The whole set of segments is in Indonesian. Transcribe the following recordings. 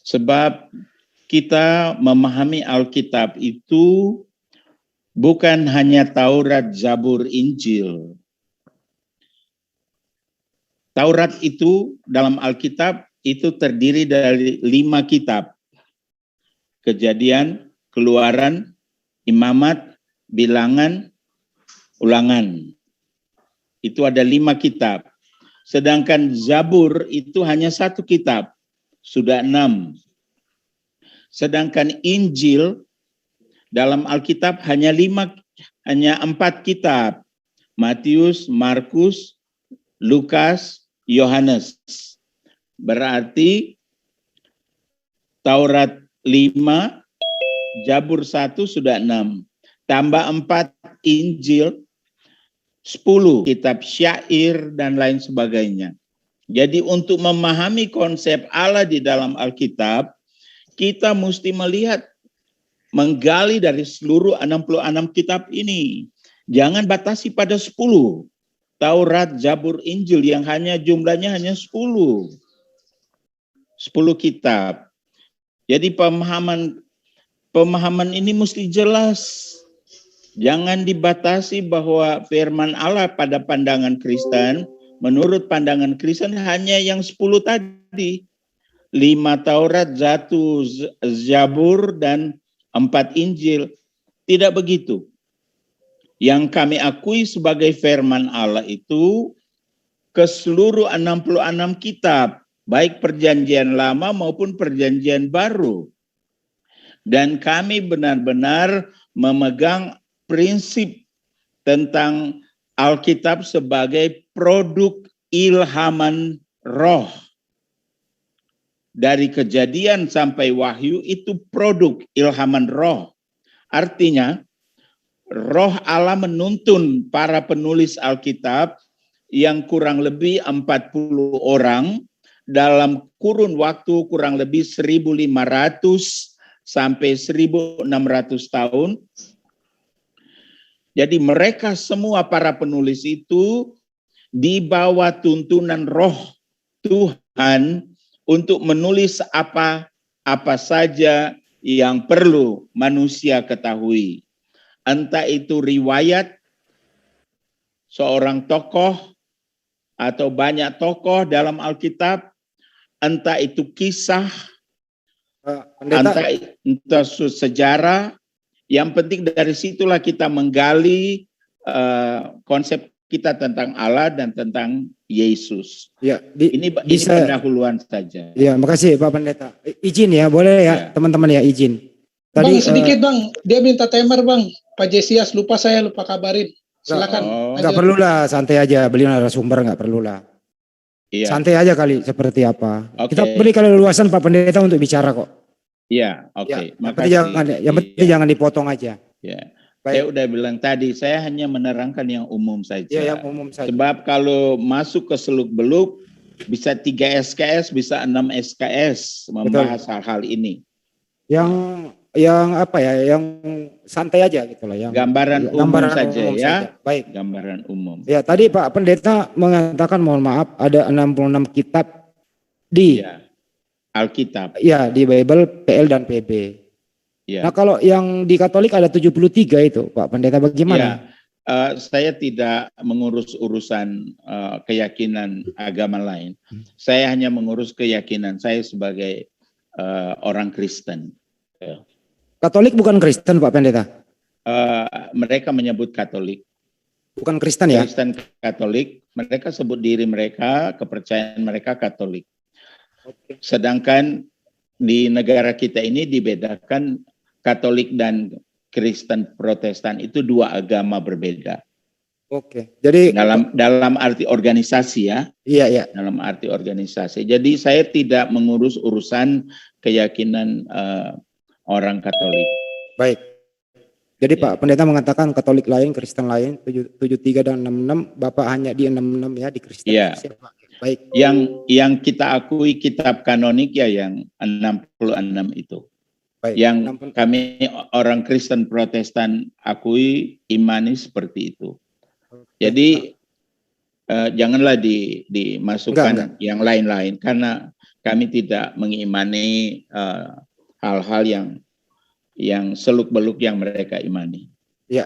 Sebab kita memahami Alkitab itu bukan hanya Taurat, Zabur, Injil. Taurat itu dalam Alkitab itu terdiri dari 5 kitab. Kejadian, Keluaran, Imamat, Bilangan, Ulangan. Itu ada 5 kitab. Sedangkan Zabur itu hanya 1 kitab. Sudah 6. Sedangkan Injil dalam Alkitab hanya 4 kitab. Matius, Markus, Lukas, Yohanes. Berarti Taurat 5, Zabur 1 sudah 6. Tambah 4 Injil, 10 kitab syair dan lain sebagainya. Jadi untuk memahami konsep Allah di dalam Alkitab, kita mesti menggali dari seluruh 66 kitab ini. Jangan batasi pada 10. Taurat, Zabur, Injil yang jumlahnya hanya 10. 10 kitab. Jadi pemahaman ini mesti jelas. Jangan dibatasi bahwa firman Allah pada pandangan Kristen, menurut pandangan Kristen hanya yang 10 tadi. 5 Taurat, 1 Zabur, dan 4 Injil. Tidak begitu. Yang kami akui sebagai firman Allah itu ke seluruh 66 kitab, baik perjanjian lama maupun perjanjian baru. Dan kami benar-benar memegang prinsip tentang Alkitab sebagai produk ilhaman roh. Dari Kejadian sampai Wahyu itu produk ilhaman roh. Artinya, roh Allah menuntun para penulis Alkitab yang kurang lebih 40 orang dalam kurun waktu kurang lebih 1.500 sampai 1.600 tahun. Jadi mereka semua para penulis itu di bawah tuntunan roh Tuhan untuk menulis apa saja yang perlu manusia ketahui. Entah itu riwayat seorang tokoh atau banyak tokoh dalam Alkitab, entah itu kisah, entah sejarah. Yang penting dari situlah kita menggali konsep kita tentang Allah dan tentang Yesus. Ya, ini pendahuluan saja. Ya, makasih Pak Pendeta. Izin ya, boleh ya teman-teman ya, izin. Tadi, bang, sedikit Bang, dia minta timer Bang. Pak Jesias lupa kabarin. Silakan. Enggak perlu lah, santai aja. Beliau narasumber, enggak perlu lah. Iya. Santai aja kali seperti apa. Okay. Kita beri keleluasan Pak Pendeta untuk bicara kok. Iya, oke. Ya, yang penting jangan dipotong aja. Ya. Saya udah bilang tadi, saya hanya menerangkan yang umum saja. Ya, yang umum saja. Sebab kalau masuk ke seluk-beluk, bisa 3 SKS, bisa 6 SKS membahas hal-hal ini. Yang apa ya, yang santai aja gitu lah. Yang gambaran umum saja ya. Saja. Baik. Gambaran umum. Ya, tadi Pak Pendeta mengatakan, mohon maaf, ada 66 kitab di Alkitab. Ya, di Bible, PL dan PB. Ya. Nah, kalau yang di Katolik ada 73 itu, Pak Pendeta, bagaimana? Ya, saya tidak mengurus urusan keyakinan agama lain. Saya hanya mengurus keyakinan saya sebagai orang Kristen. Katolik bukan Kristen, Pak Pendeta? Mereka menyebut Katolik. Bukan Kristen ya? Kristen Katolik, mereka sebut diri mereka, kepercayaan mereka Katolik. Sedangkan di negara kita ini dibedakan Katolik dan Kristen Protestan itu 2 agama berbeda. Oke. Jadi dalam arti organisasi ya. Iya. Dalam arti organisasi. Jadi saya tidak mengurus urusan keyakinan orang Katolik. Baik. Jadi ya. Pak Pendeta mengatakan Katolik lain, Kristen lain, 73 dan 66, Bapak hanya di 66 ya, di Kristen. Iya. Baik. Yang kita akui kitab kanonik ya yang 66 itu. Baik. Yang kami orang Kristen Protestan akui, imani seperti itu. Jadi, janganlah dimasukkan yang lain-lain, karena kami tidak mengimani hal-hal yang seluk-beluk yang mereka imani. Ya,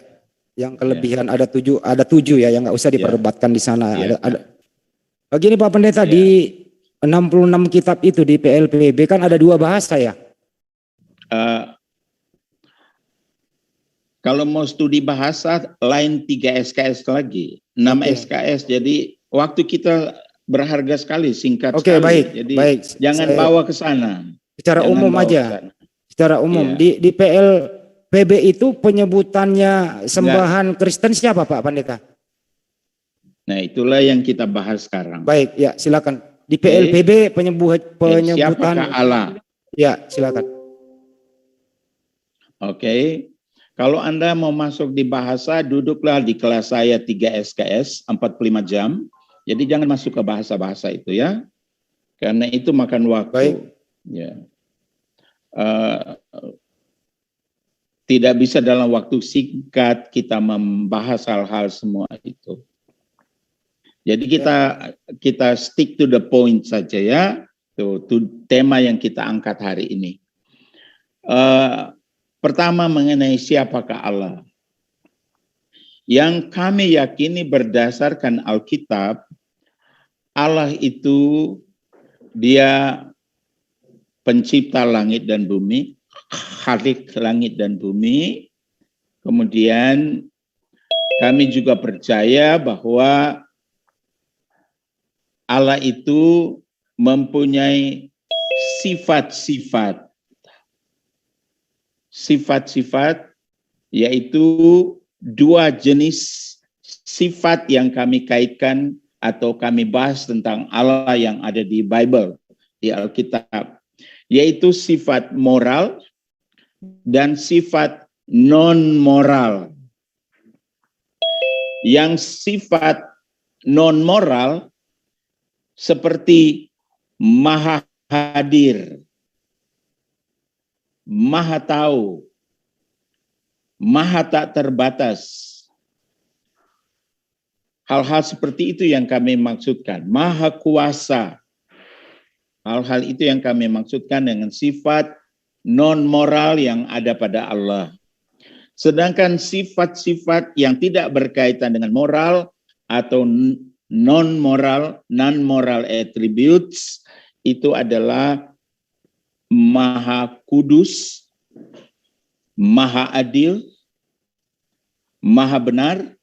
yang kelebihan ada tujuh ya, yang nggak usah diperdebatkan di sana. Begini Pak Pendeta, di 66 kitab itu di PLPB kan ada 2 bahasa ya? Kalau mau studi bahasa lain 3 SKS lagi, 6 SKS. Jadi waktu kita berharga sekali, singkat sekali. Baik. Jadi baik. jangan bawa ke sana. Secara umum aja. Secara umum di PLPB itu penyebutannya sembahan Kristen siapa Pak Pendeta? Nah, itulah yang kita bahas sekarang. Baik, ya silakan. Di PLPB penyebutan siapakah Allah? Ya, silakan. Kalau Anda mau masuk di bahasa, duduklah di kelas saya 3 SKS 45 jam. Jadi jangan masuk ke bahasa-bahasa itu ya. Karena itu makan waktu. Baik. Ya. Tidak bisa dalam waktu singkat kita membahas hal-hal semua itu. Jadi kita stick to the point saja ya. Itu tema yang kita angkat hari ini. Pertama mengenai siapakah Allah. Yang kami yakini berdasarkan Alkitab, Allah itu dia pencipta langit dan bumi, khalik langit dan bumi. Kemudian kami juga percaya bahwa Allah itu mempunyai sifat-sifat, yaitu 2 jenis sifat yang kami kaitkan atau kami bahas tentang Allah yang ada di Bible, di Alkitab, yaitu sifat moral dan sifat non-moral. Yang sifat non-moral seperti maha hadir, maha tahu, maha tak terbatas. Hal-hal seperti itu yang kami maksudkan. Maha kuasa. Hal-hal itu yang kami maksudkan dengan sifat non-moral yang ada pada Allah. Sedangkan sifat-sifat yang tidak berkaitan dengan moral atau non-moral attributes itu adalah maha kudus, maha adil, maha benar,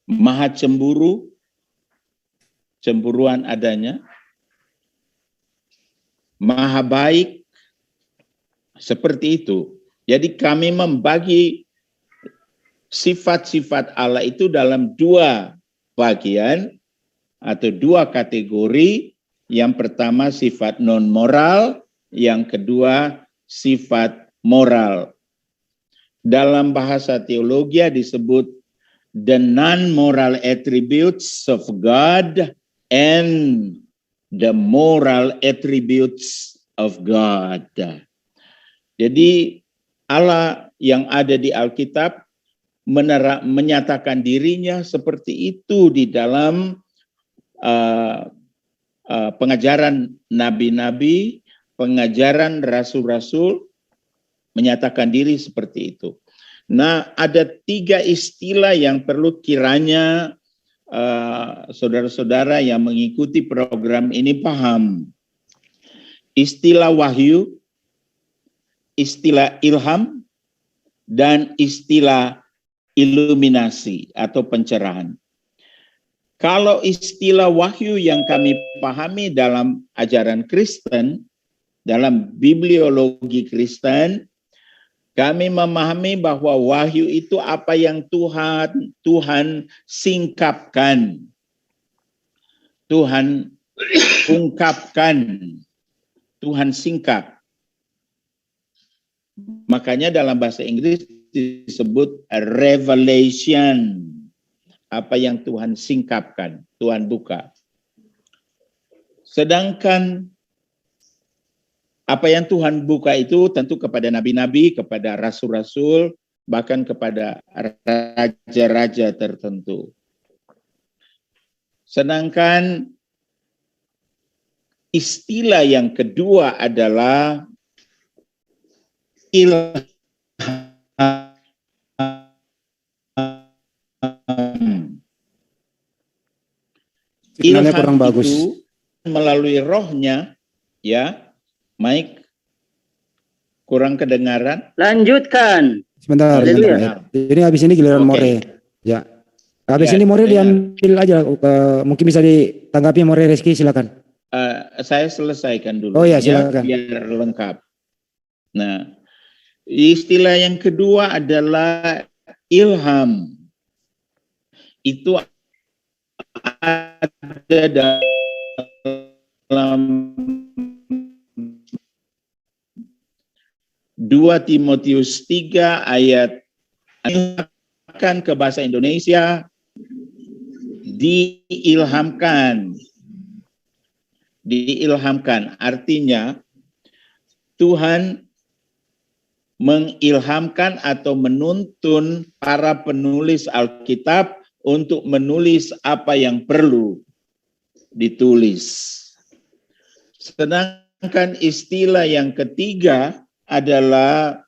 maha cemburu, cemburuan adanya, maha baik, seperti itu. Jadi kami membagi sifat-sifat Allah itu dalam 2 bagian atau 2 kategori. Yang pertama sifat non-moral, yang kedua sifat moral. Dalam bahasa teologi disebut the non-moral attributes of God and the moral attributes of God. Jadi Allah yang ada di Alkitab menyatakan dirinya seperti itu di dalam pengajaran nabi-nabi, pengajaran rasul-rasul, menyatakan diri seperti itu. Nah, ada 3 istilah yang perlu kiranya saudara-saudara yang mengikuti program ini paham. Istilah wahyu, istilah ilham, dan istilah iluminasi atau pencerahan. Kalau istilah wahyu yang kami pahami dalam ajaran Kristen, dalam bibliologi Kristen, kami memahami bahwa wahyu itu apa yang Tuhan singkapkan, Tuhan ungkapkan, Tuhan singkap. Makanya dalam bahasa Inggris disebut revelation. Apa yang Tuhan singkapkan, Tuhan buka. Sedangkan apa yang Tuhan buka itu tentu kepada nabi-nabi, kepada rasul-rasul, bahkan kepada raja-raja tertentu. Sedangkan istilah yang kedua adalah ilham. Signalnya kurang bagus. Itu melalui rohnya, ya, Mike, kurang kedengaran. Lanjutkan. Sebentar. Jadi habis ini giliran More. Ya. Habis ini More diambil aja. Mungkin bisa ditanggapi More Reski, silakan. Saya selesaikan dulu. Oh ya, silakan. Biar lengkap. Nah, istilah yang kedua adalah ilham. Itu ada dalam 2 Timotius 3 ayat akan ke bahasa Indonesia, diilhamkan. Diilhamkan artinya Tuhan mengilhamkan atau menuntun para penulis Alkitab untuk menulis apa yang perlu ditulis. Sedangkan istilah yang ketiga adalah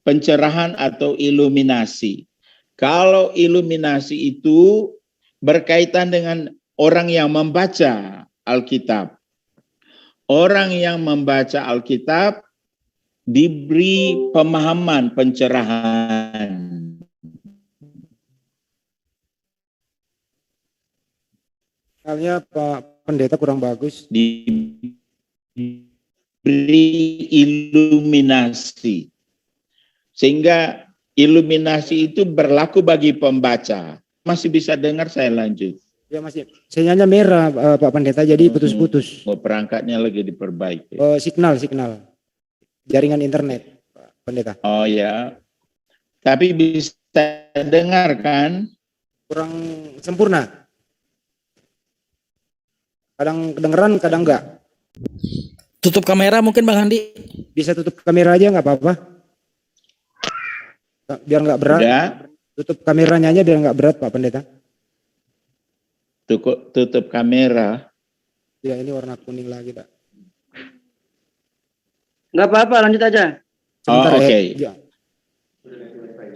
pencerahan atau iluminasi. Kalau iluminasi itu berkaitan dengan orang yang membaca Alkitab. Orang yang membaca Alkitab diberi pemahaman, pencerahan. Halnya Pak Pendeta kurang bagus. Diberi iluminasi. Sehingga iluminasi itu berlaku bagi pembaca. Masih bisa dengar, saya lanjut. Ya masih. Sinyalnya merah Pak Pendeta, jadi putus-putus. Perangkatnya lagi diperbaiki. Signal. Jaringan internet Pak Pendeta. Oh ya. Tapi bisa dengar kan? Kurang sempurna. Kadang kedengeran, kadang enggak. Tutup kamera mungkin Bang Handi. Bisa tutup kamera aja nggak apa-apa. Biar nggak berat. Ya. Tutup kameranya aja biar nggak berat Pak Pendeta. Tutup kamera. Ya ini warna kuning lagi Pak. Nggak apa-apa, lanjut aja. Sebentar, oke. Ya.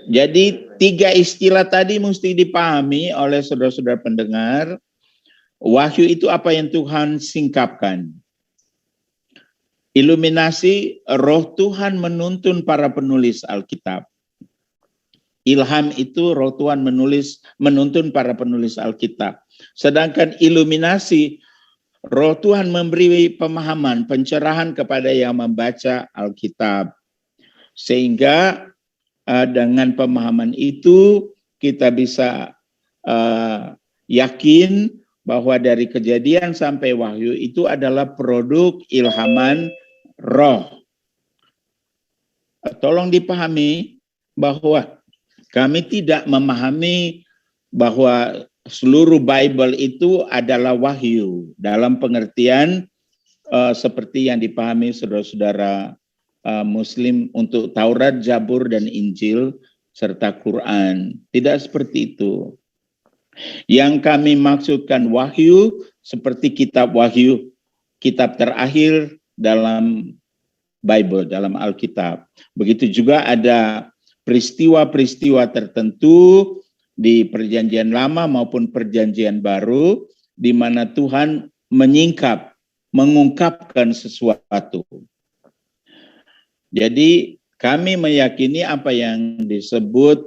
Jadi 3 istilah tadi mesti dipahami oleh saudara-saudara pendengar. Wahyu itu apa yang Tuhan singkapkan. Iluminasi, roh Tuhan menuntun para penulis Alkitab. Ilham itu roh Tuhan menuntun para penulis Alkitab. Sedangkan iluminasi, roh Tuhan memberi pemahaman, pencerahan kepada yang membaca Alkitab. Sehingga dengan pemahaman itu kita bisa yakin bahwa dari Kejadian sampai Wahyu itu adalah produk ilhaman roh. Tolong dipahami bahwa kami tidak memahami bahwa seluruh Bible itu adalah wahyu dalam pengertian seperti yang dipahami saudara-saudara Muslim untuk Taurat, Zabur, dan Injil serta Quran. Tidak seperti itu. Yang kami maksudkan wahyu seperti kitab Wahyu, kitab terakhir dalam Bible, dalam Alkitab. Begitu juga ada peristiwa-peristiwa tertentu di Perjanjian Lama maupun Perjanjian Baru di mana Tuhan mengungkapkan sesuatu. Jadi kami meyakini apa yang disebut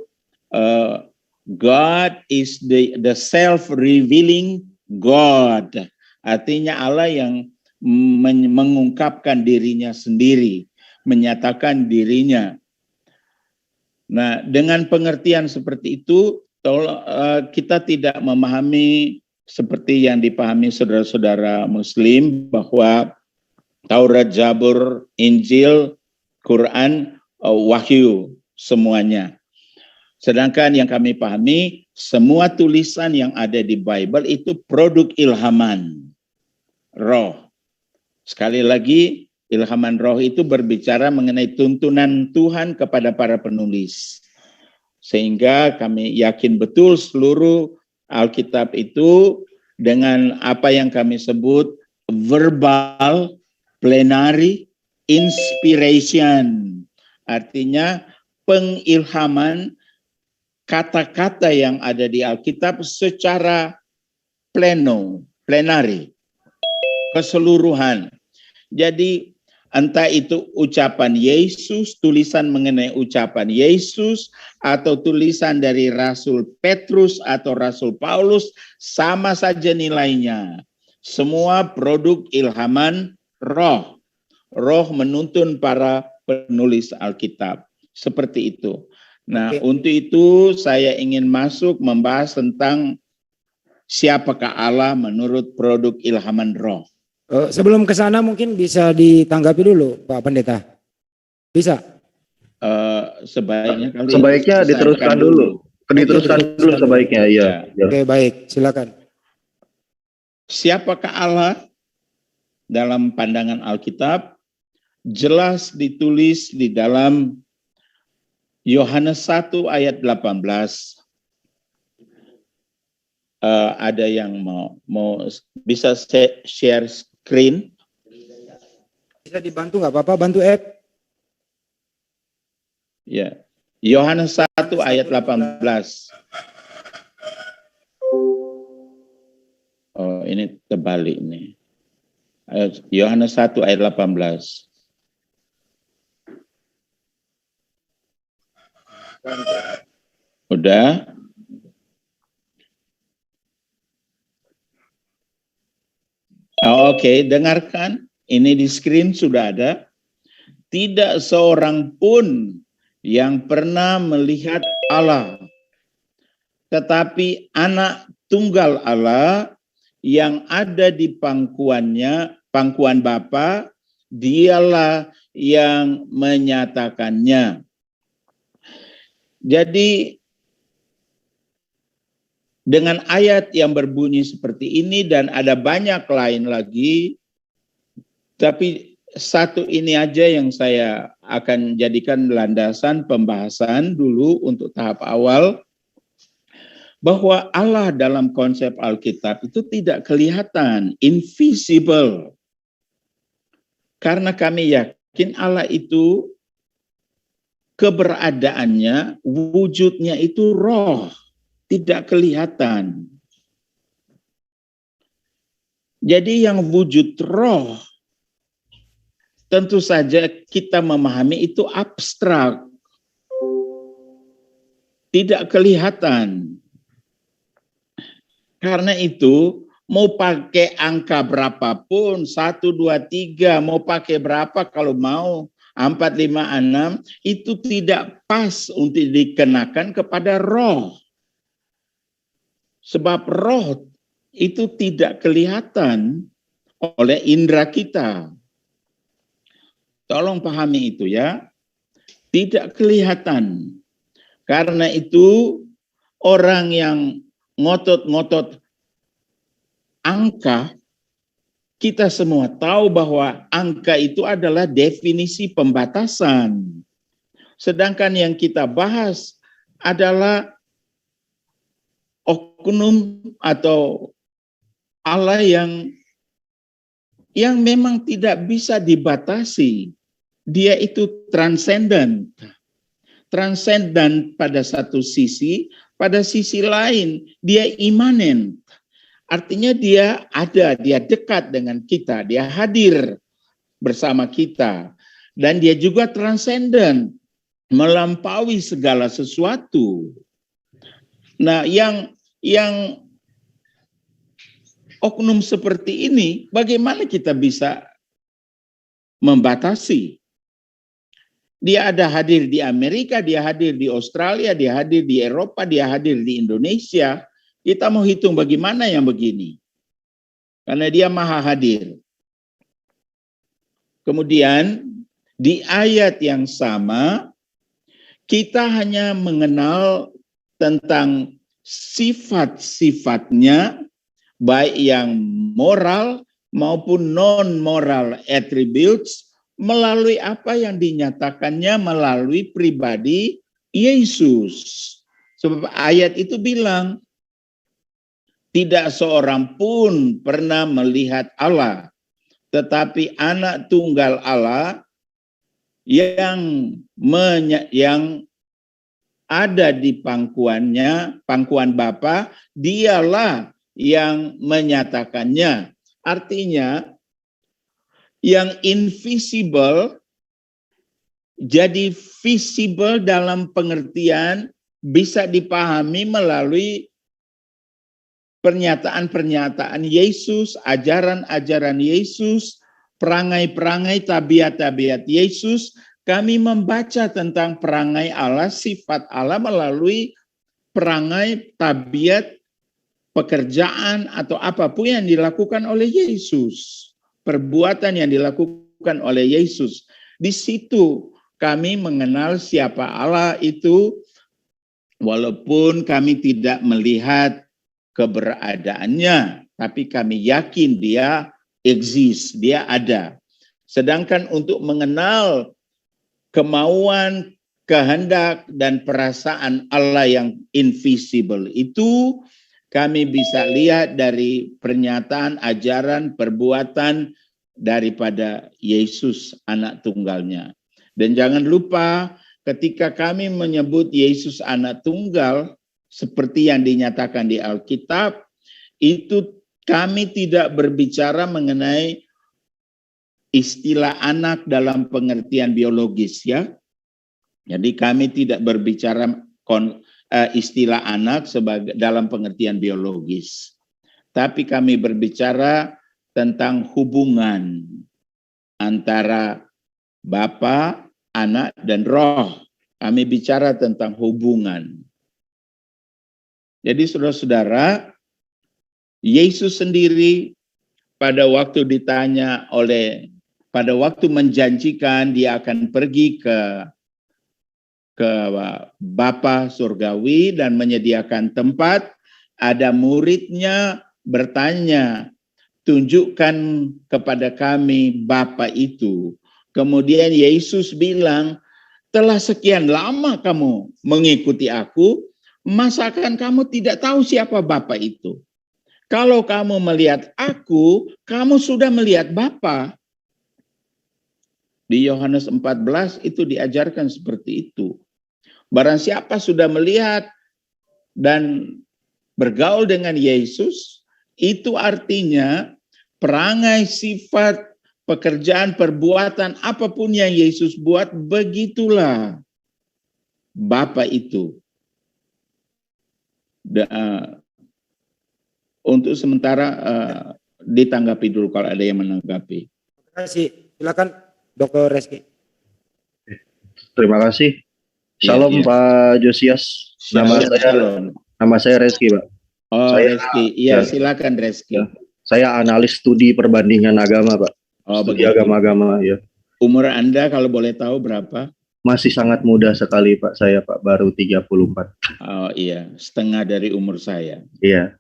God is the self-revealing God. Artinya Allah yang mengungkapkan dirinya sendiri, menyatakan dirinya. Nah, dengan pengertian seperti itu, kita tidak memahami seperti yang dipahami saudara-saudara Muslim bahwa Taurat, Zabur, Injil, Quran, Wahyu semuanya. Sedangkan yang kami pahami, semua tulisan yang ada di Bible itu produk ilhaman roh. Sekali lagi, ilhaman roh itu berbicara mengenai tuntunan Tuhan kepada para penulis. Sehingga kami yakin betul seluruh Alkitab itu dengan apa yang kami sebut verbal, plenary, inspiration. Artinya pengilhaman kata-kata yang ada di Alkitab secara plenary, keseluruhan. Jadi entah itu ucapan Yesus, tulisan mengenai ucapan Yesus, atau tulisan dari Rasul Petrus atau Rasul Paulus, sama saja nilainya. Semua produk ilhaman roh. Roh menuntun para penulis Alkitab. Seperti itu. Nah, untuk itu saya ingin masuk membahas tentang siapakah Allah menurut produk ilhaman roh. Sebelum ke sana mungkin bisa ditanggapi dulu Pak Pendeta. Bisa? Sebaiknya diteruskan dulu. Diteruskan dulu sebaiknya, iya. Oke, baik, silakan. Siapakah Allah dalam pandangan Alkitab? Jelas ditulis di dalam Yohanes 1 ayat 18. Ada yang mau bisa share screen? Bisa dibantu nggak Bapak? Bantu app? Ya, Yohanes 1 ayat 18. Oh, ini terbalik nih. Yohanes 1 ayat 18. Udah? Oke, dengarkan. Ini di screen sudah ada. Tidak seorang pun yang pernah melihat Allah, tetapi anak tunggal Allah yang ada di pangkuan Bapa, dialah yang menyatakannya. Jadi dengan ayat yang berbunyi seperti ini dan ada banyak lain lagi, tapi satu ini aja yang saya akan jadikan landasan pembahasan dulu untuk tahap awal, bahwa Allah dalam konsep Alkitab itu tidak kelihatan, invisible. Karena kami yakin Allah itu keberadaannya, wujudnya itu roh, tidak kelihatan. Jadi yang wujud roh, tentu saja kita memahami itu abstrak, tidak kelihatan. Karena itu mau pakai angka berapapun, 1, 2, 3, mau pakai berapa kalau mau, 4, 5, 6, itu tidak pas untuk dikenakan kepada roh. Sebab roh itu tidak kelihatan oleh indera kita. Tolong pahami itu ya. Tidak kelihatan. Karena itu orang yang ngotot-ngotot angka, kita semua tahu bahwa angka itu adalah definisi pembatasan. Sedangkan yang kita bahas adalah oknum atau Allah yang memang tidak bisa dibatasi. Dia itu transenden. Transenden pada satu sisi, pada sisi lain dia imanen. Artinya dia ada, dia dekat dengan kita, dia hadir bersama kita. Dan dia juga transenden, melampaui segala sesuatu. Nah, yang oknum seperti ini, bagaimana kita bisa membatasi? Dia ada hadir di Amerika, dia hadir di Australia, dia hadir di Eropa, dia hadir di Indonesia. Kita mau hitung bagaimana yang begini. Karena dia maha hadir. Kemudian di ayat yang sama, kita hanya mengenal tentang sifat-sifatnya, baik yang moral maupun non-moral attributes, melalui apa yang dinyatakannya melalui pribadi Yesus. Sebab ayat itu bilang, tidak seorang pun pernah melihat Allah, tetapi anak tunggal Allah yang ada di pangkuan Bapa, dialah yang menyatakannya. Artinya, yang invisible jadi visible dalam pengertian bisa dipahami melalui pernyataan-pernyataan Yesus, ajaran-ajaran Yesus, perangai-perangai, tabiat-tabiat Yesus. Kami membaca tentang perangai Allah, sifat Allah melalui perangai, tabiat, pekerjaan, atau apapun yang dilakukan oleh Yesus. Perbuatan yang dilakukan oleh Yesus. Di situ kami mengenal siapa Allah itu, walaupun kami tidak melihat keberadaannya, tapi kami yakin dia exist, dia ada. Sedangkan untuk mengenal kemauan, kehendak, dan perasaan Allah yang invisible itu, kami bisa lihat dari pernyataan, ajaran, perbuatan daripada Yesus anak tunggalnya. Dan jangan lupa ketika kami menyebut Yesus anak tunggal, seperti yang dinyatakan di Alkitab, itu kami tidak berbicara mengenai istilah anak dalam pengertian biologis, ya. Jadi kami tidak berbicara istilah anak sebagai dalam pengertian biologis. Tapi kami berbicara tentang hubungan antara Bapa, Anak, dan Roh. Kami bicara tentang hubungan. Jadi saudara-saudara, Yesus sendiri pada waktu menjanjikan dia akan pergi ke Bapa surgawi dan menyediakan tempat, ada muridnya bertanya, tunjukkan kepada kami Bapa itu. Kemudian Yesus bilang, telah sekian lama kamu mengikuti aku, masakan kamu tidak tahu siapa Bapa itu? Kalau kamu melihat aku, kamu sudah melihat Bapa. Di Yohanes 14 itu diajarkan seperti itu. Barang siapa sudah melihat dan bergaul dengan Yesus, itu artinya perangai, sifat, pekerjaan, perbuatan, apapun yang Yesus buat, begitulah Bapa itu. Untuk sementara ditanggapi dulu kalau ada yang menanggapi. Terima kasih. Silakan Dr. Reski. Terima kasih. Salam Ya. Pak Josias. Nama saya Reski, Pak. Oh, Saya, Reski. Iya, ya. silakan Reski. Ya. Saya analis studi perbandingan agama, Pak. Oh, Studi begitu. agama-agama, ya. Umur Anda kalau boleh tahu berapa? Masih sangat muda sekali, Pak. Saya, Pak, baru 34. Oh iya, setengah dari umur saya. Iya.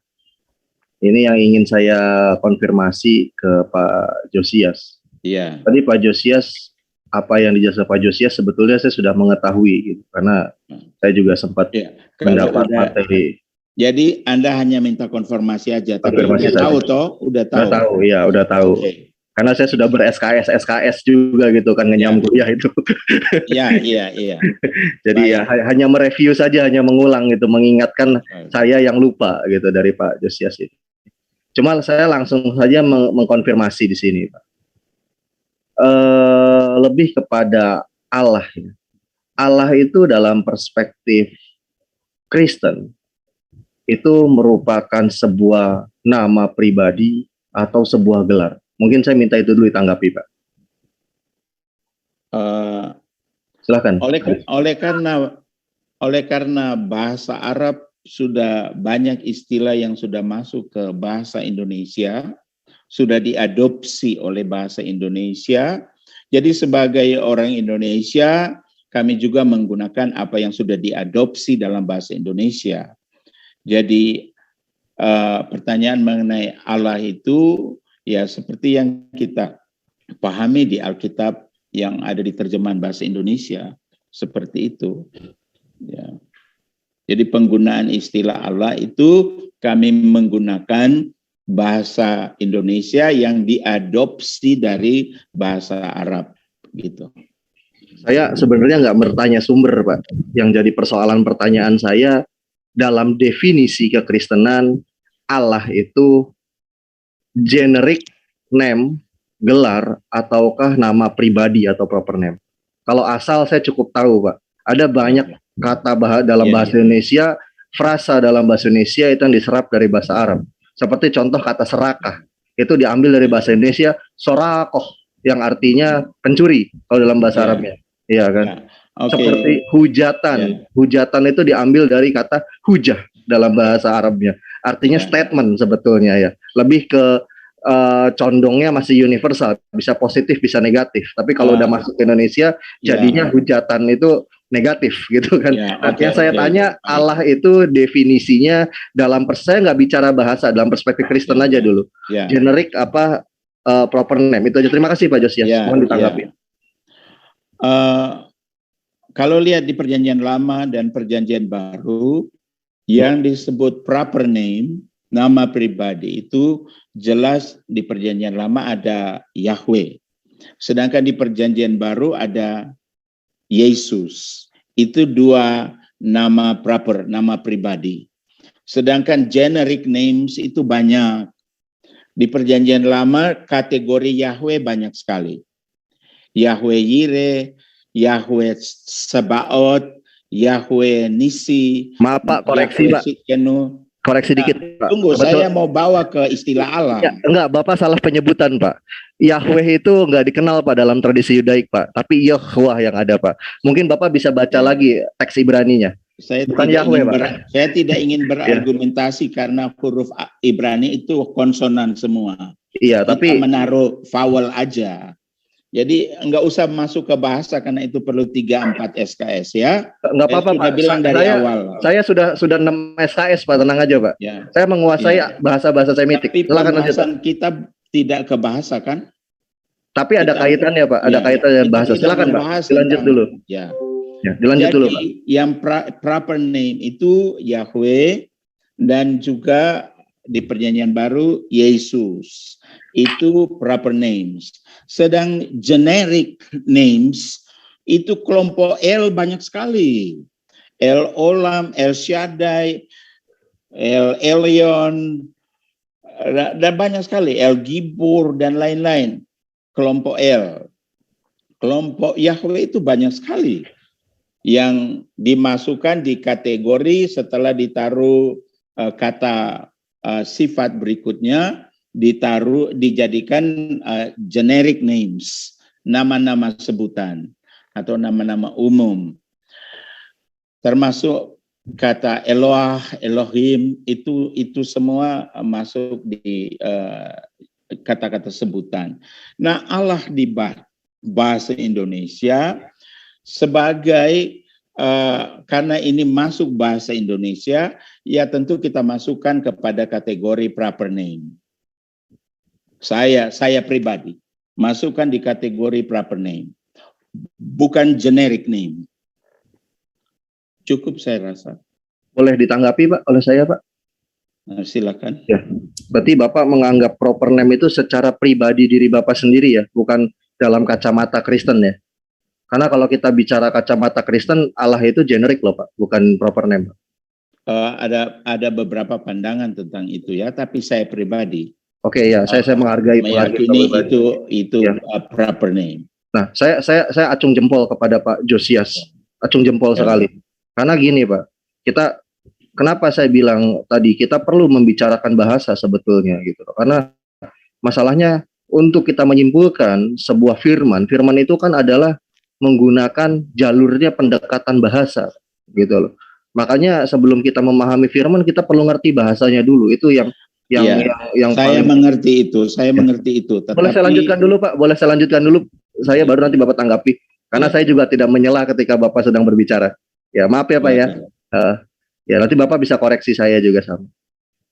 Ini yang ingin saya konfirmasi ke Pak Josias. Iya. Tadi Pak Josias, apa yang dijelaskan Pak Josias sebetulnya saya sudah mengetahui, gitu. Karena saya juga sempat mendapat materi. Jadi Anda hanya minta konfirmasi aja. Konfirmasi udah saja. tahu toh? Udah tahu. Udah tahu, ya, udah tahu. Okay. Karena saya sudah ber-SKS juga gitu kan, ngenyam kuliah itu. Iya. Jadi ya hanya mereview saja, hanya mengulang gitu, mengingatkan saya yang lupa gitu dari Pak Josias itu. Cuma saya langsung saja mengkonfirmasi di sini, Pak. Lebih kepada Allah. Ya. Allah itu dalam perspektif Kristen itu merupakan sebuah nama pribadi atau sebuah gelar. Mungkin saya minta itu dulu ditanggapi, Pak. Silakan. Oleh karena bahasa Arab sudah banyak istilah yang sudah masuk ke bahasa Indonesia, sudah diadopsi oleh bahasa Indonesia. Jadi sebagai orang Indonesia, kami juga menggunakan apa yang sudah diadopsi dalam bahasa Indonesia. Jadi pertanyaan mengenai Allah itu ya seperti yang kita pahami di Alkitab yang ada di terjemahan bahasa Indonesia, seperti itu. Ya. Jadi penggunaan istilah Allah itu kami menggunakan bahasa Indonesia yang diadopsi dari bahasa Arab gitu. Saya sebenarnya nggak bertanya sumber, Pak. Yang jadi persoalan pertanyaan saya, dalam definisi kekristenan, Allah itu generic name, gelar, ataukah nama pribadi atau proper name? Kalau asal saya cukup tahu, Pak. Ada banyak kata dalam bahasa Indonesia, frasa dalam bahasa Indonesia itu yang diserap dari bahasa Arab. Seperti contoh kata serakah, itu diambil dari bahasa Indonesia sorakoh, yang artinya pencuri kalau dalam bahasa Arabnya. Iya kan? Seperti hujatan. Hujatan itu diambil dari kata hujah dalam bahasa Arabnya. Artinya statement sebetulnya ya. Lebih ke condongnya masih universal, bisa positif, bisa negatif. Tapi kalau udah masuk ke Indonesia, jadinya hujatan itu negatif gitu kan. Artinya saya tanya, Allah itu definisinya dalam saya nggak bicara bahasa, dalam perspektif Kristen aja dulu. Generik apa proper name itu aja. Terima kasih Pak Josias. Mohon ditanggapi. Kalau lihat di Perjanjian Lama dan Perjanjian Baru, yang disebut proper name, nama pribadi itu jelas di Perjanjian Lama ada Yahweh. Sedangkan di Perjanjian Baru ada Yesus. Itu dua nama proper, nama pribadi. Sedangkan generic names itu banyak. Di Perjanjian Lama kategori Yahweh banyak sekali. Yahweh Yire, Yahweh Sebaot, Yahweh Nisi. Maaf Pak, koreksi Pak. Koreksi dikit Pak. Tunggu, saya mau bawa ke istilah Allah. Ya, enggak, Bapak salah penyebutan Pak. Yahweh itu enggak dikenal Pak dalam tradisi Yudaik Pak, tapi Yahweh yang ada Pak. Mungkin Bapak bisa baca lagi teks Ibraninya. Bukan Yahweh Pak. Saya tidak ingin berargumentasi karena huruf Ibrani itu konsonan semua. Iya, tapi kita menaruh vowel aja. Jadi enggak usah masuk ke bahasa karena itu perlu 3-4 SKS ya. Enggak apa-apa Pak. Bilang dari awal. Saya sudah 6 SKS Pak, tenang aja Pak. Ya. Saya menguasai bahasa-bahasa Semitik. Tapi pembahasan kita tidak ke bahasa kan? Tapi ada kaitannya Pak, ada kaitannya bahasa. Silakan Pak, dilanjut dulu. Ya, dilanjut dulu Pak. Yang proper name itu Yahweh dan juga di Perjanjian Baru Yesus. Itu proper names. Sedang generic names itu kelompok El banyak sekali. El Olam, El Shaddai, El Elyon, dan banyak sekali. El Gibur dan lain-lain. Kelompok El. Kelompok Yahweh itu banyak sekali. Yang dimasukkan di kategori setelah ditaruh kata sifat berikutnya, dijadikan generic names, nama-nama sebutan atau nama-nama umum, termasuk kata Eloah, Elohim, itu semua masuk di kata-kata sebutan. Nah, Allah di bahasa Indonesia sebagai karena ini masuk bahasa Indonesia, ya tentu kita masukkan kepada kategori proper name. Saya pribadi masukkan di kategori proper name, bukan generic name. Cukup saya rasa. Boleh ditanggapi Pak oleh saya Pak? Nah, silakan. Ya, berarti Bapak menganggap proper name itu secara pribadi diri Bapak sendiri ya, bukan dalam kacamata Kristen ya? Karena kalau kita bicara kacamata Kristen, Allah itu generik loh Pak, bukan proper name. Ada beberapa pandangan tentang itu ya, tapi saya pribadi. Oke ya, saya menghargai meyakini itu ya. Proper name. Nah, saya acung jempol kepada Pak Josias, acung jempol sekali. Karena gini Pak, kenapa saya bilang tadi kita perlu membicarakan bahasa sebetulnya gitu. Karena masalahnya untuk kita menyimpulkan sebuah firman itu kan adalah menggunakan jalurnya pendekatan bahasa gitu loh. Makanya sebelum kita memahami firman kita perlu ngerti bahasanya dulu. Itu yang saya mengerti itu, mengerti itu. Tetapi... Boleh saya lanjutkan dulu Pak, saya baru nanti Bapak tanggapi. Karena saya juga tidak menyela ketika Bapak sedang berbicara. Ya maaf ya Pak ya. Ya nanti Bapak bisa koreksi saya juga sama.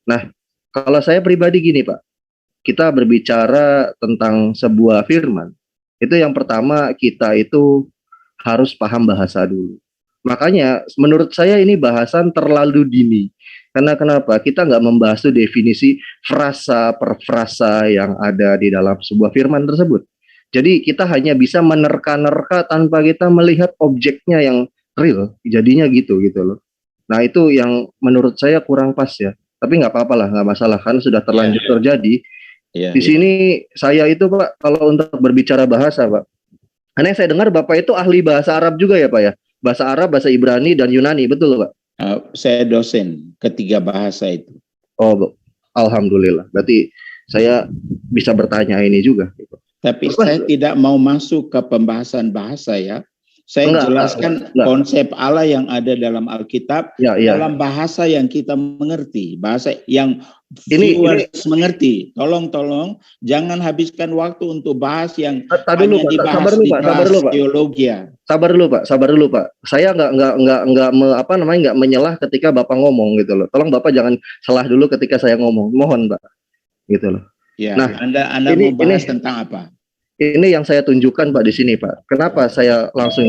Nah kalau saya pribadi gini Pak, kita berbicara tentang sebuah firman, itu yang pertama kita itu harus paham bahasa dulu. Makanya menurut saya ini bahasan terlalu dini. Karena kenapa? Kita nggak membahas tuh definisi frasa per frasa yang ada di dalam sebuah firman tersebut. Jadi kita hanya bisa menerka-nerka tanpa kita melihat objeknya yang real. Jadinya gitu loh. Nah itu yang menurut saya kurang pas ya. Tapi nggak apa-apa lah, nggak masalah kan sudah terlanjur terjadi. Di sini saya itu Pak, kalau untuk berbicara bahasa Pak, karena saya dengar Bapak itu ahli bahasa Arab juga ya Pak ya? Bahasa Arab, bahasa Ibrani, dan Yunani, betul Pak? Saya dosen ketiga bahasa itu. Oh, alhamdulillah. Berarti saya bisa bertanya ini juga. Tapi saya tidak mau masuk ke pembahasan bahasa ya. Saya jelaskan konsep Allah yang ada dalam Alkitab dalam bahasa yang kita mengerti, bahasa yang viewers mengerti. Tolong jangan habiskan waktu untuk bahas yang hanya dibahas di kelas teologi. Sabar dulu Pak. Saya nggak menyelah ketika Bapak ngomong gitu loh. Tolong Bapak jangan salah dulu ketika saya ngomong. Mohon Pak. Gitu loh. Ya, nah, Anda mau bahas tentang apa? Ini yang saya tunjukkan Pak di sini Pak. Kenapa saya langsung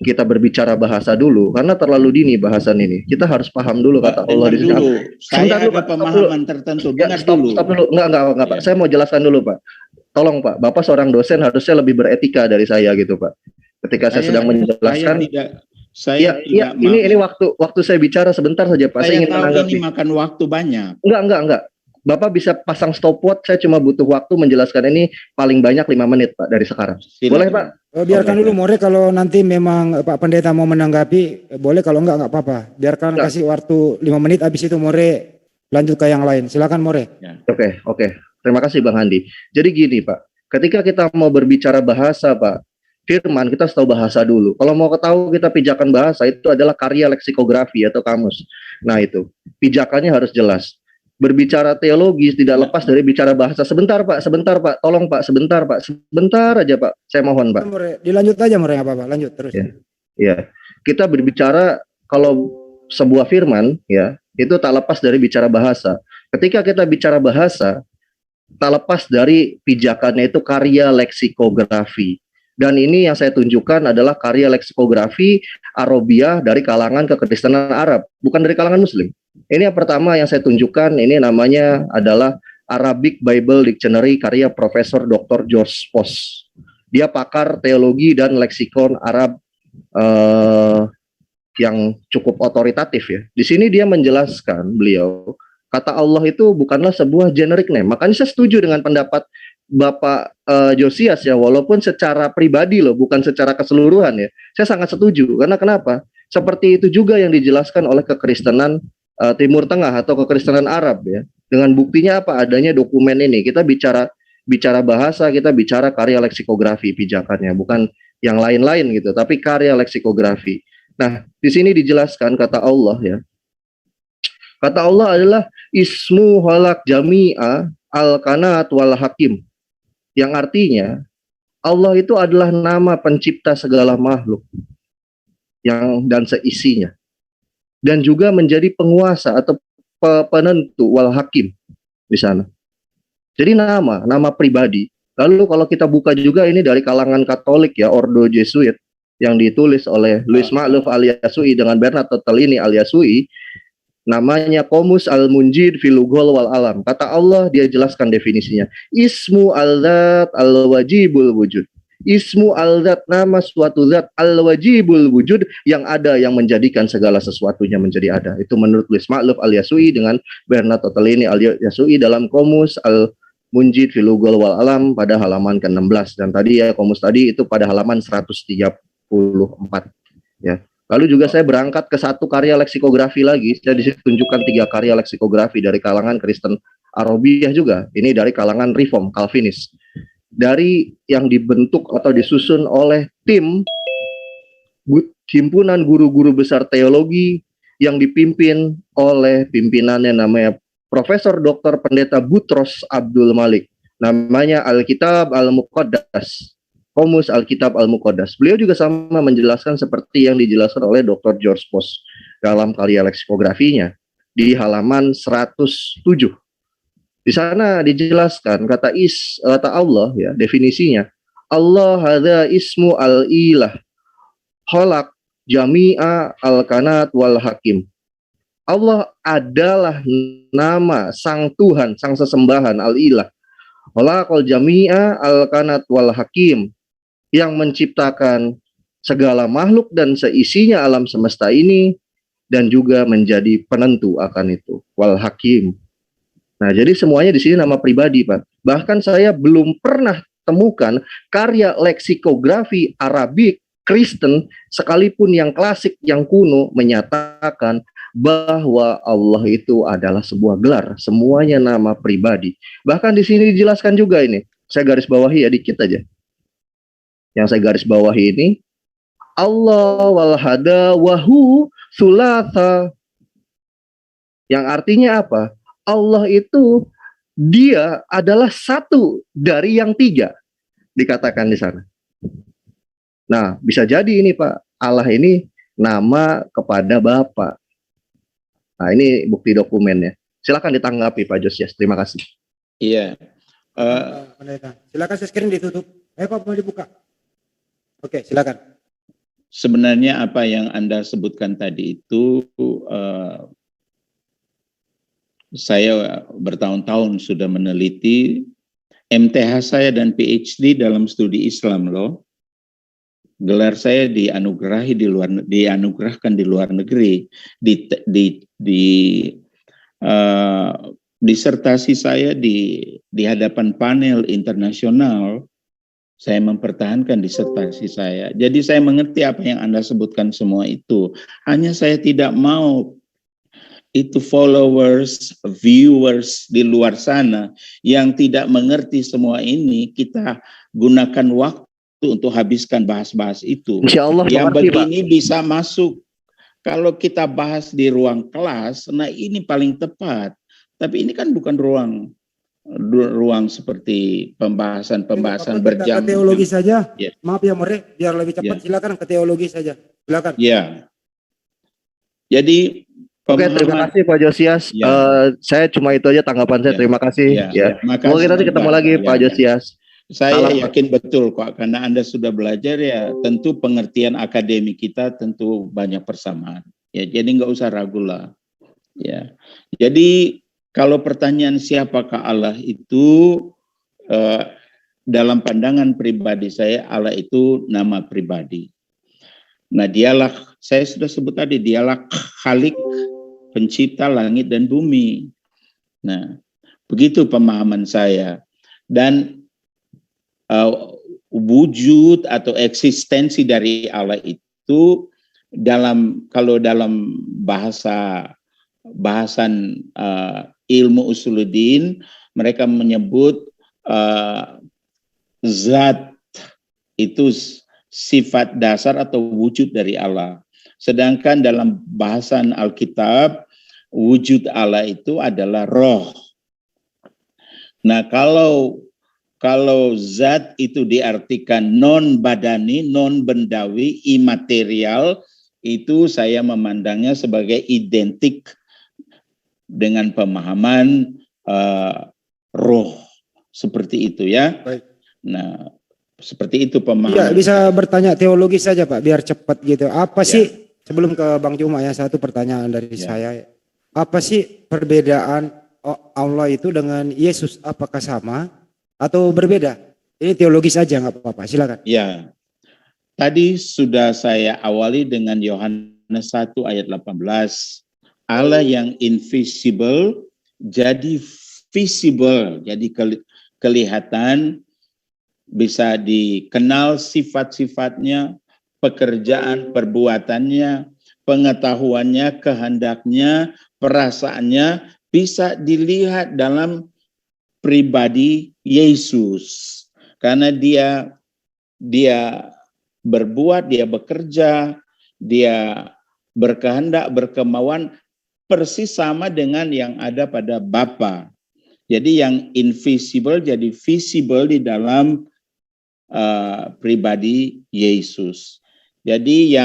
kita berbicara bahasa dulu? Karena terlalu dini bahasan ini. Kita harus paham dulu kata Allah di sini. Saya ada pemahaman tertentu. Stop dulu. Enggak Pak. Saya mau jelaskan dulu Pak. Tolong Pak. Bapak seorang dosen harusnya lebih beretika dari saya gitu Pak. Ketika saya sedang menjelaskan. Ini waktu saya bicara sebentar saja Pak. Saya ingin menanggapi. Ini makan waktu banyak. Enggak. Bapak bisa pasang stopwatch, saya cuma butuh waktu menjelaskan ini paling banyak 5 menit Pak dari sekarang. Boleh Pak? Biarkan dulu More, kalau nanti memang Pak Pendeta mau menanggapi, boleh, kalau enggak apa-apa. Biarkan kasih waktu 5 menit, habis itu More lanjut ke yang lain. Silakan More. Oke. Terima kasih Bang Handi. Jadi gini Pak, ketika kita mau berbicara bahasa Pak, firman kita harus tahu bahasa dulu. Kalau mau tahu kita pijakan bahasa, itu adalah karya leksikografi atau kamus. Nah itu, pijakannya harus jelas. Berbicara teologis tidak lepas dari bicara bahasa. Sebentar Pak, tolong Pak, sebentar aja Pak, saya mohon Pak. Dilanjut aja More, apa-apa, lanjut terus. Ya, kita berbicara kalau sebuah firman ya, itu tak lepas dari bicara bahasa. Ketika kita bicara bahasa, tak lepas dari pijakannya itu karya leksikografi. Dan ini yang saya tunjukkan adalah karya leksikografi Arabiah dari kalangan kekristenan Arab, bukan dari kalangan Muslim. Ini yang pertama yang saya tunjukkan, ini namanya adalah Arabic Bible Dictionary karya Profesor Dr. George Post. Dia pakar teologi dan leksikon Arab yang cukup otoritatif ya. Di sini dia menjelaskan, beliau, kata Allah itu bukanlah sebuah generic name. Makanya saya setuju dengan pendapat Bapak Josias ya, walaupun secara pribadi loh, bukan secara keseluruhan ya. Saya sangat setuju, karena kenapa? Seperti itu juga yang dijelaskan oleh kekristenan Timur Tengah atau kekristenan Arab ya. Dengan buktinya apa? Adanya dokumen ini. Kita bicara bahasa, kita bicara karya leksikografi pijakannya, bukan yang lain-lain gitu, tapi karya leksikografi. Nah, di sini dijelaskan kata Allah ya. Kata Allah adalah ismu halak jami'a al-kanat wal hakim. Yang artinya Allah itu adalah nama pencipta segala makhluk dan seisinya. Dan juga menjadi penguasa atau penentu wal hakim di sana. Jadi nama pribadi. Lalu kalau kita buka juga ini dari kalangan Katolik ya, Ordo Jesuit yang ditulis oleh Louis Magluf al-Yasui dengan Bernard Totolini al-Yasui, namanya Qomus al-Munjid fil Lughal wal Alam. Kata Allah, dia jelaskan definisinya. Ismu al-Zat al-Wajibul Wujud. Ismu al-Zat, nama suatu zat al-Wajibul Wujud, yang ada, yang menjadikan segala sesuatunya menjadi ada. Itu menurut Louis Magluf al-Yasui dengan Bernard Totolini al-Yasui dalam Qomus al-Munjid fil Lughal wal Alam pada halaman ke-16. Dan tadi ya, Qomus tadi itu pada halaman 134 ya. Lalu juga saya berangkat ke satu karya leksikografi lagi. Saya di sini tunjukkan 3 karya leksikografi dari kalangan Kristen Arabiah juga. Ini dari kalangan Reform Calvinis. Dari yang dibentuk atau disusun oleh tim himpunan guru-guru besar teologi yang dipimpin oleh pimpinannya namanya Profesor Dr. Pendeta Butros Abdul Malik. Namanya Alkitab Al-Muqaddas. Qomus Alkitab Al-Muqaddas. Beliau juga sama menjelaskan seperti yang dijelaskan oleh Dr. George Post dalam karya leksikografinya di halaman 107. Di sana dijelaskan kata Allah ya, definisinya. Allah hadza ismu al-ilah. Khalaq jami'a al-kanat wal hakim. Allah adalah nama Sang Tuhan, Sang Sesembahan, Al-Ilah. Khalaqal jami'a al-kanat wal hakim, yang menciptakan segala makhluk dan seisinya alam semesta ini, dan juga menjadi penentu akan itu, wal hakim. Nah, jadi semuanya di sini nama pribadi, Pak. Bahkan saya belum pernah temukan karya leksikografi Arabik Kristen sekalipun yang klasik, yang kuno, menyatakan bahwa Allah itu adalah sebuah gelar, semuanya nama pribadi. Bahkan di sini dijelaskan juga ini, saya garis bawahi ya dikit aja. Yang saya garis bawahi ini, Allah wal hada wahu sulatha. Yang artinya apa? Allah itu dia adalah satu dari yang tiga, dikatakan di sana. Nah, bisa jadi ini Pak, Allah ini nama kepada Bapa. Nah, ini bukti dokumennya. Silakan ditanggapi Pak Josias. Terima kasih. Iya. Pendeta, silakan screen ditutup. Pak mau dibuka. Oke, silakan. Sebenarnya apa yang Anda sebutkan tadi itu saya bertahun-tahun sudah meneliti. MTH saya dan PhD dalam studi Islam loh. Gelar saya dianugerahkan di luar negeri. Disertasi saya di hadapan panel internasional, saya mempertahankan disertasi saya. Jadi saya mengerti apa yang Anda sebutkan semua itu. Hanya saya tidak mau itu followers, viewers di luar sana yang tidak mengerti semua ini, kita gunakan waktu untuk habiskan bahas-bahas itu. Insya Allah yang mengerti, begini Pak. Bisa masuk kalau kita bahas di ruang kelas. Nah, ini paling tepat. Tapi ini kan bukan ruang seperti pembahasan berjam. Ke teologi saja. Ya. Maaf ya More, biar lebih cepat. Silakan ke teologi saja. Silakan. Ya. Jadi oke, terima kasih Pak Josias. Ya. Saya cuma itu aja tanggapan saya. Terima kasih. Ya. Mungkin nanti ketemu lagi Pak Josias. Saya yakin betul kok, karena Anda sudah belajar ya, tentu pengertian akademik kita tentu banyak persamaan. Ya, jadi nggak usah ragu lah. Ya, jadi kalau pertanyaan siapakah Allah itu, dalam pandangan pribadi saya, Allah itu nama pribadi. Nah, dialah, saya sudah sebut tadi, dialah Khalik, pencipta langit dan bumi. Nah, begitu pemahaman saya. Dan wujud atau eksistensi dari Allah itu kalau dalam bahasan ilmu usuluddin, mereka menyebut zat itu sifat dasar atau wujud dari Allah. Sedangkan dalam bahasan Alkitab, wujud Allah itu adalah roh. Nah, kalau zat itu diartikan non-badani, non-bendawi, imaterial, itu saya memandangnya sebagai identik dengan pemahaman roh. Seperti itu ya. Baik. Nah, seperti itu pemahaman. Iya, bisa bertanya teologi saja Pak, biar cepat gitu. Apa sih, sebelum ke Bang Cuma ya, satu pertanyaan dari saya. Apa sih perbedaan Allah itu dengan Yesus? Apakah sama atau berbeda? Ini teologis saja, nggak apa-apa, silakan. Ya, tadi sudah saya awali dengan Yohanes 1 ayat 18. Allah yang invisible jadi visible, jadi kelihatan, bisa dikenal sifat-sifatnya, pekerjaan, perbuatannya, pengetahuannya, kehendaknya, perasaannya, bisa dilihat dalam pribadi Yesus, karena dia berbuat, dia bekerja, dia berkehendak, berkemauan persis sama dengan yang ada pada Bapa. Jadi yang invisible jadi visible di dalam pribadi Yesus. Jadi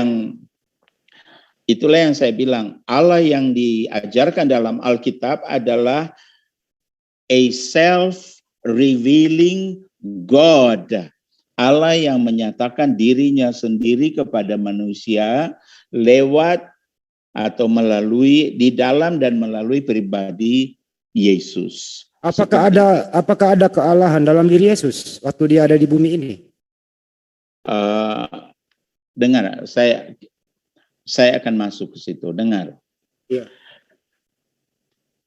itulah yang saya bilang, Allah yang diajarkan dalam Alkitab adalah a self-revealing God. Allah yang menyatakan dirinya sendiri kepada manusia lewat atau melalui di dalam dan melalui pribadi Yesus. Apakah ada kealahan dalam diri Yesus waktu dia ada di bumi ini? Dengar, saya akan masuk ke situ. Dengar. Ya.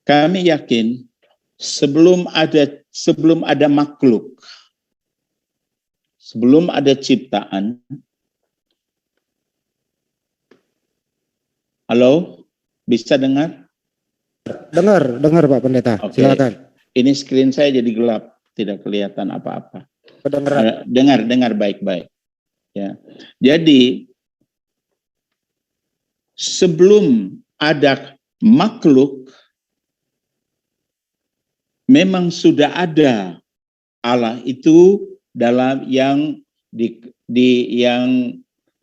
Kami yakin sebelum ada makhluk, sebelum ada ciptaan. Halo, bisa dengar? Dengar Pak Pendeta. Oke. Silakan. Ini screen saya jadi gelap, tidak kelihatan apa-apa. Kedengeran. Dengar baik-baik. Ya. Jadi sebelum ada makhluk, memang sudah ada Allah itu dalam yang yang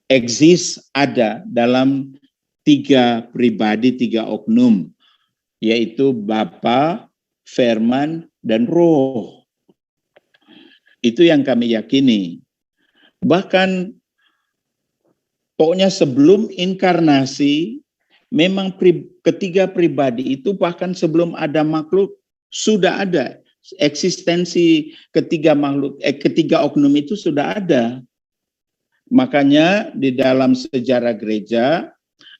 eksis ada dalam 3 pribadi, 3 oknum, yaitu Bapa, Firman, dan Roh. Itu yang kami yakini. Bahkan pokoknya sebelum inkarnasi, memang ketiga pribadi itu bahkan sebelum ada makhluk sudah ada. Eksistensi ketiga oknum itu sudah ada. Makanya di dalam sejarah gereja,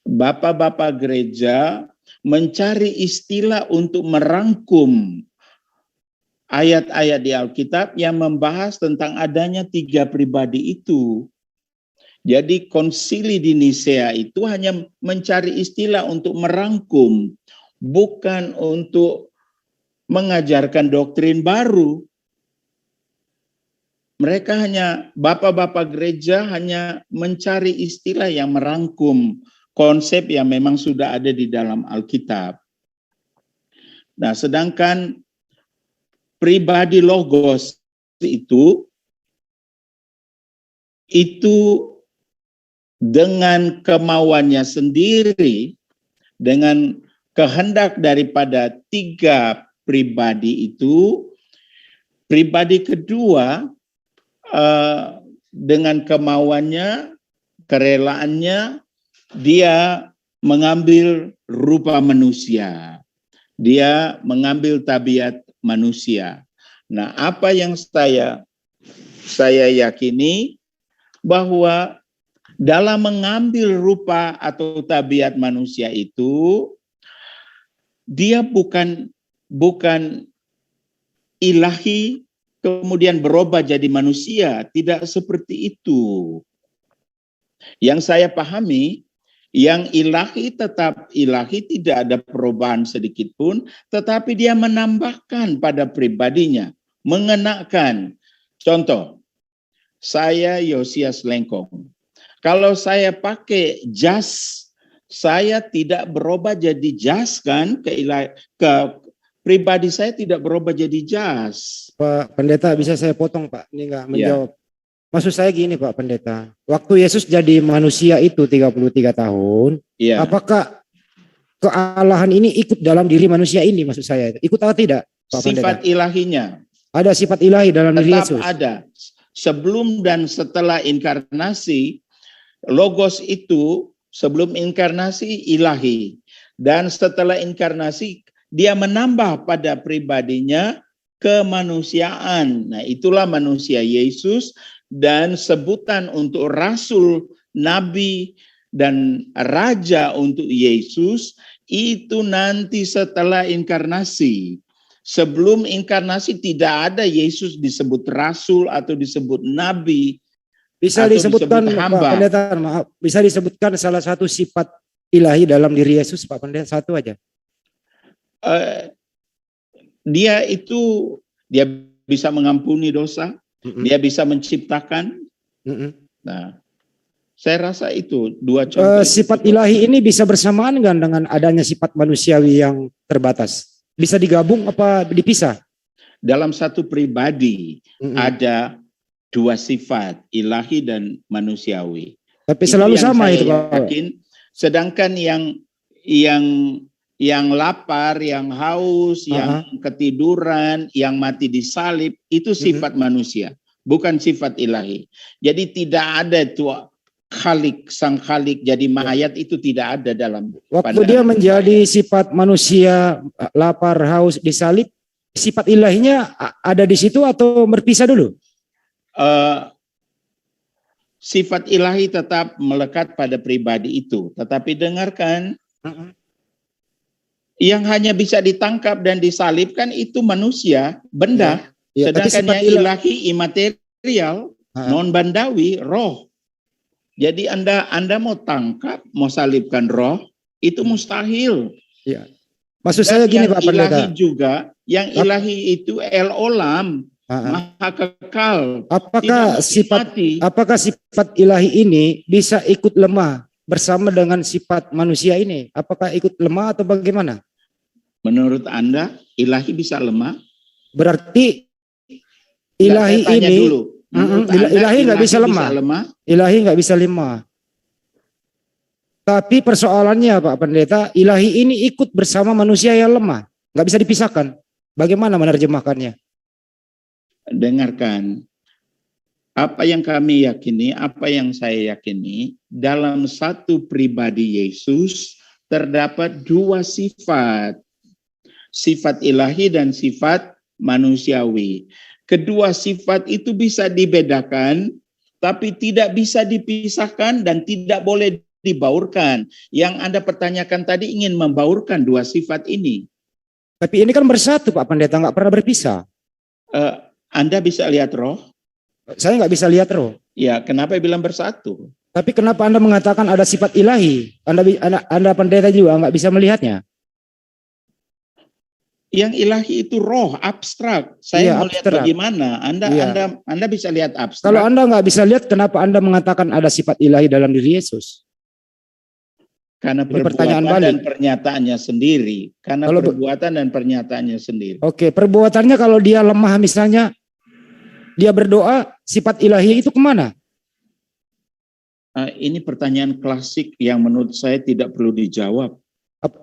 bapak-bapak gereja mencari istilah untuk merangkum ayat-ayat di Alkitab yang membahas tentang adanya 3 pribadi itu. Jadi konsili di Nisea itu hanya mencari istilah untuk merangkum, bukan untuk mengajarkan doktrin baru. Mereka bapak-bapak gereja hanya mencari istilah yang merangkum konsep yang memang sudah ada di dalam Alkitab. Nah, sedangkan pribadi Logos itu dengan kemauannya sendiri, dengan kehendak daripada 3 pribadi itu, pribadi kedua dengan kemauannya, kerelaannya, dia mengambil rupa manusia. Dia mengambil tabiat manusia. Nah, apa yang saya yakini bahwa dalam mengambil rupa atau tabiat manusia itu, dia bukan ilahi kemudian berubah jadi manusia, tidak seperti itu. Yang saya pahami, yang ilahi tetap ilahi, tidak ada perubahan sedikit pun, tetapi dia menambahkan pada pribadinya, mengenakan. Contoh, saya Yosias Lengkong. Kalau saya pakai jas, saya tidak berubah jadi jas kan, ke pribadi saya tidak berubah jadi jas. Pak Pendeta, bisa saya potong Pak? Ini enggak menjawab. Maksud saya gini Pak Pendeta, waktu Yesus jadi manusia itu 33 tahun, apakah kealahan ini ikut dalam diri manusia ini, maksud saya? Ikut atau tidak Pak Pendeta? Sifat ilahinya. Ada sifat ilahi dalam diri Yesus? Tetap ada. Sebelum dan setelah inkarnasi, Logos itu sebelum inkarnasi ilahi. Dan setelah inkarnasi, dia menambah pada pribadinya kemanusiaan. Nah, itulah manusia Yesus. Dan sebutan untuk rasul, nabi, dan raja untuk Yesus itu nanti setelah inkarnasi. Sebelum inkarnasi tidak ada Yesus disebut rasul atau disebut nabi. Bisa disebutkan Pak Pendeta, maaf, bisa disebutkan salah satu sifat ilahi dalam diri Yesus Pak Pendeta, satu aja. Dia bisa mengampuni dosa. Dia bisa menciptakan. Nah, saya rasa itu 2 contoh. Sifat ilahi ini bisa bersamaan dengan adanya sifat manusiawi yang terbatas. Bisa digabung apa dipisah? Dalam satu pribadi ada 2 sifat, ilahi dan manusiawi. Tapi selalu sama itu Pak. Yakin, sedangkan yang lapar, yang haus, yang ketiduran, yang mati di salib, itu sifat manusia, bukan sifat ilahi. Jadi tidak ada Khalik, sang Khalik jadi mayat itu tidak ada dalam Waktu pandangan dia menjadi saya. sifat manusia, lapar, haus, disalib, sifat ilahinya ada di situ atau berpisah dulu? Sifat ilahi tetap melekat pada pribadi itu. Tetapi dengarkan, yang hanya bisa ditangkap dan disalibkan itu manusia, benda. Ya, tapi Sedangkan sifat yang ilahi, imaterial, non-bandawi, roh. Jadi Anda mau tangkap, mau salibkan roh, itu mustahil. Ya. Maksud Dan saya gini yang Pak Pendeta. ilahi juga, yang ilahi itu el-olam, maha kekal. Apakah sifat ilahi ini bisa ikut lemah bersama dengan sifat manusia ini? Apakah ikut lemah atau bagaimana? Menurut Anda, ilahi bisa lemah? Berarti ilahi Saya tanya ini dulu. Menurut Anda, ilahi nggak bisa lemah. Ilahi nggak bisa lemah. Tapi persoalannya Pak Pendeta, ilahi ini ikut bersama manusia yang lemah, nggak bisa dipisahkan. Bagaimana menerjemahkannya? Dengarkan, apa yang kami yakini, apa yang saya yakini, dalam satu pribadi Yesus terdapat dua sifat. Sifat ilahi dan sifat manusiawi. Kedua sifat itu bisa dibedakan, tapi tidak bisa dipisahkan dan tidak boleh dibaurkan. Yang Anda pertanyakan tadi ingin membaurkan dua sifat ini. Tapi ini kan bersatu Pak Pendeta, nggak pernah berpisah. Anda bisa lihat roh? Saya nggak bisa lihat roh. Ya, kenapa bilang bersatu? Tapi kenapa Anda mengatakan ada sifat ilahi? Anda pendeta juga nggak bisa melihatnya. Yang ilahi itu roh abstrak. Saya melihat abstrak. Bagaimana? Anda bisa lihat abstrak. Kalau Anda nggak bisa lihat, kenapa Anda mengatakan ada sifat ilahi dalam diri Yesus? Karena Ini perbuatan balik. dan pernyataannya sendiri. Karena Kalau perbuatan dan pernyataannya sendiri. Oke, perbuatannya kalau dia lemah misalnya, dia berdoa, sifat ilahi itu kemana? Ini pertanyaan klasik yang menurut saya tidak perlu dijawab.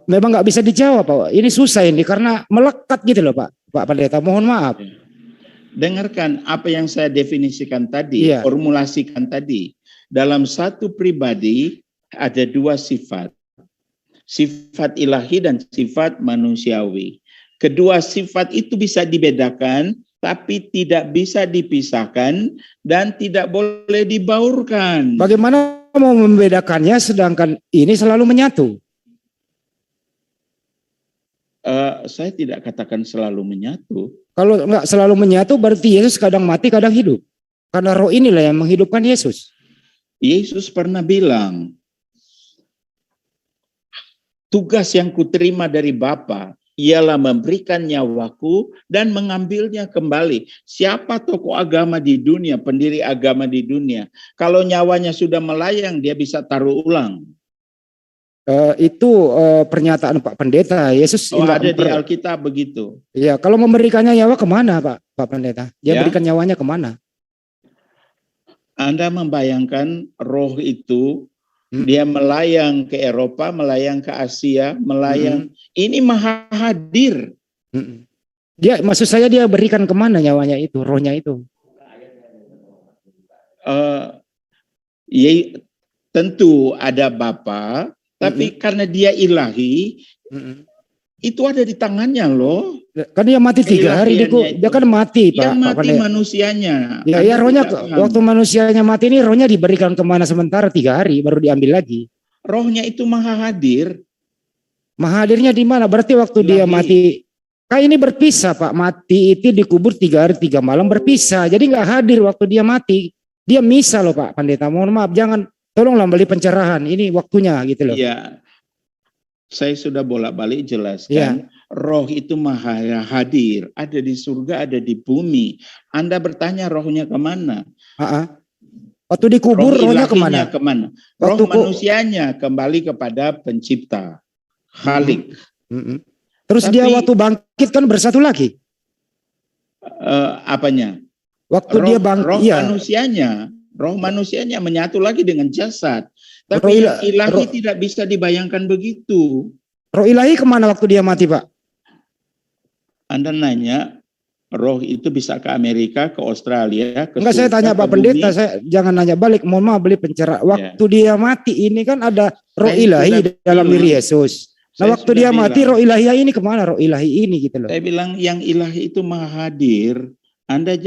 Memang nggak bisa dijawab Pak. Ini susah ini karena melekat gitu loh Pak Pendeta. Mohon maaf. Dengarkan apa yang saya definisikan tadi, formulasikan tadi. Dalam satu pribadi ada dua sifat. Sifat ilahi dan sifat manusiawi. Kedua sifat itu bisa dibedakan, tapi tidak bisa dipisahkan dan tidak boleh dibaurkan. Bagaimana mau membedakannya sedangkan ini selalu menyatu? Saya tidak katakan selalu menyatu. Kalau nggak selalu menyatu berarti Yesus kadang mati kadang hidup. Karena roh inilah yang menghidupkan Yesus. Yesus pernah bilang, tugas yang kuterima dari Bapa ialah memberikan nyawaku dan mengambilnya kembali. Siapa tokoh agama di dunia, pendiri agama di dunia, kalau nyawanya sudah melayang, dia bisa taruh ulang. Itu pernyataan Pak Pendeta. Yesus ada di Alkitab begitu. Ya, kalau memberikannya nyawa kemana Pak Pendeta? Dia berikan nyawanya kemana? Anda membayangkan roh itu dia melayang ke Eropa, melayang ke Asia, melayang. Ini maha hadir. Dia, maksud saya dia berikan kemana nyawanya itu, rohnya itu? Tentu ada Bapa. Tapi karena dia ilahi, itu ada di tangannya loh. Kan dia mati 3 hari, dia kan mati Pak. Yang mati manusianya. Ya rohnya waktu manusianya mati ini rohnya diberikan kemana sementara 3 hari baru diambil lagi. Rohnya itu maha hadir. Maha hadirnya di mana? Berarti waktu dia mati, kayak ini berpisah Pak. Mati itu dikubur 3 hari 3 malam berpisah. Jadi nggak hadir waktu dia mati. Dia misa loh Pak Pendeta. Mohon maaf, jangan. Tolonglah beli pencerahan, ini waktunya gitu loh. Iya, saya sudah bolak-balik jelaskan. Roh itu maha hadir, ada di surga, ada di bumi. Anda bertanya rohnya kemana? Waktu dikubur rohnya kemana? Roh manusianya kembali kepada pencipta, Khalik. Terus dia waktu bangkit kan bersatu lagi? Apanya? Waktu dia bangkit, roh manusianya menyatu lagi dengan jasad. Tapi ilahi tidak bisa dibayangkan begitu. Roh ilahi kemana waktu dia mati Pak? Anda nanya, roh itu bisa ke Amerika, ke Australia, ke Enggak, saya surga, tanya ke Pak bumi. Pendeta, saya jangan nanya balik. Mohon maaf beli pencerah. Waktu dia mati ini kan ada roh Saya ilahi sudah dalam bilang. diri Yesus. Nah, Saya waktu sudah dia mati bilang. roh ilahi ini kemana? Roh ilahi ini gitu loh. Saya bilang yang ilahi itu maha hadir. Anda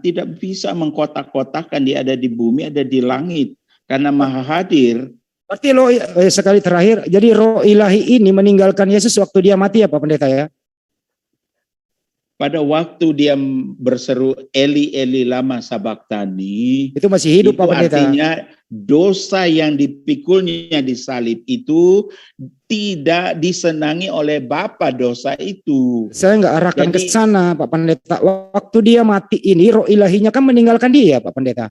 tidak bisa mengkotak-kotakan dia ada di bumi, ada di langit. Karena maha hadir. Berarti roh sekali terakhir, jadi roh ilahi ini meninggalkan Yesus waktu dia mati ya Pak Pendeta ya? Pada waktu dia berseru Eli Eli lama sabaktani, Itu masih hidup itu Pak Pendeta. artinya dosa yang dipikulnya di salib itu tidak disenangi oleh Bapa dosa itu. Saya nggak arahkan ke Jadi- sana Pak Pendeta. Waktu dia mati ini roh ilahinya kan meninggalkan dia Pak Pendeta.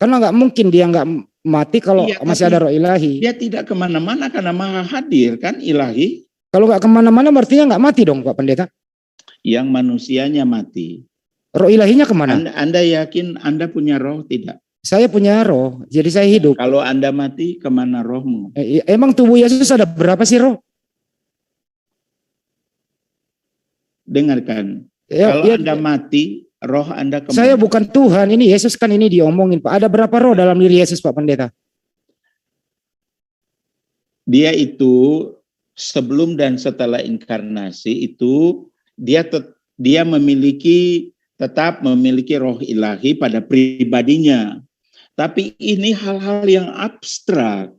Karena nggak mungkin dia nggak mati kalau Iya, masih tapi ada roh ilahi. Dia tidak kemana-mana karena maha hadir kan ilahi. Kalau nggak kemana-mana artinya nggak mati dong Pak Pendeta. Yang manusianya mati. Roh ilahinya kemana? Anda yakin Anda punya roh tidak? Saya punya roh, jadi saya hidup. Kalau Anda mati, kemana rohmu? Emang tubuh Yesus ada berapa sih roh? Dengarkan. Ya, Kalau ya, Anda mati, roh Anda kemana? saya bukan Tuhan, ini Yesus kan ini diomongin Pak. Ada berapa roh dalam diri Yesus Pak Pendeta? Dia itu sebelum dan setelah inkarnasi itu dia tetap memiliki roh ilahi pada pribadinya. Tapi ini hal-hal yang abstrak.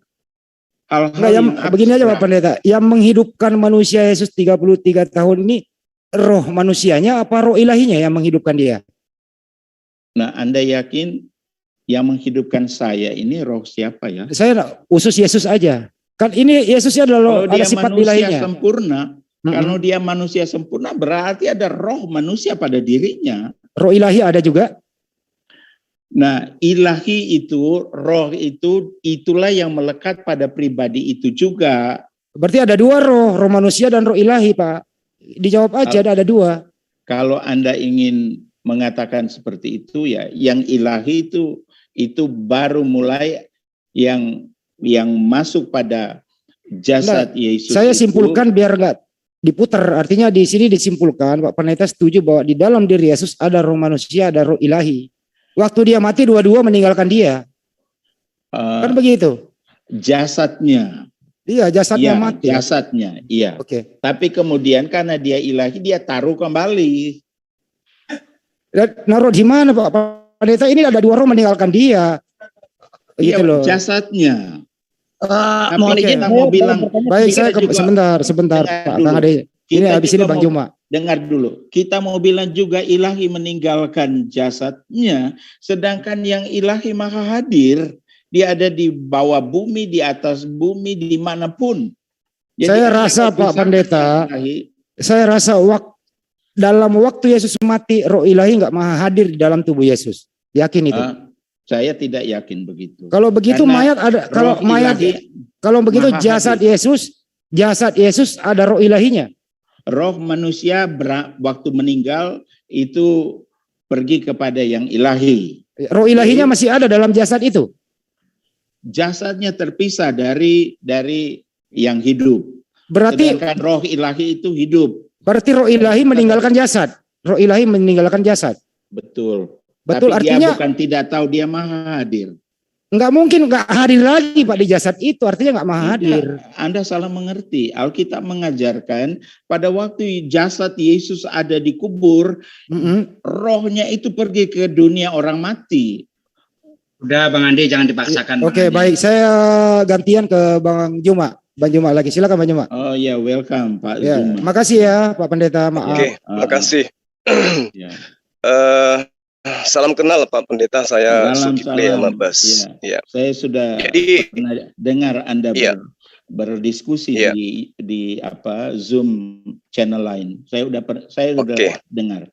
Enggak, yang begini aja Pak Pendeta, yang menghidupkan manusia Yesus 33 tahun ini roh manusianya apa roh ilahinya yang menghidupkan dia? Nah, Anda yakin yang menghidupkan saya ini roh siapa ya? Saya usus Yesus aja. Kan ini Yesusnya Kalau ada dia sifat manusia ilahinya. sempurna, kalau dia manusia sempurna berarti ada roh manusia pada dirinya. Roh ilahi ada juga. Nah, ilahi itu, roh itu, itulah yang melekat pada pribadi itu juga. Berarti ada dua roh, roh manusia dan roh ilahi Pak. Dijawab aja ada dua. Kalau Anda ingin mengatakan seperti itu ya, yang ilahi itu baru mulai yang masuk pada jasad Yesus. Saya itu, simpulkan biar nggak diputar. Artinya di sini disimpulkan Pak Pendeta setuju bahwa di dalam diri Yesus ada roh manusia, ada roh ilahi. Waktu dia mati dua-dua meninggalkan dia. Kan begitu. Jasadnya. Iya, jasadnya Iya, mati. jasadnya, iya. Oke. Tapi kemudian karena dia ilahi, dia taruh kembali. Dan naruh di mana Pak Pendeta? Ini ada dua roh meninggalkan dia. Iya, Gitu loh. jasadnya. Tapi Mohon izin, kita mau bilang, Baik, kita saya juga sebentar dengar Pak dulu. Kang Ade. Ini Kita habis juga ini Bang mau- Juma. dengar dulu. Kita mau bilang juga ilahi meninggalkan jasadnya, sedangkan yang ilahi maha hadir, dia ada di bawah bumi, di atas bumi, dimanapun. Saya Anda rasa, nggak Pak bisa Pendeta, ilahi. Saya rasa dalam waktu Yesus mati, roh ilahi nggak maha hadir di dalam tubuh Yesus. Yakin itu? Saya tidak yakin begitu. Kalau begitu Karena mayat ada, kalau roh mayat, ilahi kalau begitu maha jasad Yesus ada roh ilahinya. roh manusia waktu meninggal itu pergi kepada yang ilahi. Roh ilahinya masih ada dalam jasad itu. Jasadnya terpisah dari yang hidup. Berarti Sedangkan roh ilahi itu hidup. roh ilahi meninggalkan jasad. Roh ilahi meninggalkan jasad. Betul. Betul, Tapi artinya dia bukan tidak tahu, dia maha hadir. nggak mungkin nggak hadir lagi Pak di jasad itu. Artinya nggak maha hadir. Tidak, Anda salah mengerti. Alkitab mengajarkan pada waktu jasad Yesus ada di kubur, rohnya itu pergi ke dunia orang mati. Udah Bang Andi, jangan dipaksakan. Oke, baik. Saya gantian ke Bang Juma. Bang Juma lagi. Silakan Bang Juma. Oh ya, welcome Pak Ya, Zuma. makasih ya Pak Pendeta. Maaf. Oke, makasih. Ya. Salam kenal Pak Pendeta, saya Salam, Zulkifli salam. Amabas. Ya. Ya. Saya sudah Jadi, pernah dengar Anda Iya. berdiskusi Iya. di Zoom channel lain. Saya udah Oke. dengar.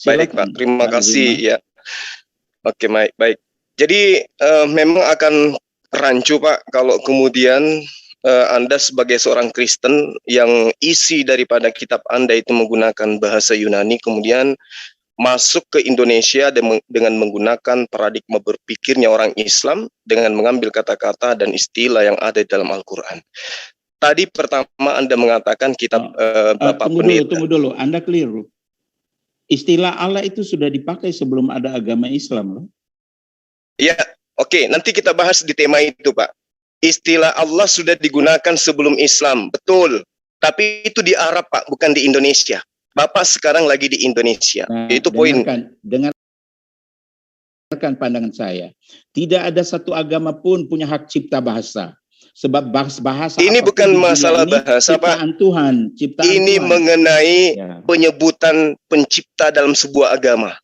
Baik Pak, Silakan, terima Pak kasih Zuma. ya. Oke, baik. Jadi memang akan rancu Pak kalau kemudian Anda sebagai seorang Kristen yang isi daripada kitab Anda itu menggunakan bahasa Yunani, kemudian masuk ke Indonesia dengan menggunakan paradigma berpikirnya orang Islam dengan mengambil kata-kata dan istilah yang ada di dalam Al-Quran. Tadi pertama Anda mengatakan kitab Bapak Pendeta. Tunggu dulu. Anda keliru. Istilah Allah itu sudah dipakai sebelum ada agama Islam loh. Ya, oke, nanti kita bahas di tema itu, Pak. Istilah Allah sudah digunakan sebelum Islam, betul. Tapi itu di Arab, Pak, bukan di Indonesia. Bapak sekarang lagi di Indonesia. Nah, Itu poin. Dengarkan pandangan saya. Tidak ada satu agama pun punya hak cipta bahasa. Sebab bahasa Ini bukan masalah bahasa, ciptaan Pak. Tuhan, ciptaan Ini Tuhan. mengenai Ya. penyebutan pencipta dalam sebuah agama.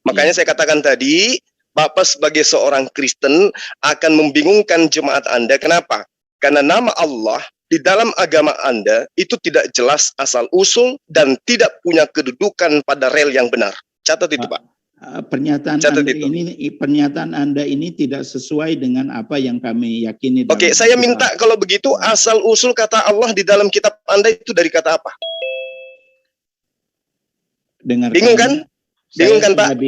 Makanya saya katakan tadi, Bapak sebagai seorang Kristen akan membingungkan jemaat Anda. Kenapa? Karena nama Allah di dalam agama Anda itu tidak jelas asal-usul dan tidak punya kedudukan pada rel yang benar. Catat itu, Pak. Pernyataan Anda ini tidak sesuai dengan apa yang kami yakini. Oke, saya minta kalau begitu asal-usul kata Allah di dalam kitab Anda itu dari kata apa? Bingung kan? Bingung kan, Pak?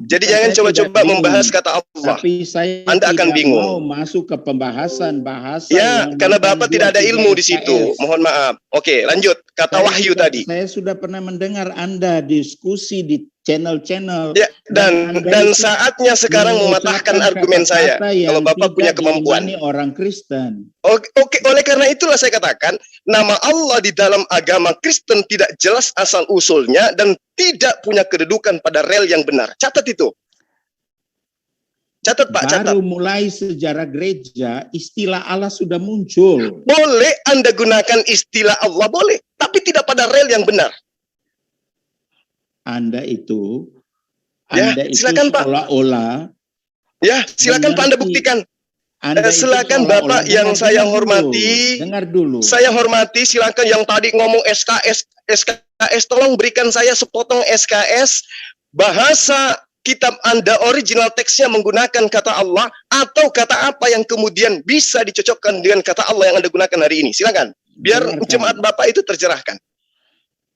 Jadi jangan coba-coba membahas kata Allah. Tapi saya Anda akan bingung. mau masuk ke pembahasan bahasa. Ya, karena Bapak tidak ada ilmu di situ. Mohon maaf. Oke, lanjut. Kata wahyu tadi. Saya sudah pernah mendengar Anda diskusi di channel-channel. Ya, dan saatnya sekarang mematahkan argumen saya. Kalau Bapak punya kemampuan. Orang Kristen. Oke, oleh karena itulah saya katakan, nama Allah di dalam agama Kristen tidak jelas asal-usulnya dan tidak punya kedudukan pada rel yang benar. Catat itu. Catat, Pak, catat. Baru mulai sejarah gereja, istilah Allah sudah muncul. Boleh Anda gunakan istilah Allah, boleh. Tapi tidak pada rel yang benar. Anda itu silakan, Pak. Seolah-olah. Ya, silakan Pak Anda buktikan. Silakan Bapak yang saya hormati. Dengar dulu. Saya hormati, silakan yang tadi ngomong SKS, tolong berikan saya sepotong SKS bahasa kitab Anda original teksnya menggunakan kata Allah atau kata apa yang kemudian bisa dicocokkan dengan kata Allah yang Anda gunakan hari ini. Silakan. Biar jemaat Bapak itu tercerahkan.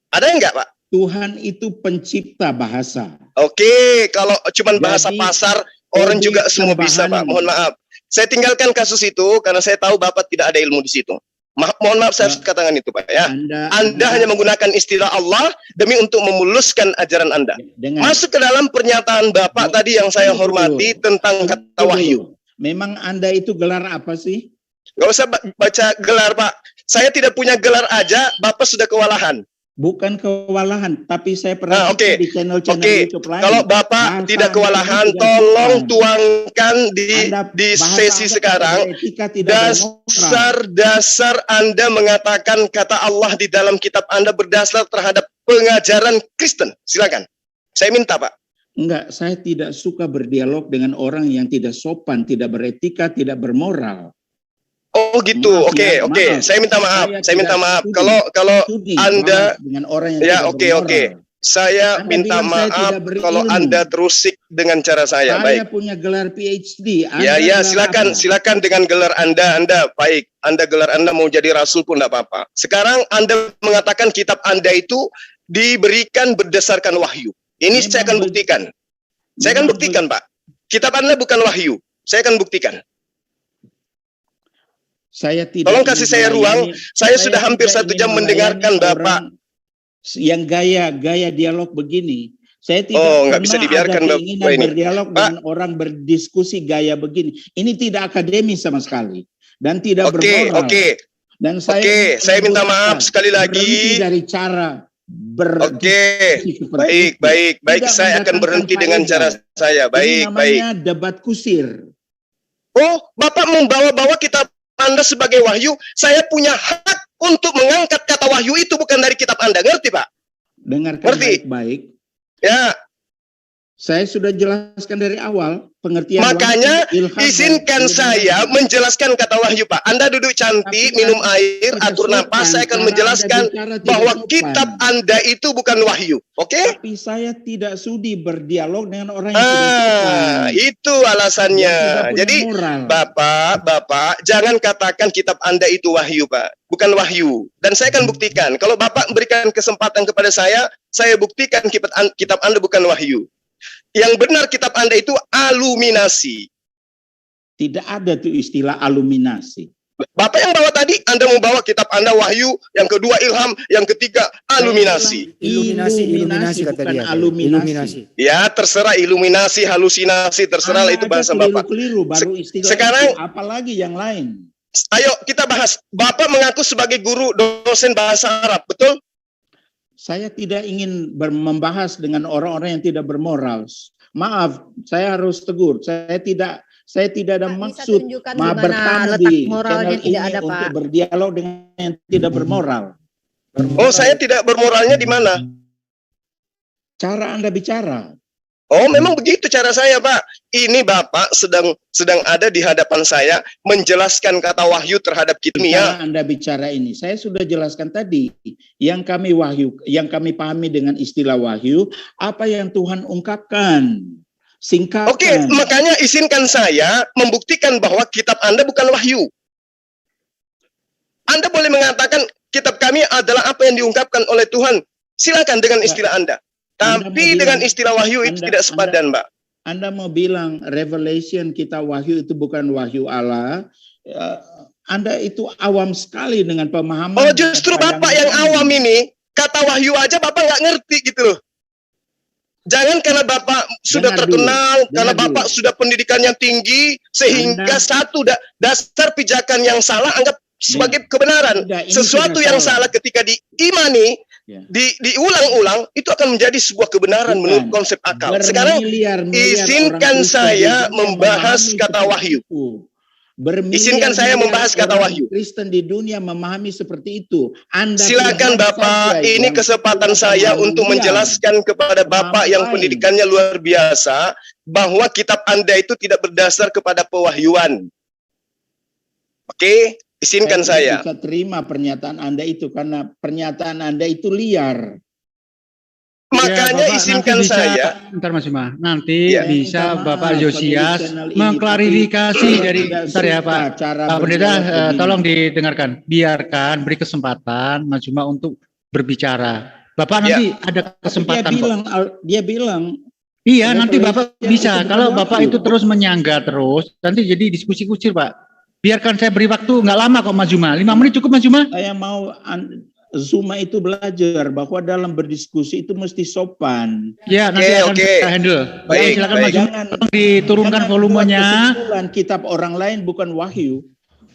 Ada enggak, Pak? Tuhan itu pencipta bahasa. Oke, kalau cuma bahasa pasar, orang juga semua bisa, Pak. Mohon maaf. Saya tinggalkan kasus itu karena saya tahu Bapak tidak ada ilmu di situ. Mohon maaf saya harus katakan itu, Pak, ya. Anda hanya menggunakan istilah Allah demi untuk memuluskan ajaran Anda. Masuk ke dalam pernyataan Bapak tadi yang saya hormati tentang kata wahyu. Memang Anda itu gelar apa sih? Gak usah baca gelar, Pak. Saya tidak punya gelar aja, Bapak sudah kewalahan. Bukan kewalahan, tapi saya pernah di channel-channel YouTube lain. Kalau Bapak tidak kewalahan, tolong tuangkan di sesi sekarang. Dasar Anda mengatakan kata Allah di dalam kitab Anda berdasar terhadap pengajaran Kristen. Silakan. Saya minta, Pak. Enggak, saya tidak suka berdialog dengan orang yang tidak sopan, tidak beretika, tidak bermoral. Oh gitu, oke. Saya minta maaf. Kalau Anda dengan orang yang Saya minta maaf kalau Anda terusik dengan cara saya. Saya punya gelar PhD. Silakan dengan gelar Anda baik. Gelar Anda mau jadi rasul pun tidak apa-apa. Sekarang Anda mengatakan kitab Anda itu diberikan berdasarkan wahyu. Ini saya akan buktikan. Saya akan buktikan, Pak. Kitab Anda bukan wahyu. Saya akan buktikan. Tolong kasih saya ruang. Saya sudah hampir 1 jam mendengarkan Bapak. Yang gaya dialog begini. Saya tidak nggak bisa dibiarkan, Bapak ini. Berdialog dengan orang berdiskusi gaya begini. Ini tidak akademis sama sekali dan tidak bermoral. Dan saya minta maaf sekali lagi dari cara baik. Saya akan berhenti dengan cara saya. Baik. Debat kusir. Oh, Bapak membawa-bawa kitab Anda sebagai wahyu, saya punya hak untuk mengangkat kata wahyu itu bukan dari kitab Anda. Ngerti, Pak? Dengarkan baik-baik. Ya. Saya sudah jelaskan dari awal pengertian. Makanya izinkan saya menjelaskan kata wahyu, Pak. Anda duduk cantik, minum air, atur napas. Saya akan menjelaskan bahwa kitab Anda itu bukan wahyu. Oke? Tapi saya tidak sudi berdialog dengan orang yang tidak sopan. Itu alasannya. Jadi Bapak jangan katakan kitab Anda itu wahyu, Pak. Bukan wahyu. Dan saya akan buktikan. Kalau Bapak berikan kesempatan kepada saya buktikan kitab Anda bukan wahyu. Yang benar kitab Anda itu aluminasi. Tidak ada tuh istilah aluminasi. Bapak yang bawa tadi, Anda membawa kitab Anda Wahyu, yang kedua Ilham, yang ketiga Aluminasi. Iluminasi kata bukan dia. aluminasi. Ya, terserah iluminasi, halusinasi, terserah Anda itu aja bahasa Bapak. keliru baru istilah Sekarang- itu, apalagi yang lain. Ayo kita bahas. Bapak mengaku sebagai guru dosen bahasa Arab, betul? Saya tidak ingin membahas dengan orang-orang yang tidak bermoral. Maaf, saya harus tegur. Saya tidak ada Pak, bisa maksud tunjukkan di bertamu mana letak di moralnya channel tidak ini ada, untuk Pak. berdialog dengan yang tidak bermoral. Oh, saya tidak bermoralnya di mana? Cara Anda bicara. Oh, memang begitu cara saya, Pak. Ini Bapak sedang ada di hadapan saya menjelaskan kata wahyu terhadap Cara kimia. Anda bicara ini, saya sudah jelaskan tadi. Yang kami pahami dengan istilah wahyu, apa yang Tuhan ungkapkan. Singkatkan. Oke, makanya izinkan saya membuktikan bahwa kitab Anda bukan wahyu. Anda boleh mengatakan kitab kami adalah apa yang diungkapkan oleh Tuhan. Silakan dengan istilah Anda. Anda Tapi mau dengan bilang- istilah wahyu itu tidak sepadan, Mbak. Anda mau bilang Revelation kita wahyu itu bukan wahyu Allah. Anda itu awam sekali dengan pemahaman. Oh, justru Bapak yang awam ini, kata wahyu aja Bapak nggak ngerti gitu loh. Jangan karena Bapak sudah Dengar terkenal, dulu, karena dengar Bapak sudah pendidikan yang tinggi, sehingga satu dasar pijakan yang salah anggap sebagai kebenaran. Tidak, ini Sesuatu tidak yang salah ketika diimani, Ya. diulang-ulang, itu akan menjadi sebuah kebenaran Bukan. menurut konsep akal. Sekarang izinkan saya membahas kata wahyu. Izinkan saya membahas kata wahyu. Kristen di dunia memahami seperti itu. Anda Silakan pribadi Bapak, saja ini yang kesempatan tidak saya pemahaman untuk dia. menjelaskan kepada Bapak yang Pemahaman. pendidikannya luar biasa bahwa kitab Anda itu tidak berdasar kepada pewahyuan. Oke, izinkan Saya saya. tidak bisa terima pernyataan Anda itu karena pernyataan Anda itu liar. Makanya Bapak, izinkan nanti bisa, saya. Bentar Mas Ima, nanti Ya. bisa Minta Bapak maaf Yosias pada channel ini, mengklarifikasi tapi dari tidak bentar ya suka Pak. cara Pak Pendeta, berdialog begini. tolong didengarkan. Biarkan, beri kesempatan Mas Ima untuk berbicara. Bapak nanti ada kesempatan kok. Dia bilang Iya, nanti Bapak Revelation bisa. itu Kalau bukan Bapak wahyu. itu terus menyangga terus, nanti jadi diskusi kusir Pak. Biarkan saya beri waktu, nggak lama kok Mas Juma. 5 menit cukup Mas Juma? saya mau Zuma itu belajar bahwa dalam berdiskusi itu mesti sopan. Ya, nanti akan oke. kita handle. Baik, Silakan baik. Mas Juma, tolong diturunkan Jangan volumenya. buat kesimpulan kitab orang lain bukan wahyu.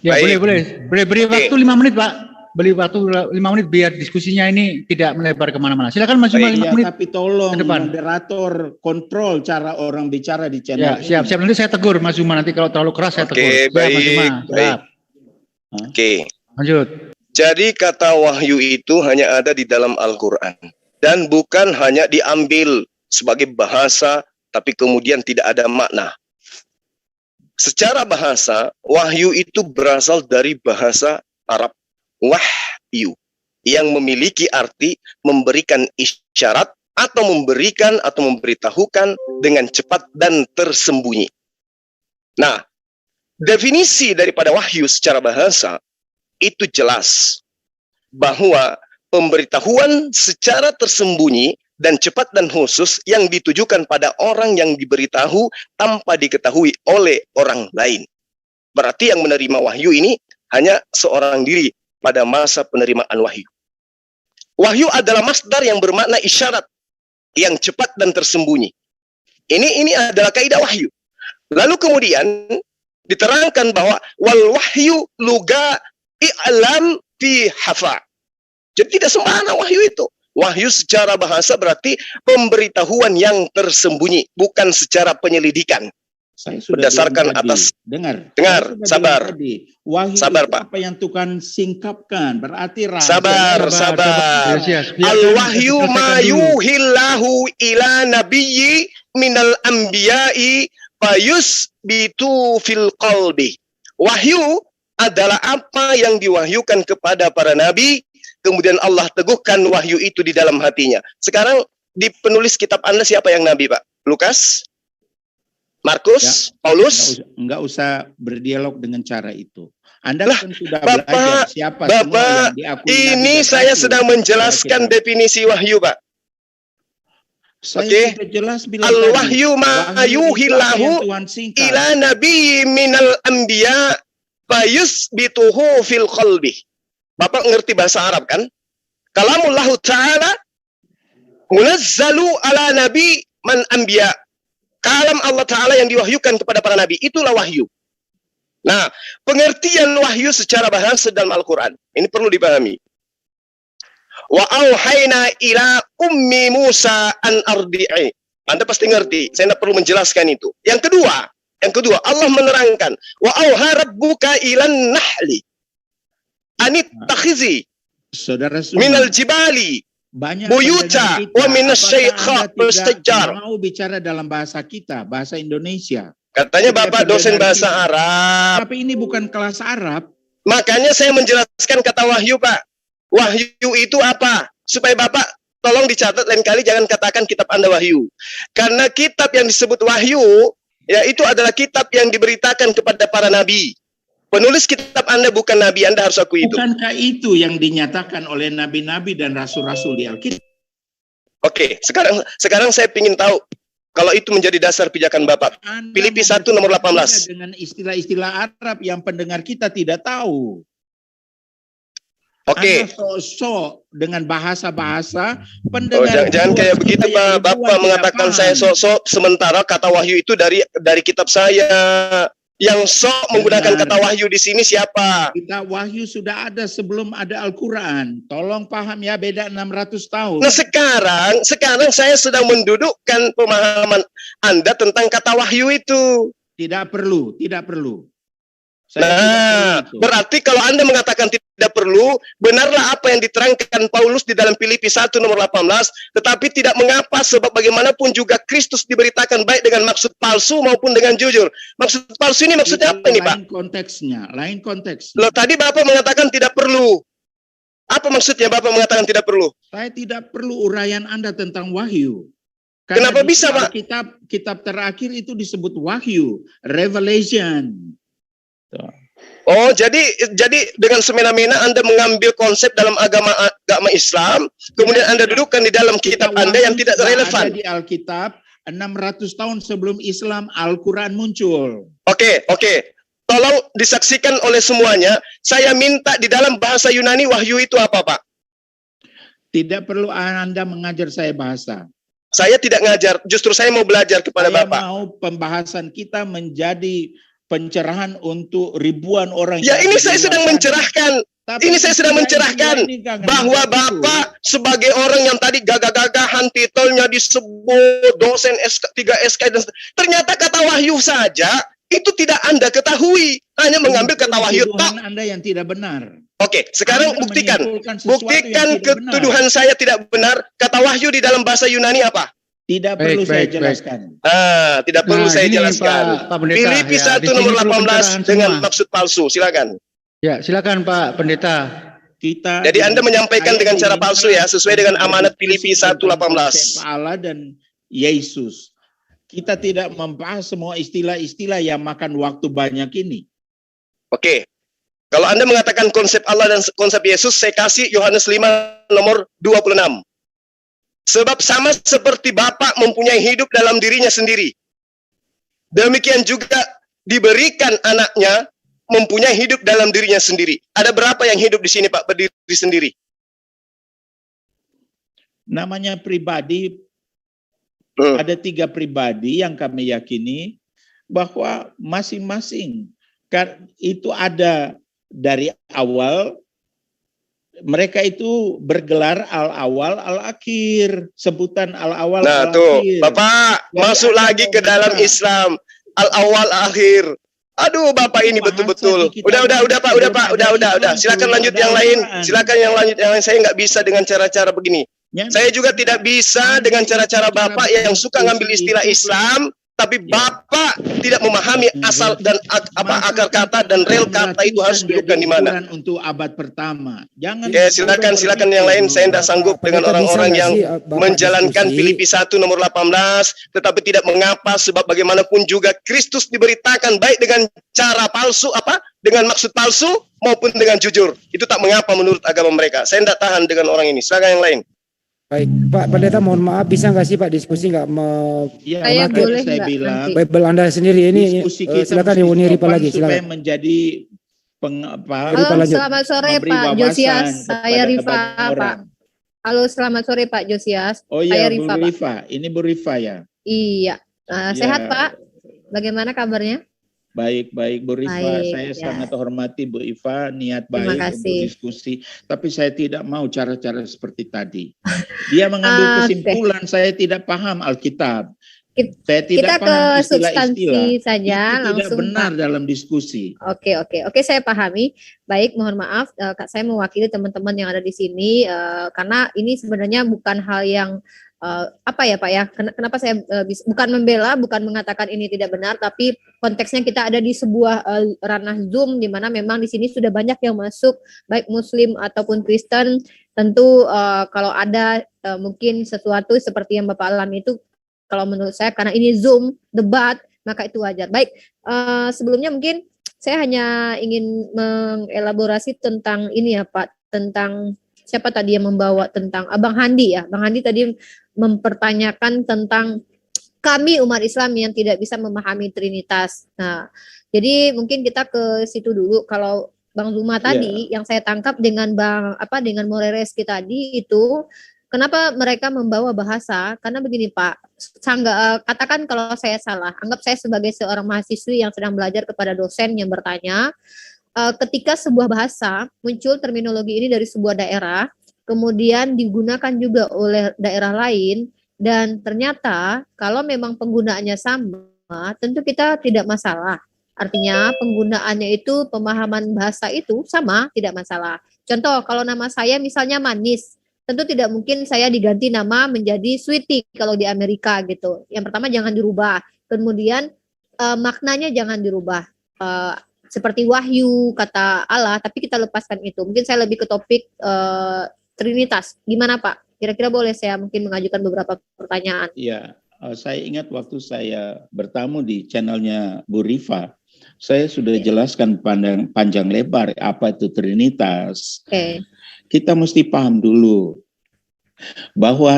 Ya, Baik. boleh. Beri Oke. waktu 5 menit, Pak. Beri waktu 5 menit biar diskusinya ini tidak melebar kemana-mana. Silakan Mas Juma, Baik. 5 Ya, menit. tapi tolong ke depan. moderator kontrol cara orang bicara di Ya, channel ini. siap. Nanti saya tegur Mas Juma. Nanti kalau terlalu keras saya Oke, tegur. Siap, baik, Mas Juma. baik. Siap. Oke. Lanjut. Jadi kata wahyu itu hanya ada di dalam Al-Quran. Dan bukan hanya diambil sebagai bahasa, tapi kemudian tidak ada makna. Secara bahasa, wahyu itu berasal dari bahasa Arab wahyu, yang memiliki arti memberikan isyarat atau memberikan atau memberitahukan dengan cepat dan tersembunyi. Nah, definisi daripada wahyu secara bahasa itu jelas bahwa pemberitahuan secara tersembunyi dan cepat dan khusus yang ditujukan pada orang yang diberitahu tanpa diketahui oleh orang lain. Berarti yang menerima wahyu ini hanya seorang diri pada masa penerimaan wahyu. Wahyu adalah masdar yang bermakna isyarat yang cepat dan tersembunyi. Ini adalah kaidah wahyu. Lalu kemudian diterangkan bahwa wal wahyu luga i'lam fi hafa. Jadi tidak sembarang wahyu itu. Wahyu secara bahasa berarti pemberitahuan yang tersembunyi, bukan secara penyelidikan. Saya sudah Berdasarkan bilang tadi. atas Dengar, Dengar, saya sudah sabar. bilang tadi. Wahyu Sabar, itu Pak. apa yang Tuhan singkapkan, berarti rahasia. Sabar. Yosias, biarkan Al-wahyu saya ma selesaikan dulu. yuhillahu ila nabiyyi minal anbiya'i fayus bitu fil qalbi. Wahyu adalah apa yang diwahyukan kepada para nabi, kemudian Allah teguhkan wahyu itu di dalam hatinya. Sekarang di penulis kitab Anda siapa yang nabi, Pak? Lukas? Markus? Paulus? Enggak usah berdialog dengan cara itu. Anda Lah, kan sudah Bapak, belajar siapa semua Bapak, yang diakui nabi ini dan saya rasul. sedang menjelaskan Kita- definisi wahyu, Pak. Saya Oke. sudah jelas bilang Al-wahyu tadi. ma Wahyu itu apa yuhillahu yang Tuhan singkap. ila nabi minal anbiya fayusbituhu fil qalbi. Bapak ngerti bahasa Arab kan? Kalamullah Ta'ala munazzalu ala nabi man anbiya. Kalam Allah Ta'ala yang diwahyukan kepada para nabi, itulah wahyu. Nah, pengertian wahyu secara bahasa dalam Al-Quran, ini perlu dipahami. Wa auhayna ila ummi Musa an ardi'i. Anda pasti ngerti, saya tidak perlu menjelaskan itu. Yang kedua, Allah menerangkan, wa auha rabbuka ilan nahli anit takhizi minal jibali buyuta wa minas syaikha mustajjar. Mau bicara dalam bahasa kita, bahasa Indonesia. Katanya Bapak dosen bahasa Arab. Tapi ini bukan kelas Arab. Makanya saya menjelaskan kata wahyu, Pak. Wahyu itu apa? Supaya Bapak tolong dicatat, lain kali jangan katakan kitab Anda wahyu. Karena kitab yang disebut wahyu, ya itu adalah kitab yang diberitakan kepada para nabi. Penulis kitab Anda bukan nabi, Anda harus akui itu. Bukankah itu yang dinyatakan oleh nabi-nabi dan rasul-rasul di Alkitab? Oke, sekarang saya ingin tahu kalau itu menjadi dasar pijakan Bapak. Filipi 1 nomor 18. Dengan istilah-istilah Arab yang pendengar kita tidak tahu. Oke. Sok-sok dengan bahasa-bahasa pendengar. Jangan kayak begitu, Pak. Bapak mengatakan saya sok-sok, sementara kata wahyu itu dari kitab saya. Yang sok menggunakan kata wahyu di sini siapa? Kita wahyu sudah ada sebelum ada Al-Quran. Tolong paham ya, beda 600 tahun. Nah sekarang saya sedang mendudukkan pemahaman Anda tentang kata wahyu itu. Tidak perlu. Berarti kalau Anda mengatakan tidak perlu, benarlah apa yang diterangkan Paulus di dalam Filipi 1 nomor 18, tetapi tidak mengapa sebab bagaimanapun juga Kristus diberitakan baik dengan maksud palsu maupun dengan jujur. Maksud palsu ini maksudnya apa ini, Pak? Lain konteksnya. Loh, tadi Bapak mengatakan tidak perlu. Apa maksudnya Bapak mengatakan tidak perlu? Saya tidak perlu uraian Anda tentang wahyu. Karena kenapa bisa, Pak? Kitab terakhir itu disebut wahyu, Revelation. Oh, jadi dengan semena-mena Anda mengambil konsep dalam agama Islam, kemudian Anda dudukkan di dalam kitab Anda yang tidak relevan. Ada di Alkitab 600 tahun sebelum Islam Al-Quran muncul. Oke. Tolong disaksikan oleh semuanya. Saya minta di dalam bahasa Yunani wahyu itu apa, Pak? Tidak perlu Anda mengajar saya bahasa. Saya tidak ngajar, justru saya mau belajar kepada Bapak. Saya mau pembahasan kita menjadi pencerahan untuk ribuan orang. Ya, ini saya sedang mencerahkan. Ini saya sedang mencerahkan bahwa Bapak sebagai orang yang tadi gagah-gagahan titelnya disebut dosen S3 SK dan ternyata kata wahyu saja itu tidak Anda ketahui, hanya mengambil kata wahyu tok. Anda yang tidak benar. Oke, sekarang buktikan ketuduhan saya tidak benar. Kata wahyu di dalam bahasa Yunani apa? Tidak perlu saya jelaskan. Tidak perlu saya jelaskan. Filipi 1 nomor 18 dengan maksud palsu. Silakan. Ya, silakan Pak Pendeta. Jadi Anda menyampaikan dengan cara palsu ya, sesuai dengan amanat Filipi 1:18. Allah dan Yesus. Kita tidak membahas semua istilah-istilah yang makan waktu banyak ini. Oke. Kalau Anda mengatakan konsep Allah dan konsep Yesus, saya kasih Yohanes 5 nomor 26. Sebab sama seperti Bapa mempunyai hidup dalam dirinya sendiri, demikian juga diberikan anaknya mempunyai hidup dalam dirinya sendiri. Ada berapa yang hidup di sini, Pak, berdiri sendiri? Namanya pribadi, ada 3 pribadi yang kami yakini bahwa masing-masing itu ada dari awal. Mereka itu bergelar al-awal, al-akhir. Sebutan al-awal, al-akhir. Nah tuh, Bapak masuk lagi ke dalam Islam. Al-awal, al-akhir. Aduh, Bapak ini betul-betul. Udah, Pak. Udah. Silakan lanjut yang lain. Saya nggak bisa dengan cara-cara begini. Saya juga tidak bisa dengan cara-cara Bapak yang suka ngambil istilah Islam, tapi Bapak tidak memahami asal dan akar kata dan rel kata itu harus dudukkan di mana. Untuk abad pertama. Jangan. Ya, silakan yang lain. Saya tidak sanggup dengan orang-orang yang menjalankan Filipi 1 nomor 18, tetapi tidak mengapa sebab bagaimanapun juga Kristus diberitakan baik dengan cara palsu dengan maksud palsu maupun dengan jujur. Itu tak mengapa menurut agama mereka. Saya tidak tahan dengan orang ini. Silakan yang lain. Baik, Pak Pendeta, mohon maaf, bisa nggak sih Pak diskusi nggak saya bilang Bible Anda sendiri ini, silakan Ibu Niripa lagi, silakan. Supaya menjadi Rifa, memberi lanjut. Selamat sore Pak wawasan Josias, saya kepada Rifa banyak Pak. orang. Halo, selamat sore Pak Josias, Oh saya iya, Bu Rifa Pak. Rifa. Ini Bu Rifa ya? Iya, sehat Ya, Pak, bagaimana kabarnya? baik-baik Bu Rifa. Baik, Saya ya. sangat hormati Bu Rifa, niat Terima baik untuk kasih. diskusi. Tapi saya tidak mau cara-cara seperti tadi. Dia mengambil Oke. kesimpulan, saya tidak paham Alkitab. Kit- Saya tidak Kita ke paham substansi istilah-istilah. saja Itu tidak langsung benar Pak. dalam diskusi. Oke, saya pahami. Baik, mohon maaf, Kak, saya mewakili teman-teman yang ada di sini karena ini sebenarnya bukan hal yang apa ya Pak ya? Kenapa saya bukan membela, bukan mengatakan ini tidak benar, tapi konteksnya kita ada di sebuah ranah Zoom di mana memang di sini sudah banyak yang masuk, baik Muslim ataupun Kristen. Tentu kalau ada mungkin sesuatu seperti yang Bapak alami itu, kalau menurut saya karena ini Zoom debat, maka itu wajar. Baik, sebelumnya mungkin saya hanya ingin mengelaborasi tentang ini ya Pak, tentang siapa tadi yang membawa tentang Bang Handi ya. Bang Handi tadi mempertanyakan tentang kami umat Islam yang tidak bisa memahami Trinitas. Nah, jadi mungkin kita ke situ dulu. Kalau Bang Zuma tadi yang saya tangkap dengan dengan Morereski tadi itu, kenapa mereka membawa bahasa? Karena begini Pak, katakan kalau saya salah, anggap saya sebagai seorang mahasiswi yang sedang belajar kepada dosen yang bertanya, ketika sebuah bahasa muncul terminologi ini dari sebuah daerah, kemudian digunakan juga oleh daerah lain, dan ternyata kalau memang penggunaannya sama, tentu kita tidak masalah. Artinya penggunaannya itu, pemahaman bahasa itu sama, tidak masalah. Contoh, kalau nama saya misalnya Manis, tentu tidak mungkin saya diganti nama menjadi Sweetie kalau di Amerika gitu. Yang pertama jangan dirubah. Kemudian maknanya jangan dirubah. Seperti wahyu, kata Allah, tapi kita lepaskan itu. Mungkin saya lebih ke topik Trinitas. Gimana Pak? Kira-kira boleh saya mungkin mengajukan beberapa pertanyaan? Iya, saya ingat waktu saya bertamu di channelnya Bu Rifa, saya sudah jelaskan panjang lebar apa itu Trinitas. Kita mesti paham dulu bahwa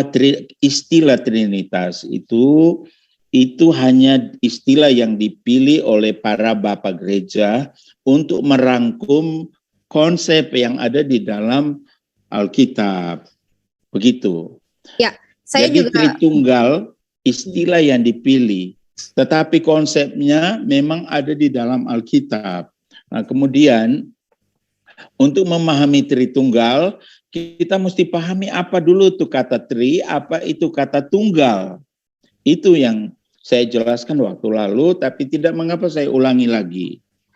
istilah Trinitas itu hanya istilah yang dipilih oleh para bapak gereja untuk merangkum konsep yang ada di dalam Alkitab. Begitu. Ya, saya jadi juga Tritunggal istilah yang dipilih, tetapi konsepnya memang ada di dalam Alkitab. Nah, kemudian untuk memahami Tritunggal, kita mesti pahami apa dulu itu kata tri, apa itu kata tunggal. Itu yang saya jelaskan waktu lalu, tapi tidak mengapa saya ulangi lagi.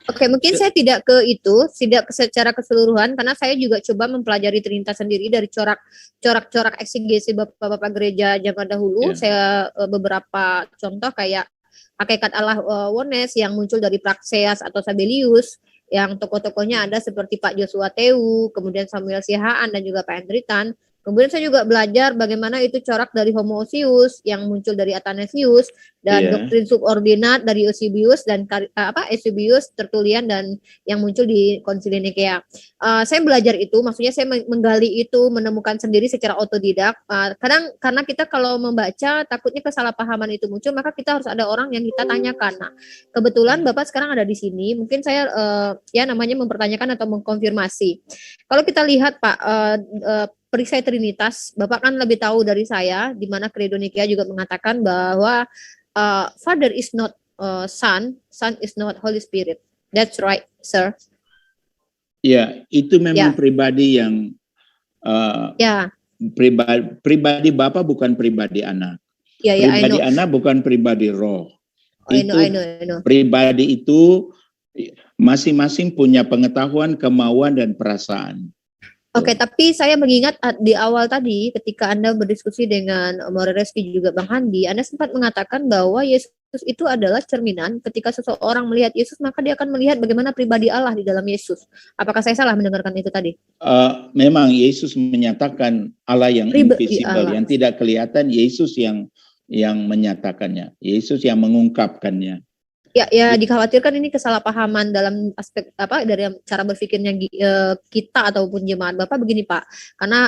Oke, mungkin saya tidak ke itu, tidak secara keseluruhan, karena saya juga coba mempelajari Trinitas sendiri dari corak-corak eksegesi bapak-bapak gereja zaman dahulu. Saya beberapa contoh kayak hakikat Allah Wones yang muncul dari Praxeas atau Sabellius, yang tokoh-tokohnya ada seperti Pak Joshua Teu, kemudian Samuel Sihaan dan juga Pak Hendritan. Kemudian saya juga belajar bagaimana itu corak dari Homoousius yang muncul dari Athanasius, dan doktrin subordinat dari Eusebius dan Eusebius, Tertullian, dan yang muncul di Konsili Nikea. Saya belajar itu, maksudnya saya menggali itu, menemukan sendiri secara otodidak. Kadang karena kita kalau membaca takutnya kesalahpahaman itu muncul, maka kita harus ada orang yang kita tanyakan. Nah, kebetulan Bapak sekarang ada di sini, mungkin saya namanya mempertanyakan atau mengkonfirmasi. Kalau kita lihat Pak, perisai Trinitas, Bapak kan lebih tahu dari saya, di mana Credo Nikea juga mengatakan bahwa Father is not Son, Son is not Holy Spirit. That's right, sir. Ya, itu memang pribadi yang pribadi Bapak bukan pribadi anak. Pribadi anak bukan pribadi roh. I know. Pribadi itu masing-masing punya pengetahuan, kemauan, dan perasaan. Oke, tapi saya mengingat di awal tadi ketika Anda berdiskusi dengan Morereski juga Bang Handi, Anda sempat mengatakan bahwa Yesus itu adalah cerminan. Ketika seseorang melihat Yesus, maka dia akan melihat bagaimana pribadi Allah di dalam Yesus. Apakah saya salah mendengarkan itu tadi? Memang Yesus menyatakan Allah yang invisible, yang tidak kelihatan. Yesus yang menyatakannya, Yesus yang mengungkapkannya. Ya, dikhawatirkan ini kesalahpahaman dalam aspek apa dari cara berpikirnya kita ataupun jemaat Bapak begini Pak. Karena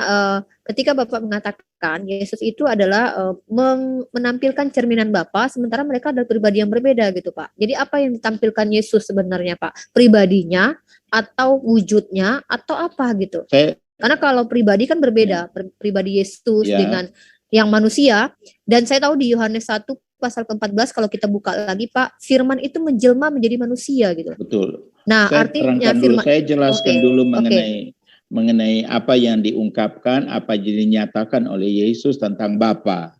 ketika Bapak mengatakan Yesus itu adalah menampilkan cerminan Bapak, sementara mereka adalah pribadi yang berbeda gitu Pak. Jadi apa yang ditampilkan Yesus sebenarnya Pak? Pribadinya atau wujudnya atau apa gitu? Karena kalau pribadi kan berbeda, pribadi Yesus dengan yang manusia. Dan saya tahu di Yohanes 1 pasal ke-14 kalau kita buka lagi Pak, firman itu menjelma menjadi manusia gitu. Betul. Nah, saya artinya firman, saya jelaskan dulu mengenai apa yang diungkapkan, apa yang dinyatakan oleh Yesus tentang Bapa.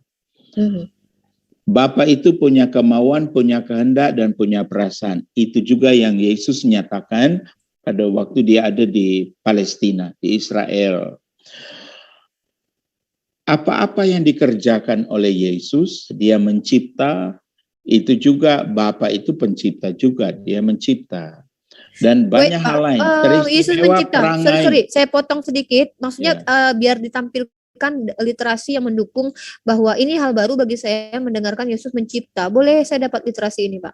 Bapa itu punya kemauan, punya kehendak, dan punya perasaan. Itu juga yang Yesus nyatakan pada waktu dia ada di Palestina, di Israel. Apa-apa yang dikerjakan oleh Yesus, dia mencipta, itu juga Bapa itu pencipta juga, dia mencipta. Dan banyak hal lain. Yesus mencipta, sorry, saya potong sedikit, maksudnya biar ditampilkan literasi yang mendukung bahwa ini hal baru bagi saya mendengarkan Yesus mencipta. Boleh saya dapat literasi ini Pak?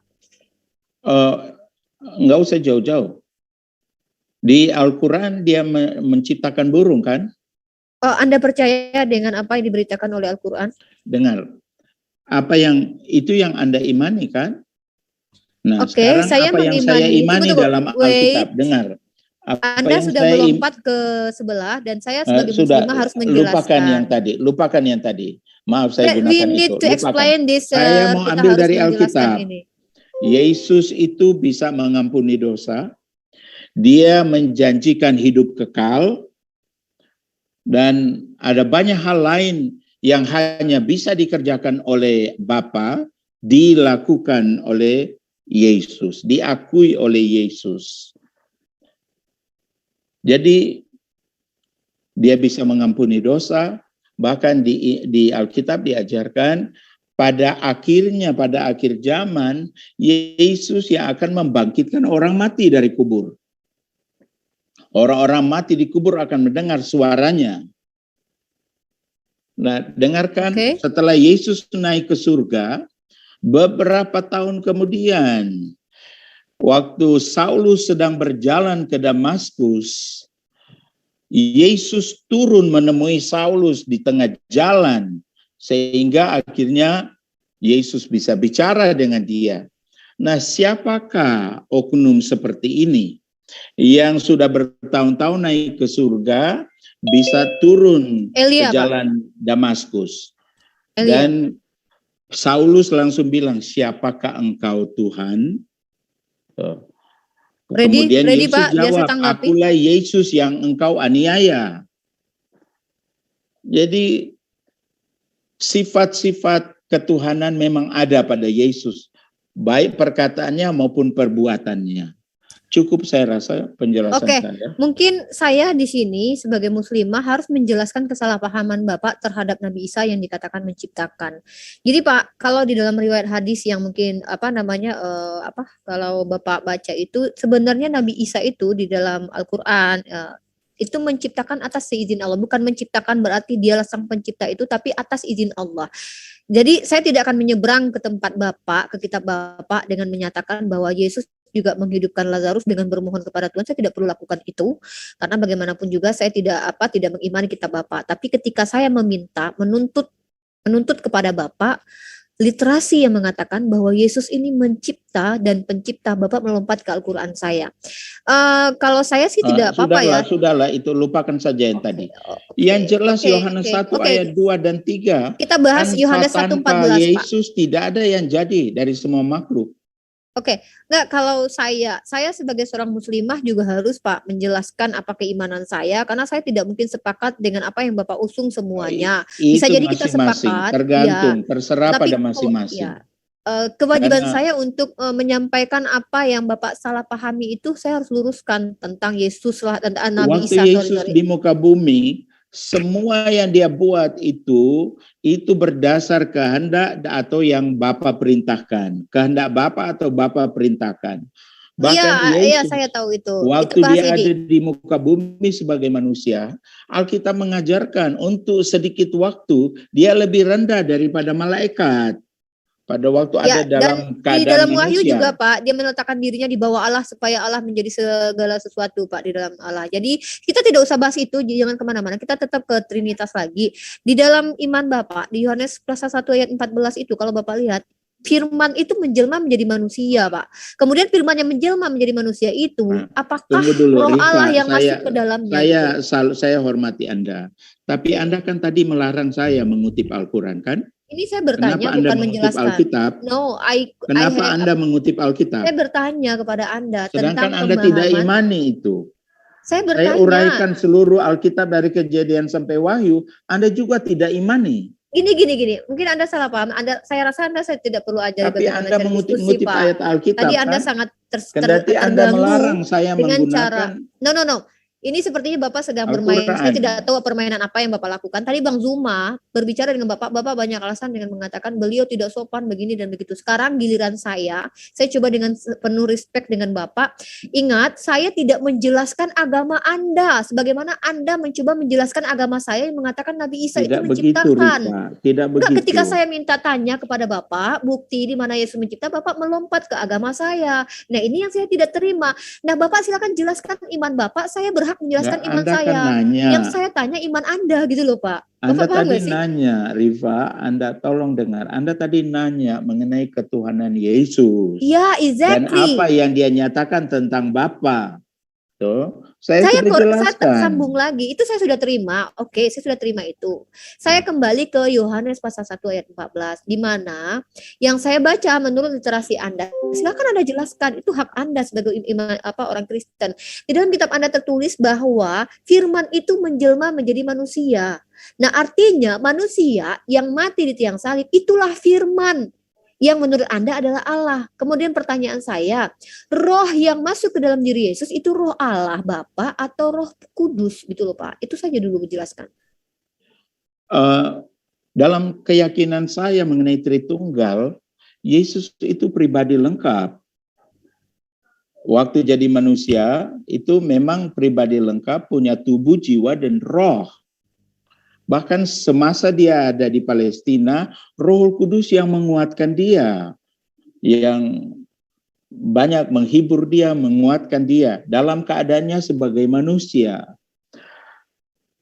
Enggak usah jauh-jauh. Di Al-Quran dia menciptakan burung kan? Anda percaya dengan apa yang diberitakan oleh Al-Quran? Dengar, apa yang itu yang Anda imani kan? Nah, sekarang saya apa yang saya imani dalam Alkitab? Dengar. Anda sudah melompat ke sebelah dan saya sebagai muslimah harus menjelaskan. Lupakan yang tadi. Maaf saya gunakan we need itu. To explain this, saya mau ambil dari Alkitab. Yesus itu bisa mengampuni dosa. Dia menjanjikan hidup kekal. Dan ada banyak hal lain yang hanya bisa dikerjakan oleh Bapa, dilakukan oleh Yesus, diakui oleh Yesus. Jadi dia bisa mengampuni dosa, bahkan di Alkitab diajarkan pada akhir zaman Yesus yang akan membangkitkan orang mati dari kubur. Orang-orang mati di kubur akan mendengar suaranya. Nah, dengarkan, setelah Yesus naik ke surga, beberapa tahun kemudian, waktu Saulus sedang berjalan ke Damaskus, Yesus turun menemui Saulus di tengah jalan, sehingga akhirnya Yesus bisa bicara dengan dia. Nah, siapakah oknum seperti ini? Yang sudah bertahun-tahun naik ke surga bisa turun ke jalan Damaskus. Dan Saulus langsung bilang, siapakah engkau Tuhan? Kemudian Yesus Pak, jawab, akulah Yesus yang engkau aniaya. Jadi sifat-sifat ketuhanan memang ada pada Yesus, baik perkataannya maupun perbuatannya. Cukup saya rasa penjelasan saya. Mungkin saya di sini sebagai muslimah harus menjelaskan kesalahpahaman Bapak terhadap Nabi Isa yang dikatakan menciptakan. Jadi Pak, kalau di dalam riwayat hadis yang mungkin kalau Bapak baca itu sebenarnya Nabi Isa itu di dalam Al-Qur'an itu menciptakan atas seizin Allah, bukan menciptakan berarti dialah sang pencipta itu, tapi atas izin Allah. Jadi saya tidak akan menyeberang ke tempat Bapak, ke kitab Bapak dengan menyatakan bahwa Yesus juga menghidupkan Lazarus dengan bermohon kepada Tuhan. Saya tidak perlu lakukan itu karena bagaimanapun juga saya tidak mengimani kitab Bapak. Tapi ketika saya menuntut kepada Bapak literasi yang mengatakan bahwa Yesus ini mencipta dan pencipta, Bapak melompat ke Al-Qur'an saya. Kalau saya sih tidak apa-apa ya. Sudahlah, itu lupakan saja yang tadi. Yang jelas Yohanes 1 ayat 2 dan 3. Kita bahas Yohanes 1:14 Pak. Yesus tidak ada yang jadi dari semua makhluk. Enggak, kalau saya sebagai seorang muslimah juga harus Pak menjelaskan apa keimanan saya, karena saya tidak mungkin sepakat dengan apa yang Bapak usung semuanya. Bisa jadi kita sepakat, tergantung, terserah pada masing-masing. Kewajiban saya untuk menyampaikan apa yang Bapak salah pahami itu saya harus luruskan tentang Yesus lah, tentang Nabi Isa. Waktu Yesus di muka bumi, semua yang dia buat itu berdasar kehendak atau yang Bapa perintahkan. Kehendak Bapa atau Bapa perintahkan. Bahkan Yesus, saya tahu itu. Waktu dia ada di muka bumi sebagai manusia, Alkitab mengajarkan untuk sedikit waktu dia lebih rendah daripada malaikat. Pada waktu Ya, ada dalam dan di keadaan dalam Wahyu manusia. juga Pak, dia meletakkan dirinya di bawah Allah supaya Allah menjadi segala sesuatu Pak di dalam Allah. Jadi kita tidak usah bahas itu, jangan kemana-mana. Kita tetap ke Trinitas lagi. Di dalam iman Bapak, di Yohanes pasal 1 ayat 14 itu kalau Bapak lihat, firman itu menjelma menjadi manusia Pak. Kemudian firman yang menjelma menjadi manusia itu, apakah Tunggu dulu, roh Rifa. Allah yang masuk ke dalamnya? Saya hormati Anda. Tapi Anda kan tadi melarang saya mengutip Al-Quran, kan? Ini saya bertanya, Kenapa Anda bukan mengutip menjelaskan. Alkitab? No, Kenapa Anda mengutip Alkitab? Saya bertanya kepada Anda Sedangkan tentang Anda tidak pemahaman. imani itu. Saya Saya bertanya. uraikan seluruh Alkitab dari Kejadian sampai Wahyu. Anda juga tidak imani. Gini. Mungkin Anda salah paham. saya rasa saya tidak perlu ajari Tapi bagaimana Anda cara diskusi, mengutip-ngutip Pak. ayat Alkitab, Tadi Anda kan? sangat Kendati Anda melarang saya dengan menggunakan cara. No. Ini sepertinya Bapak sedang bermain. Saya tidak tahu permainan apa yang Bapak lakukan. Tadi Bang Zuma berbicara dengan Bapak banyak alasan dengan mengatakan beliau tidak sopan begini dan begitu. Sekarang giliran saya coba dengan penuh respect dengan Bapak. Ingat, saya tidak menjelaskan agama Anda sebagaimana Anda mencoba menjelaskan agama saya yang mengatakan Nabi Isa tidak itu menciptakan. Tidak begitu. Ketika saya minta tanya kepada Bapak, bukti di mana Yesus mencipta, Bapak melompat ke agama saya. Nah, ini yang saya tidak terima. Nah, Bapak silakan jelaskan iman Bapak, saya berhak menjelaskan Ya, iman Anda saya. kan nanya. Yang saya tanya iman Anda gitu loh, Pak. Anda Bapak paham tadi nggak sih? nanya, Rifa, Anda tolong dengar. Anda tadi nanya mengenai ketuhanan Yesus. Iya, Dan exactly. apa yang dia nyatakan tentang Bapa. Tuh, saya sudah jelaskan. Sambung lagi, itu saya sudah terima. Oke, saya sudah terima itu. Saya kembali ke Yohanes pasal 1 ayat 14, di mana yang saya baca menurut literasi Anda. Silakan Anda jelaskan, itu hak Anda sebagai orang Kristen. Di dalam kitab Anda tertulis bahwa firman itu menjelma menjadi manusia. Nah, artinya manusia yang mati di tiang salib itulah firman yang menurut Anda adalah Allah. Kemudian pertanyaan saya, roh yang masuk ke dalam diri Yesus itu roh Allah Bapa atau roh kudus gitu loh Pak. Itu saja dulu menjelaskan. Dalam keyakinan saya mengenai Tritunggal, Yesus itu pribadi lengkap. Waktu jadi manusia itu memang pribadi lengkap, punya tubuh, jiwa, dan roh. Bahkan semasa dia ada di Palestina, Roh Kudus yang menguatkan dia, yang banyak menghibur dia, menguatkan dia dalam keadaannya sebagai manusia.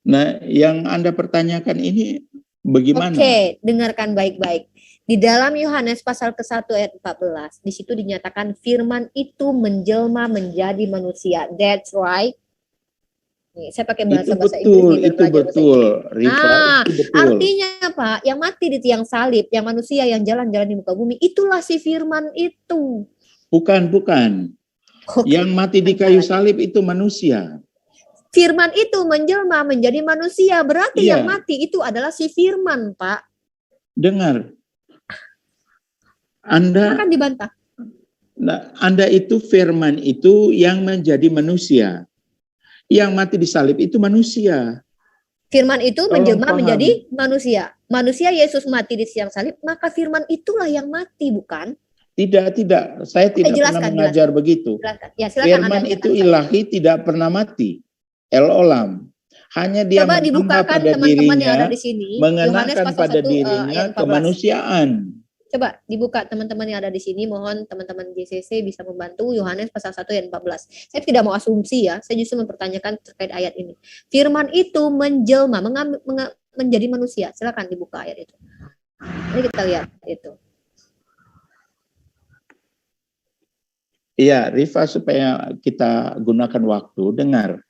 Nah, yang Anda pertanyakan ini bagaimana? Oke, dengarkan baik-baik. Di dalam Yohanes pasal ke-1 ayat 14, di situ dinyatakan firman itu menjelma menjadi manusia. That's right. Nih, saya pakai bahasa Inggris. Itu betul, Rifa, nah, itu betul. Artinya Pak, yang mati di tiang salib, yang manusia yang jalan-jalan di muka bumi, itulah si firman itu. Bukan. Yang mati di kayu salib itu manusia. Firman itu menjelma menjadi manusia, berarti yang mati itu adalah si firman, Pak. Dengar. Anda akan dibantah. Anda itu firman itu yang menjadi manusia. Yang mati di salib itu manusia. Firman itu menjelma menjadi manusia. Manusia Yesus mati di tiang salib, maka firman itulah yang mati, bukan? Tidak. Saya tidak pernah mengajar begitu. Ya, firman itu ilahi, tidak pernah mati. El-Olam. Hanya dia menambah pada dirinya, mengenakan pada dirinya kemanusiaan. Coba dibuka teman-teman yang ada di sini, mohon teman-teman JCC bisa membantu Yohanes pasal 1 ayat 14. Saya tidak mau asumsi ya, saya justru mempertanyakan terkait ayat ini. Firman itu menjelma, menjadi manusia. Silakan dibuka ayat itu. Ini kita lihat itu. Iya, Rifa, supaya kita gunakan waktu, dengar.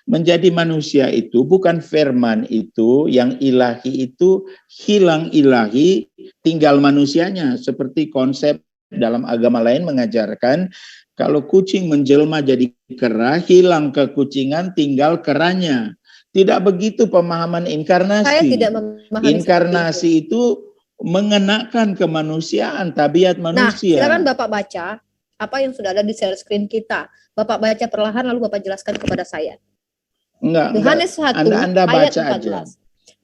Menjadi manusia itu bukan firman itu, yang ilahi itu hilang ilahi, tinggal manusianya. Seperti konsep dalam agama lain mengajarkan, kalau kucing menjelma jadi kera, hilang kekucingan, tinggal keranya. Tidak begitu pemahaman inkarnasi. Saya tidak memahami. Inkarnasi itu mengenakan kemanusiaan, tabiat manusia. Nah, silakan Bapak baca apa yang sudah ada di share screen kita. Bapak baca perlahan lalu Bapak jelaskan kepada saya. Enggak. Yohanes 1 Anda ayat baca 14. aja.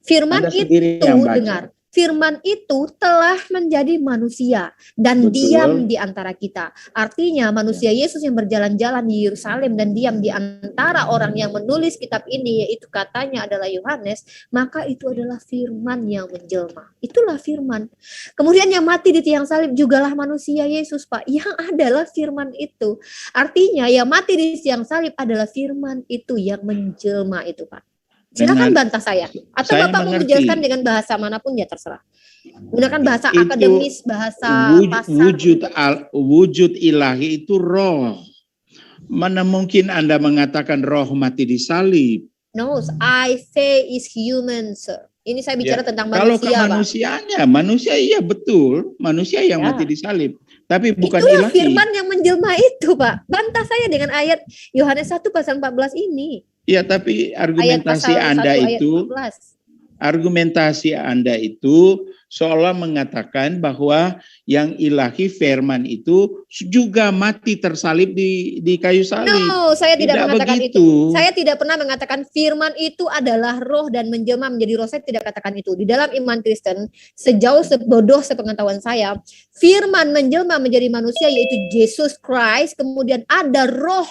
Firman Anda itu, yang baca. dengar. Firman itu telah menjadi manusia dan Betul. diam di antara kita. Artinya manusia Yesus yang berjalan-jalan di Yerusalem dan diam di antara orang yang menulis kitab ini, yaitu katanya adalah Yohanes, maka itu adalah firman yang menjelma. Itulah firman. Kemudian yang mati di tiang salib jugalah manusia Yesus, Pak, yang adalah firman itu. Artinya yang mati di tiang salib adalah firman itu yang menjelma itu, Pak. Silakan bantah saya. Atau saya Bapak mau mengerti. menjelaskan dengan bahasa manapun ya terserah. Gunakan bahasa Itu akademis, bahasa pasar. Wujud ilahi itu roh. Mana mungkin Anda mengatakan roh mati di salib? No, I say is human, sir. Ini saya bicara tentang Kalau manusia, Pak. kemanusiaannya, manusia iya betul, manusia yang mati di salib. Tapi bukan Itulah ilahi. firman yang menjelma itu, Pak. Bantah saya dengan ayat Yohanes 1 pasal 14 ini. Ya, tapi Ayat argumentasi pasal 1 Anda ayat itu 14. argumentasi Anda itu seolah mengatakan bahwa yang ilahi firman itu juga mati tersalib di kayu salib. No, saya tidak mengatakan begitu. itu. Saya tidak pernah mengatakan firman itu adalah roh dan menjelma menjadi roh. Saya tidak katakan itu. Di dalam iman Kristen, sejauh sebodoh sepengetahuan saya, firman menjelma menjadi manusia yaitu Yesus Christ, kemudian ada roh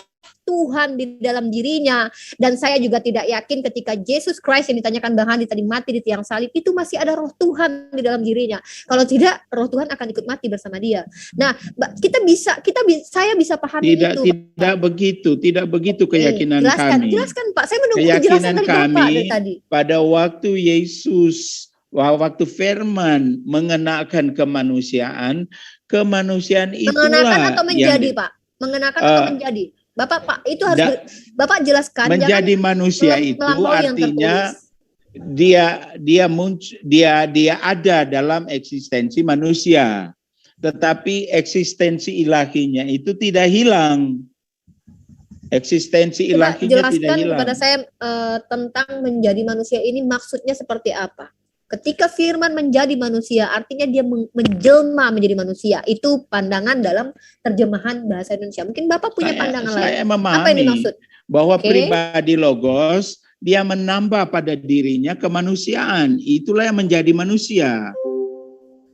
Tuhan di dalam dirinya. Dan saya juga tidak yakin ketika Yesus Christ yang ditanyakan Bang Handi tadi mati di tiang salib, itu masih ada roh Tuhan di dalam dirinya. Kalau tidak, roh Tuhan akan ikut mati bersama dia. Nah, saya bisa pahami itu. Tidak begitu keyakinan kami. Jelaskan Pak, saya menunggu Keyakinan penjelasan dari Bapak kami dari tadi. pada waktu Yesus, waktu firman mengenakan kemanusiaan itulah mengenakan atau menjadi, yang Pak? Mengenakan atau menjadi? Bapak, Pak, itu harus Bapak jelaskan. Menjadi manusia itu artinya dia ada dalam eksistensi manusia, tetapi eksistensi ilahinya itu tidak hilang. Eksistensi ilahinya tidak hilang. Jelaskan kepada saya tentang menjadi manusia ini maksudnya seperti apa? Ketika firman menjadi manusia, artinya dia menjelma menjadi manusia. Itu pandangan dalam terjemahan bahasa Indonesia. Mungkin Bapak punya pandangan lain. Saya memahami apa yang dimaksud? Bahwa pribadi logos, dia menambah pada dirinya kemanusiaan. Itulah yang menjadi manusia.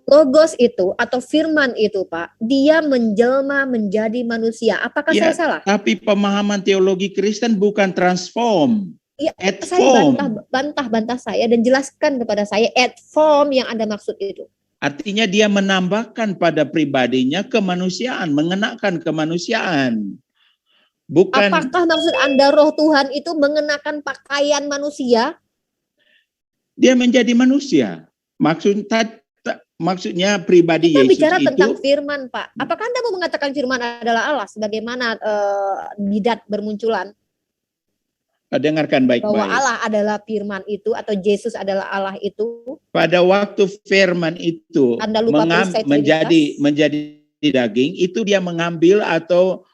Logos itu atau firman itu, Pak, dia menjelma menjadi manusia. Apakah saya salah? Tapi pemahaman teologi Kristen bukan transform. Ya, saya bantah saya dan jelaskan kepada saya at form yang Anda maksud itu. Artinya dia menambahkan pada pribadinya kemanusiaan, mengenakan kemanusiaan. Bukan. Apakah maksud Anda roh Tuhan itu mengenakan pakaian manusia? Dia menjadi manusia. Maksudnya pribadi Kita Yesus bicara itu. tentang firman, Pak. Apakah Anda mau mengatakan firman adalah Allah sebagaimana bidat bermunculan? Dengarkan baik-baik. Bahwa Allah adalah firman itu atau Yesus adalah Allah itu. Pada waktu firman itu menjadi daging, itu dia mengambil atau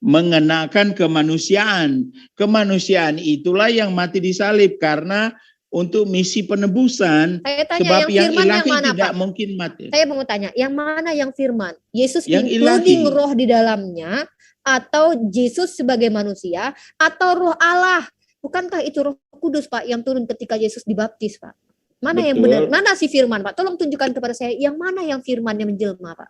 mengenakan kemanusiaan. Kemanusiaan itulah yang mati di salib karena untuk misi penebusan. Saya tanya, sebab yang ilahi yang mana, tidak Pak? mungkin mati. Saya mau tanya, yang mana yang firman? Yesus yang including ilahi. Roh di dalamnya, atau Yesus sebagai manusia, atau Roh Allah? Bukankah itu Roh Kudus, Pak, yang turun ketika Yesus dibaptis, Pak? Mana Betul. yang benar? Mana si firman, Pak? Tolong tunjukkan kepada saya yang mana yang firman yang menjelma, Pak.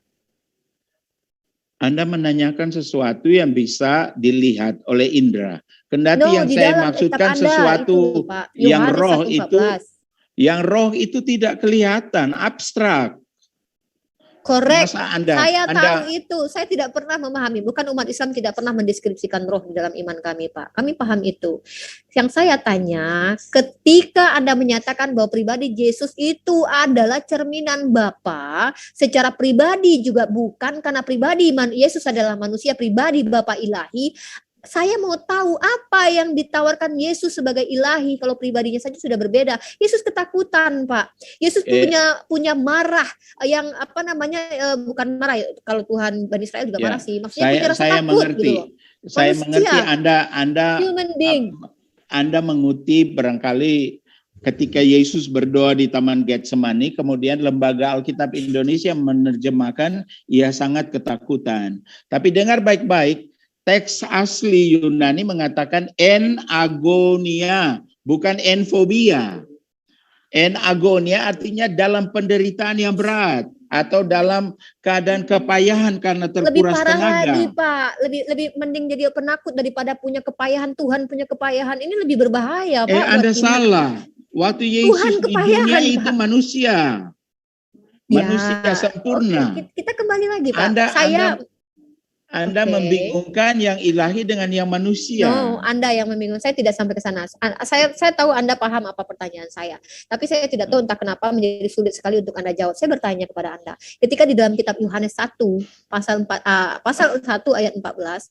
Anda menanyakan sesuatu yang bisa dilihat oleh indera. Kendati yang saya maksudkan sesuatu itu, Pak, yang Yohanes roh 1:14. yang roh itu tidak kelihatan, abstrak. Korek, Anda tahu itu. Saya tidak pernah memahami. Bukan umat Islam tidak pernah mendeskripsikan roh di dalam iman kami, Pak. Kami paham itu. Yang saya tanya, ketika Anda menyatakan bahwa pribadi Yesus itu adalah cerminan Bapa, secara pribadi juga bukan, karena pribadi Yesus adalah manusia pribadi Bapa ilahi. Saya mau tahu apa yang ditawarkan Yesus sebagai ilahi kalau pribadinya saja sudah berbeda. Yesus ketakutan, Pak. Yesus punya marah yang bukan marah. Kalau Tuhan Bani Israel juga marah sih. Maksudnya punya rasa takut mengerti. gitu loh. Saya mengerti Anda mengutip barangkali ketika Yesus berdoa di Taman Getsemani, kemudian Lembaga Alkitab Indonesia menerjemahkan ia sangat ketakutan. Tapi dengar baik-baik. Teks asli Yunani mengatakan en agonia, bukan enfobia. En agonia artinya dalam penderitaan yang berat atau dalam keadaan kepayahan karena Lebih terkuras parah tenaga. lagi, Pak. Lebih mending jadi penakut daripada punya kepayahan. Tuhan punya kepayahan. Ini lebih berbahaya, Pak. buat Anda iman. salah. Waktu Yesus Tuhan di kepayahan, dunia Pak. itu manusia. Manusia sempurna. Oke, kita kembali lagi, Pak. Anda Oke. membingungkan yang ilahi dengan yang manusia. No, Anda yang membingungkan. Saya tidak sampai ke sana. Saya tahu Anda paham apa pertanyaan saya. Tapi saya tidak tahu entah kenapa menjadi sulit sekali untuk Anda jawab. Saya bertanya kepada Anda. Ketika di dalam kitab Yohanes 1 pasal 1 ayat 14,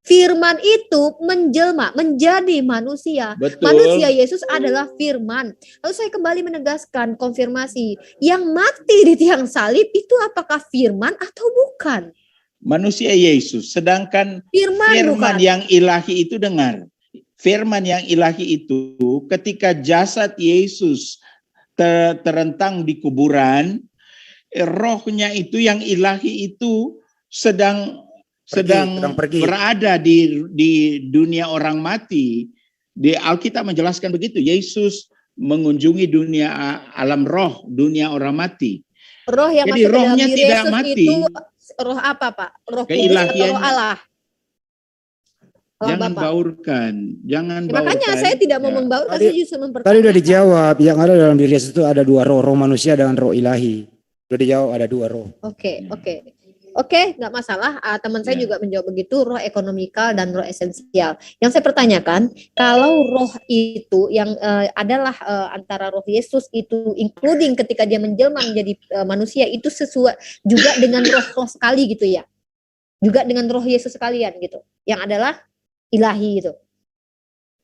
firman itu menjelma, menjadi manusia. Betul. Manusia Yesus adalah firman. Lalu saya kembali menegaskan konfirmasi. Yang mati di tiang salib itu apakah firman atau bukan? Manusia Yesus. Sedangkan firman bukan. yang ilahi itu dengar. Firman yang ilahi itu ketika jasad Yesus terentang di kuburan, rohnya itu yang ilahi itu sedang pergi. berada di dunia orang mati. Di Alkitab menjelaskan begitu. Yesus mengunjungi dunia alam roh, dunia orang mati. Roh yang Jadi masuk ke dalam rohnya diri tidak Yesus mati. itu roh apa, Pak? Roh kudus atau Keilahian. roh Allah? Jangan Bapak. baurkan, jangan Ya, makanya baurkan. saya tidak mau Ya. membaurkan, Tadi- saya justru Tadi mempertanyakan. udah dijawab, yang ada dalam diri Yesus itu ada dua roh, roh manusia dan roh ilahi. Udah dijawab ada dua roh. Oke, nggak masalah. Teman saya juga menjawab begitu, roh ekonomikal dan roh esensial. Yang saya pertanyakan, kalau roh itu yang adalah antara roh Yesus itu, including ketika dia menjelma menjadi manusia, itu sesuai juga dengan roh sekali gitu ya? Juga dengan roh Yesus sekalian gitu, yang adalah ilahi gitu.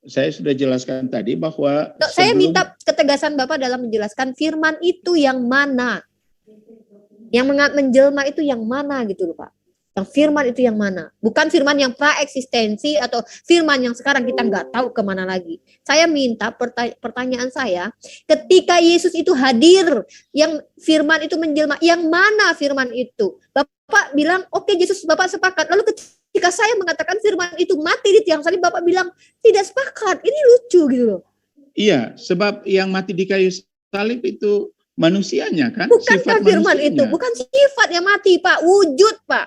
Saya sudah jelaskan tadi bahwa Saya minta ketegasan Bapak dalam menjelaskan firman itu yang mana? Yang menjelma itu yang mana gitu loh, Pak. Yang firman itu yang mana? Bukan firman yang praeksistensi atau firman yang sekarang kita nggak tahu kemana lagi. Saya minta pertanyaan saya, ketika Yesus itu hadir, yang firman itu menjelma, yang mana firman itu? Bapak bilang, oke, Yesus, Bapak sepakat. Lalu ketika saya mengatakan firman itu mati di tiang salib, Bapak bilang tidak sepakat. Ini lucu gitu loh. Iya, sebab yang mati di kayu salib itu manusianya kan? Bukankah firman itu? Bukan sifat yang mati, Pak. Wujud, Pak.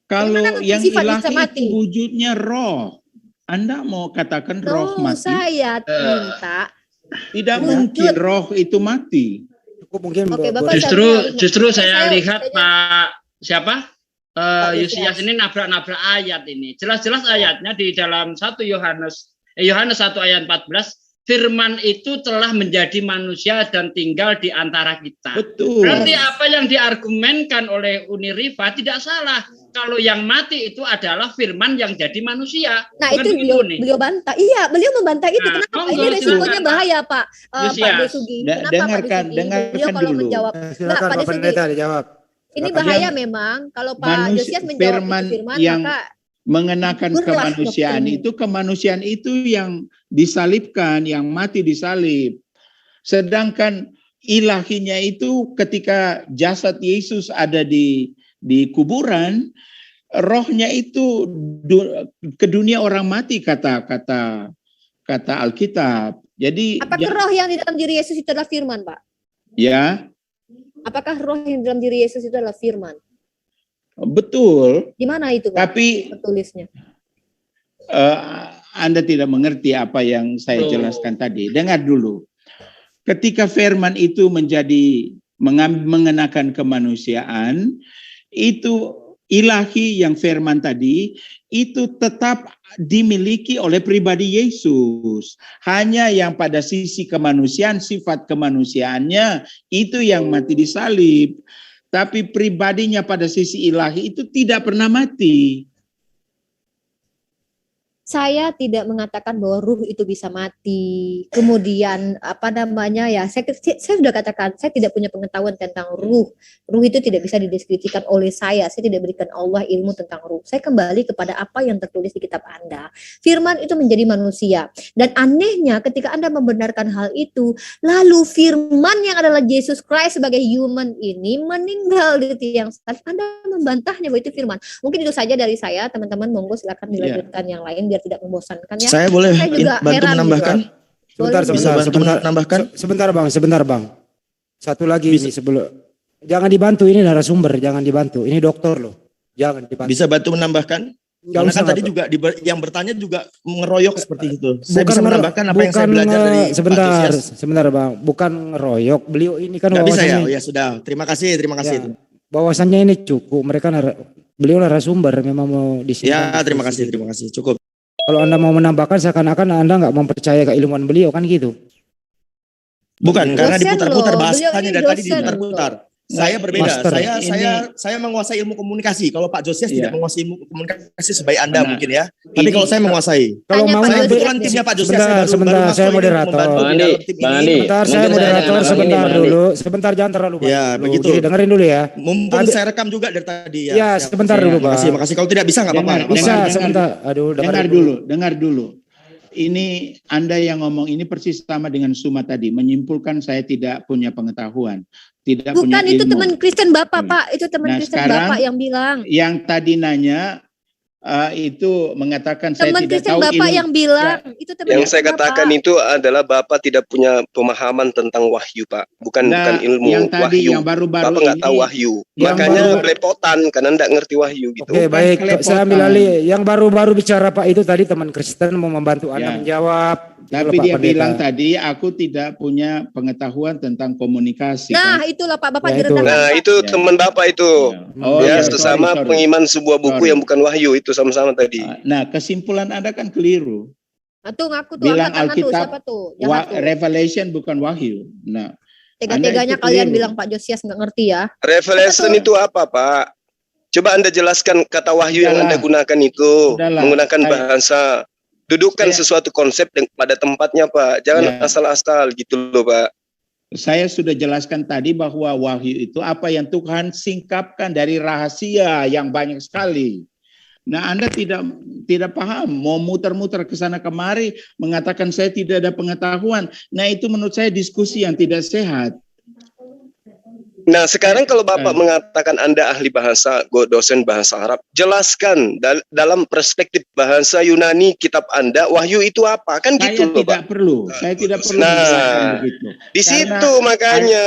Kalau yang sifat bisa ilahi mati? itu wujudnya roh. Anda mau katakan roh mati? Saya minta. Tidak mungkin roh itu mati. Mungkin Oke, Bapak, Justru saya saya- lihat Pak siapa? Yosias. Yosias ini nabrak-nabrak ayat ini. Jelas-jelas ayatnya di dalam 1 Yohanes 1 ayat 14, firman itu telah menjadi manusia dan tinggal di antara kita. Betul. Berarti apa yang diargumenkan oleh Uni Riva tidak salah. Kalau yang mati itu adalah firman yang jadi manusia. Nah, Bukan itu begitu, Uni? beliau bantah. Iya, beliau membantah itu. Nah, Kenapa? monggo, Ini resikonya silakan, Pak. bahaya, Pak. Pak Yosias. Desugi. Kenapa, Pak Dengarkan Desugi? Beliau kalau dulu. menjawab. Enggak, Silakan Pak Pak Desugi. Pendeta dijawab. Ini Silakan. bahaya memang. Kalau Pak Yosias menjawab Firman itu firman, yang maka mengenakan gugurlah kemanusiaan itu yang disalibkan, yang mati disalib. Sedangkan ilahinya itu ketika jasad Yesus ada di kuburan, rohnya itu ke dunia orang mati kata Alkitab. Jadi apakah roh yang di dalam diri Yesus itu adalah firman, Pak? ya, Apakah roh yang di dalam diri Yesus itu adalah firman? betul. Di mana itu, Pak? Tapi Tertulisnya. Anda tidak mengerti apa yang saya jelaskan tadi. Dengar dulu. Ketika firman itu menjadi mengenakan kemanusiaan, itu ilahi yang firman tadi itu tetap dimiliki oleh pribadi Yesus. Hanya yang pada sisi kemanusiaan, sifat kemanusiaannya itu yang mati disalib. Tapi pribadinya pada sisi ilahi itu tidak pernah mati. Saya tidak mengatakan bahwa ruh itu bisa mati. Kemudian saya sudah katakan saya tidak punya pengetahuan tentang ruh. Ruh itu tidak bisa dideskripsikan oleh saya. Saya tidak berikan Allah ilmu tentang ruh. Saya kembali kepada apa yang tertulis di kitab Anda. Firman itu menjadi manusia. Dan anehnya ketika Anda membenarkan hal itu, lalu firman yang adalah Yesus Christ sebagai human ini meninggal di tiang salib. Anda membantahnya bahwa itu firman. Mungkin itu saja dari saya, teman-teman. Monggo silakan dilanjutkan yang lain biar tidak membosankan ya. Saya boleh juga bantu heran menambahkan? gitu. Sebentar, Boleh, sebentar, boleh. sebentar. menambahkan? Sebentar bang. Satu lagi ini sebelum. Jangan dibantu, ini narasumber, jangan dibantu. Ini dokter loh. Jangan dibantu. Bisa bantu menambahkan? Nggak Karena usah, kan tadi nggak- juga yang bertanya juga ngeroyok seperti itu. Saya Bukan bisa menambahkan apa yang saya belajar dari Pak sebentar, Josias. sebentar bang. Bukan ngeroyok. Beliau ini kan Nggak bisa ya? wawasannya. Oh ya sudah. Terima kasih. Ya, bahwasannya ini cukup. Beliau narasumber memang mau disimpan. Ya, terima kasih. Cukup. Kalau Anda mau menambahkan seakan-akan Anda nggak mempercayai keilmuan beliau kan gitu. Bukan, karena Dosen diputar-putar loh, bahasanya beliau ini dari tadi dosen diputar-putar. loh. Saya berbeda. Master. Saya menguasai ilmu komunikasi. Kalau Pak Josias Iya. tidak menguasai ilmu komunikasi sebaik Anda Nah, mungkin ya. Tapi ini- kalau saya menguasai. Kalau Hanya mau Pak Saya Josias kebetulan deh. timnya Pak Josias. Sebentar, saya sebentar, masuk saya ini moderator. membantu Bang di Andi, dalam tim Bang ini. Andi. Sebentar, saya Mungkin saya moderator nambahkan ini, sebentar Bang Andi. dulu. Sebentar, jangan terlalu banyak. Ya, dulu. begitu. Jadi dengerin dulu ya. Mumpung Ada- saya rekam juga dari tadi ya. Ya, Siap. sebentar Ya, dulu, Pak. Makasih. Kalau tidak bisa nggak apa-apa. Dengar, Bisa, dengar. sebentar. Aduh, Dengar dulu. Ini Anda yang ngomong ini persis sama dengan Suma tadi, menyimpulkan saya tidak punya pengetahuan, tidak punya Bukan, itu ilmu. teman Kristen Bapak, Pak. Itu teman Nah, Kristen sekarang Bapak yang bilang. Yang tadi nanya itu mengatakan saya Teman tidak Kristen tahu Bapak ilmu. yang bilang. Itu teman Yang Kristen saya katakan Bapak. itu adalah Bapak tidak punya pemahaman tentang wahyu, Pak. Bukan Nah, ilmu yang tadi wahyu. yang baru-baru Bapak nggak ini- tahu wahyu. yang Makanya baru- belepotan karena nggak ngerti wahyu gitu. Oke, Bukan baik. kelepotan. Saya ambil alih. Yang baru-baru bicara Pak itu tadi teman Kristen mau membantu Anda Ya. menjawab. Tapi Itulah, Pak dia Pendeta. bilang tadi aku tidak punya pengetahuan tentang komunikasi. Nah, kan? itulah Pak, Bapak Ya, itu. direndahkan. Nah, Pak. itu Ya. teman Bapak itu. Oh, Ya, iya, sesama sorry. pengiman sebuah buku Sorry. yang bukan wahyu itu sama-sama tadi. Nah, kesimpulan Anda kan keliru. Nah, tuh ngaku tuh, Bilang angkat tangan tuh, Alkitab, siapa tuh? Jahat tuh. Revelation bukan wahyu. Nah, Tega-teganya Anda itu kalian keliru. bilang Pak Josias nggak ngerti ya. Revelation itu apa, Pak? Coba Anda jelaskan kata wahyu yang Sudahlah. Anda gunakan itu. Sudahlah. Menggunakan Saya- bahasa. Dudukkan Saya- sesuatu konsep pada tempatnya, Pak. Jangan Ya. asal-asal gitu loh, Pak. Saya sudah jelaskan tadi bahwa wahyu itu apa yang Tuhan singkapkan dari rahasia yang banyak sekali. Nah, Anda tidak paham, mau muter-muter ke sana kemari mengatakan saya tidak ada pengetahuan. Nah, itu menurut saya diskusi yang tidak sehat. Nah, sekarang kalau Bapak mengatakan Anda ahli bahasa, dosen bahasa Arab, jelaskan dalam perspektif bahasa Yunani kitab Anda, wahyu itu apa? Kan Saya gitu loh, Pak. Saya tidak perlu Nah, menjelaskan begitu. Di Karena situ makanya.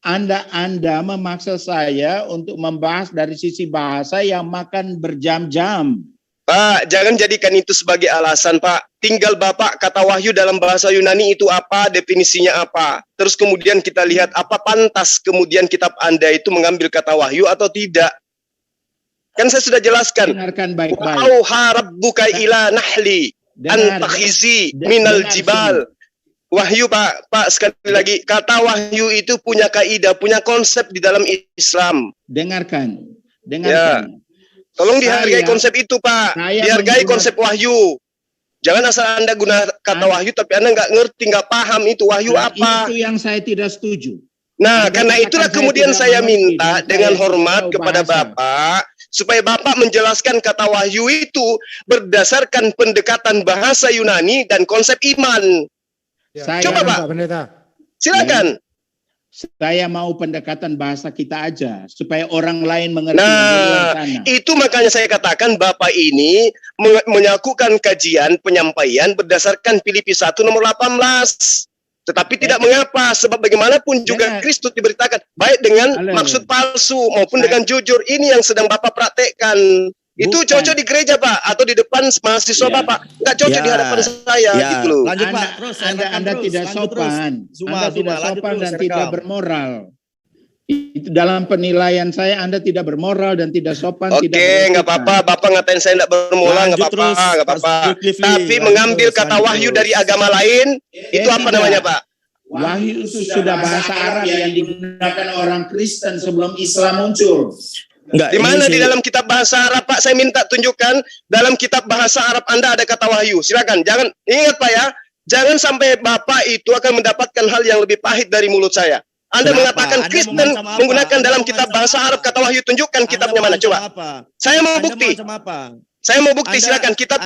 Ada Anda memaksa saya untuk membahas dari sisi bahasa yang makan berjam-jam. Pak, jangan jadikan itu sebagai alasan, Pak. Tinggal Bapak kata wahyu dalam bahasa Yunani itu apa, definisinya apa. Terus kemudian kita lihat apa pantas kemudian kitab Anda itu mengambil kata wahyu atau tidak. Kan saya sudah jelaskan. Dengarkan baik-baik. Auha rabbuka ila nahli antakhizi minal jibal. Wahyu, Pak sekali lagi, kata wahyu itu punya kaidah, punya konsep di dalam Islam. Dengarkan. Ya. Tolong dihargai konsep itu, Pak. Dihargai konsep wahyu. Jangan asal Anda guna kata wahyu tapi Anda nggak ngerti, nggak paham itu wahyu apa. Itu yang saya tidak setuju. Nah, Anda karena katakan itulah saya kemudian tidak saya mengerti minta dan dengan saya hormat tidak tahu kepada bahasa. Bapak supaya Bapak menjelaskan kata wahyu itu berdasarkan pendekatan bahasa Yunani dan konsep iman. Coba, Pak. Pendeta. Silakan. Saya mau pendekatan bahasa kita aja supaya orang lain mengerti yang di luar Nah, sana. itu makanya saya katakan Bapak ini menyakukan kajian penyampaian berdasarkan Filipi 1 nomor 18. Tetapi tidak mengapa, sebab bagaimanapun juga Kristus diberitakan baik dengan maksud palsu maupun dengan jujur. Ini yang sedang Bapak praktekkan. Itu cocok di gereja, Pak, atau di depan mahasiswa Bapak. Nggak cocok di hadapan saya gitu loh. Lanjut, Pak. Terus Anda tidak sopan. Anda tidak sopan dan tidak bermoral. Itu dalam penilaian saya Anda tidak bermoral dan tidak sopan. Oke, nggak apa-apa. Bapak ngatain saya nggak bermoral, nggak apa-apa, nggak apa-apa. Tapi mengambil kata wahyu dari agama lain, itu apa namanya, Pak? Wahyu itu sudah bahasa Arab yang digunakan orang Kristen sebelum Islam muncul. Di mana di dalam kitab bahasa Arab, Pak? Saya minta tunjukkan dalam kitab bahasa Arab Anda ada kata wahyu. Silakan. Jangan ingat, Pak, ya. Jangan sampai Bapak itu akan mendapatkan hal yang lebih pahit dari mulut saya. Anda mengatakan Kristen menggunakan dalam kitab bahasa Arab kata wahyu. Tunjukkan kitabnya mana, coba. Saya mau bukti. Saya mau bukti, silakan. Kitab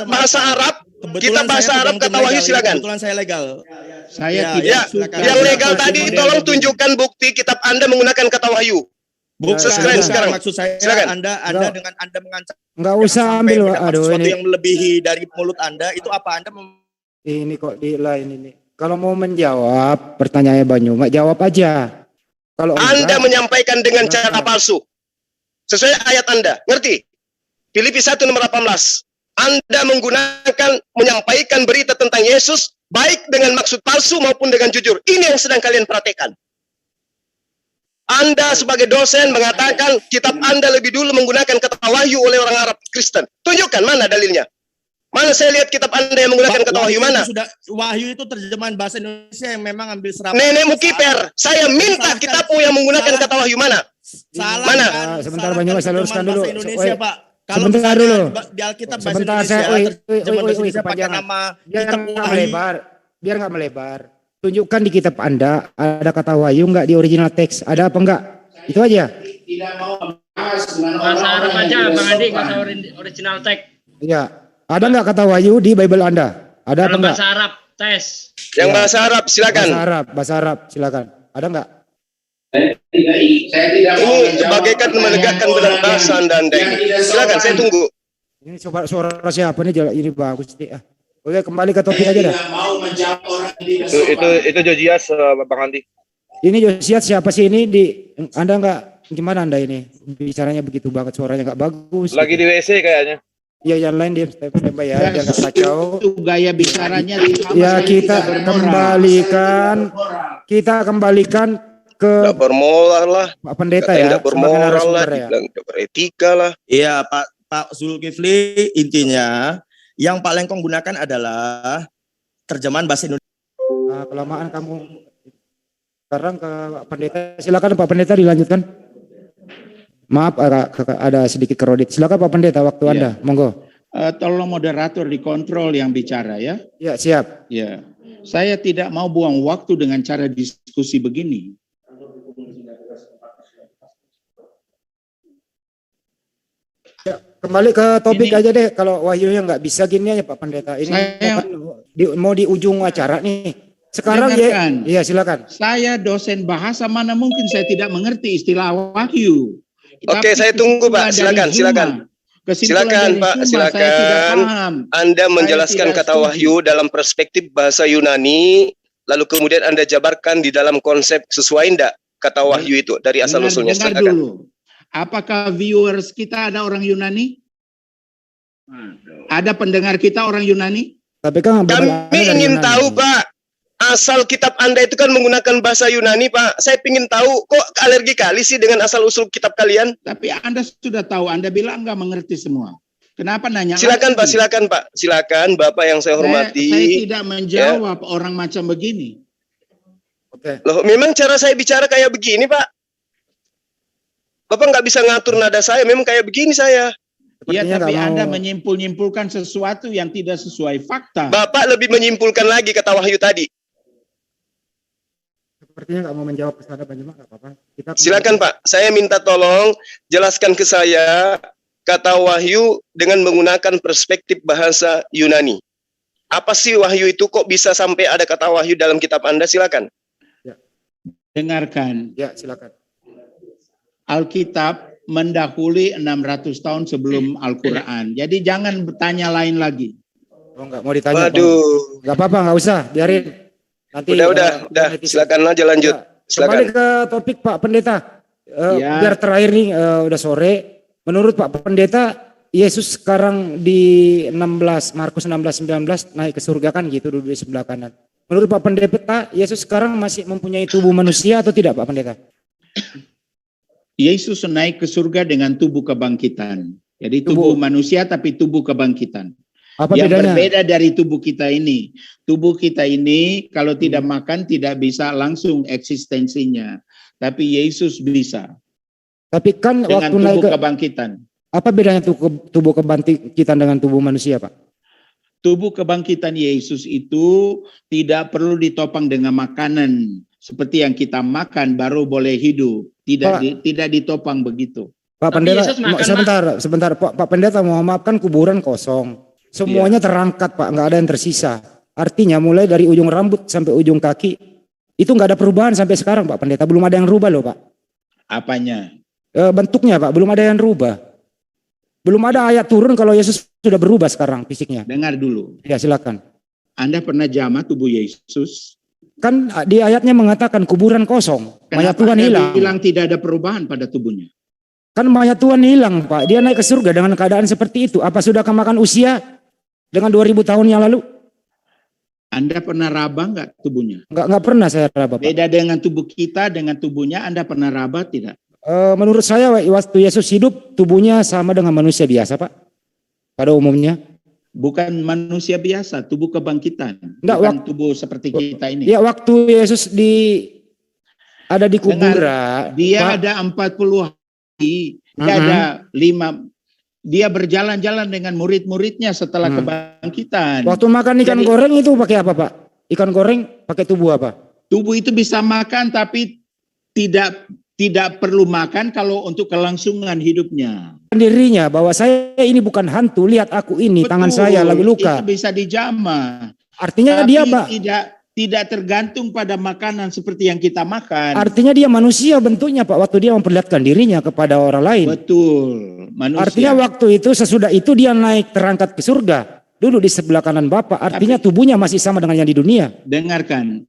bahasa Arab, kitab bahasa Arab kata wahyu, silakan. Kebetulan saya legal. Saya tidak suka. Yang legal tadi, tolong tunjukkan bukti kitab Anda menggunakan kata wahyu. Sekarang. Maksud saya, silakan. Anda dengan Anda mengancam Nggak usah ambil, aduh sesuatu ini. yang melebihi dari mulut Anda, itu apa Anda Ini kok di lain ini. Kalau mau menjawab pertanyaannya Bang Yuma, jawab aja. Kalau Anda menyampaikan dengan enggak. cara palsu. Sesuai ayat Anda, ngerti? Filipi 1 nomor 18. Anda menyampaikan berita tentang Yesus baik dengan maksud palsu maupun dengan jujur. Ini yang sedang kalian praktekkan. Anda sebagai dosen mengatakan kitab Anda lebih dulu menggunakan kata wahyu oleh orang Arab Kristen. Tunjukkan mana dalilnya. Mana saya lihat kitab Anda yang menggunakan kata wahyu mana? Wahyu itu terjemahan bahasa Indonesia yang memang ambil serapan. Nenekmu kiper, saya minta kitabmu yang menggunakan kata wahyu mana? Salah Mana? kan? Sebentar Bang Yuma, saya luruskan dulu. Bahasa Indonesia, Pak. Kalau Sebentar misalnya dulu. Di Alkitab bahasa Sebentar Indonesia, saya, terjemahan bahasa Indonesia pakai kepanjangan. nama Biar kitab nggak wahyu. melebar, biar nggak melebar. Tunjukkan di kitab Anda ada kata wahyu nggak di original teks? Ada apa enggak? Itu aja. Tidak mau membahas dengan Bahasa Arab orang-orang aja, yang Bang Andi, tidak nggak usah sopan. original text. Iya. Ada nggak kata wahyu di Bible Anda? Ada apa Dalam enggak? bahasa Arab, tes. Yang bahasa Arab, silakan. Bahasa Arab, silakan. Ada nggak? Saya tidak mau Ini menjawab bagaikan menegakkan pertanyaan benar orang bahasa Anda yang ini. tidak Silakan, saya sopan. tunggu. Ini suara siapa nih? Ini bagus nih. Oke, kembali ke topik Saya aja dah. tidak mau menjawab orang yang tidak sopan. Itu Josias, Bang Andi. Ini Josias siapa sih ini? Anda nggak gimana Anda ini? Bicaranya begitu banget, suaranya nggak bagus. Lagi di WC kayaknya. Iya, yang lain dia standby ya, biar nggak kacau. Itu gaya bicaranya Ya, kita kembalikan ke Tidak bermoral lah. Pak Pendeta ya, Tidak sebagai bermoral lah, narasumber ya. dibilang tidak beretika lah. Iya, Pak Zulkifli, intinya yang paling kau gunakan adalah terjemahan bahasa Indonesia. Nah, kelamaan kamu. Sekarang ke Pak Pendeta. Silakan Pak Pendeta dilanjutkan. Maaf ada sedikit kredit. Silakan Pak Pendeta, waktu Ya. Anda. Monggo. Tolong moderator dikontrol yang bicara ya. Ya, siap. Ya. Saya tidak mau buang waktu dengan cara diskusi begini. Ya, kembali ke topik Ini- aja deh. Kalau wahyunya nggak bisa gini aja Pak Pendeta. Ini Saya- mau di ujung acara nih. Sekarang Dengarkan. ya, silakan. Saya dosen bahasa, mana mungkin saya tidak mengerti istilah wahyu. Oke, Tapi saya tunggu, Pak. kesimpulan Silakan, dari silakan. Zuma- kesimpulan Silakan, dari Pak, Zuma, silakan. Saya tidak paham. Anda menjelaskan tidak kata setuju. wahyu dalam perspektif bahasa Yunani, lalu kemudian Anda jabarkan di dalam konsep sesuai enggak kata wahyu itu dari asal usulnya. Dengar Silakan. dulu. Apakah viewers kita ada orang Yunani? Ada pendengar kita orang Yunani? Tapi kan Kami dari ingin Yunani. tahu, Pak. Asal kitab Anda itu kan menggunakan bahasa Yunani, Pak. Saya ingin tahu, kok alergi kali sih dengan asal usul kitab kalian? Tapi Anda sudah tahu, Anda bilang nggak mengerti semua. Kenapa nanya? Silakan, Pak. lagi? Silakan, Pak. Silakan, Bapak yang saya hormati. Saya tidak menjawab orang macam begini. Oke. Loh, memang cara saya bicara kayak begini, Pak. Bapak nggak bisa ngatur nada saya, memang kayak begini saya. Ya, Sepertinya tapi nggak mau- Anda menyimpul-nyimpulkan sesuatu yang tidak sesuai fakta. Bapak lebih menyimpulkan lagi kata wahyu tadi. Sepertinya nggak mau menjawab ke sana Pak Juma, nggak apa-apa. Kita Silakan, Pak. Saya minta tolong jelaskan ke saya kata wahyu dengan menggunakan perspektif bahasa Yunani. Apa sih wahyu itu, kok bisa sampai ada kata wahyu dalam kitab Anda? Silakan. Dengarkan, Ya, silakan. Alkitab mendahului 600 tahun sebelum Al-Quran. Jadi jangan bertanya lain lagi. Oh, nggak mau ditanya. Pak. Waduh. Nggak apa-apa, nggak usah, biarin. Nanti Udah. netizen. Silakan aja lanjut. Ya, Silakan. kembali ke topik Pak Pendeta. Ya. Biar terakhir nih, udah sore. Menurut Pak Pendeta, Yesus sekarang di Markus 16:19 naik ke surga kan gitu, duduk di sebelah kanan. Menurut Pak Pendeta, Yesus sekarang masih mempunyai tubuh manusia atau tidak Pak Pendeta? Yesus naik ke surga dengan tubuh kebangkitan. Jadi tubuh manusia tapi tubuh kebangkitan. Apa yang bedanya? berbeda dari tubuh kita ini. Tubuh kita ini kalau tidak makan tidak bisa langsung eksistensinya. Tapi Yesus bisa. Tapi kan Dengan waktu naik tubuh ke, kebangkitan. apa bedanya tubuh kebangkitan dengan tubuh manusia Pak? Tubuh kebangkitan Yesus itu tidak perlu ditopang dengan makanan. Seperti yang kita makan baru boleh hidup. Tidak ditopang begitu. Pak Tapi Pendeta, Yesus makan, sebentar Pak Pendeta, mohon maaf kan kuburan kosong. Semuanya terangkat Pak, nggak ada yang tersisa. Artinya mulai dari ujung rambut sampai ujung kaki, itu nggak ada perubahan sampai sekarang Pak Pendeta. Belum ada yang rubah loh Pak. Apanya? Bentuknya Pak, belum ada yang rubah. Belum ada ayat turun kalau Yesus sudah berubah sekarang fisiknya. Dengar dulu. Ya silakan. Anda pernah jamah tubuh Yesus? Kan di ayatnya mengatakan kuburan kosong, mayat Tuhan Anda hilang. bilang tidak ada perubahan pada tubuhnya? Kan mayat Tuhan hilang, Pak. Dia naik ke surga dengan keadaan seperti itu. Apa sudah kemakan usia dengan 2000 tahun yang lalu? Anda pernah raba nggak tubuhnya? Nggak pernah saya raba, Pak. Beda dengan tubuh kita, dengan tubuhnya Anda pernah raba tidak? Menurut saya waktu Yesus hidup tubuhnya sama dengan manusia biasa, Pak. Pada umumnya. Bukan manusia biasa, tubuh kebangkitan. Enggak, bukan tubuh seperti kita ini. Ya waktu Yesus ada di kuburan. Dia Pak, ada 40 hari, dia ada 5. Dia berjalan-jalan dengan murid-muridnya setelah kebangkitan. Waktu makan ikan goreng itu pakai apa, Pak? Ikan goreng pakai tubuh apa? Tubuh itu bisa makan tapi tidak perlu makan kalau untuk kelangsungan hidupnya. Dirinya bahwa saya ini bukan hantu, lihat aku ini. Betul, tangan saya lagi luka. Itu bisa dijamah. Artinya tapi dia, Pak, tidak tergantung pada makanan seperti yang kita makan. Artinya dia manusia bentuknya, Pak, waktu dia memperlihatkan dirinya kepada orang lain. Betul, manusia. Artinya waktu itu sesudah itu dia naik terangkat ke surga, duduk di sebelah kanan Bapa. Artinya tubuhnya masih sama dengan yang di dunia. Dengarkan.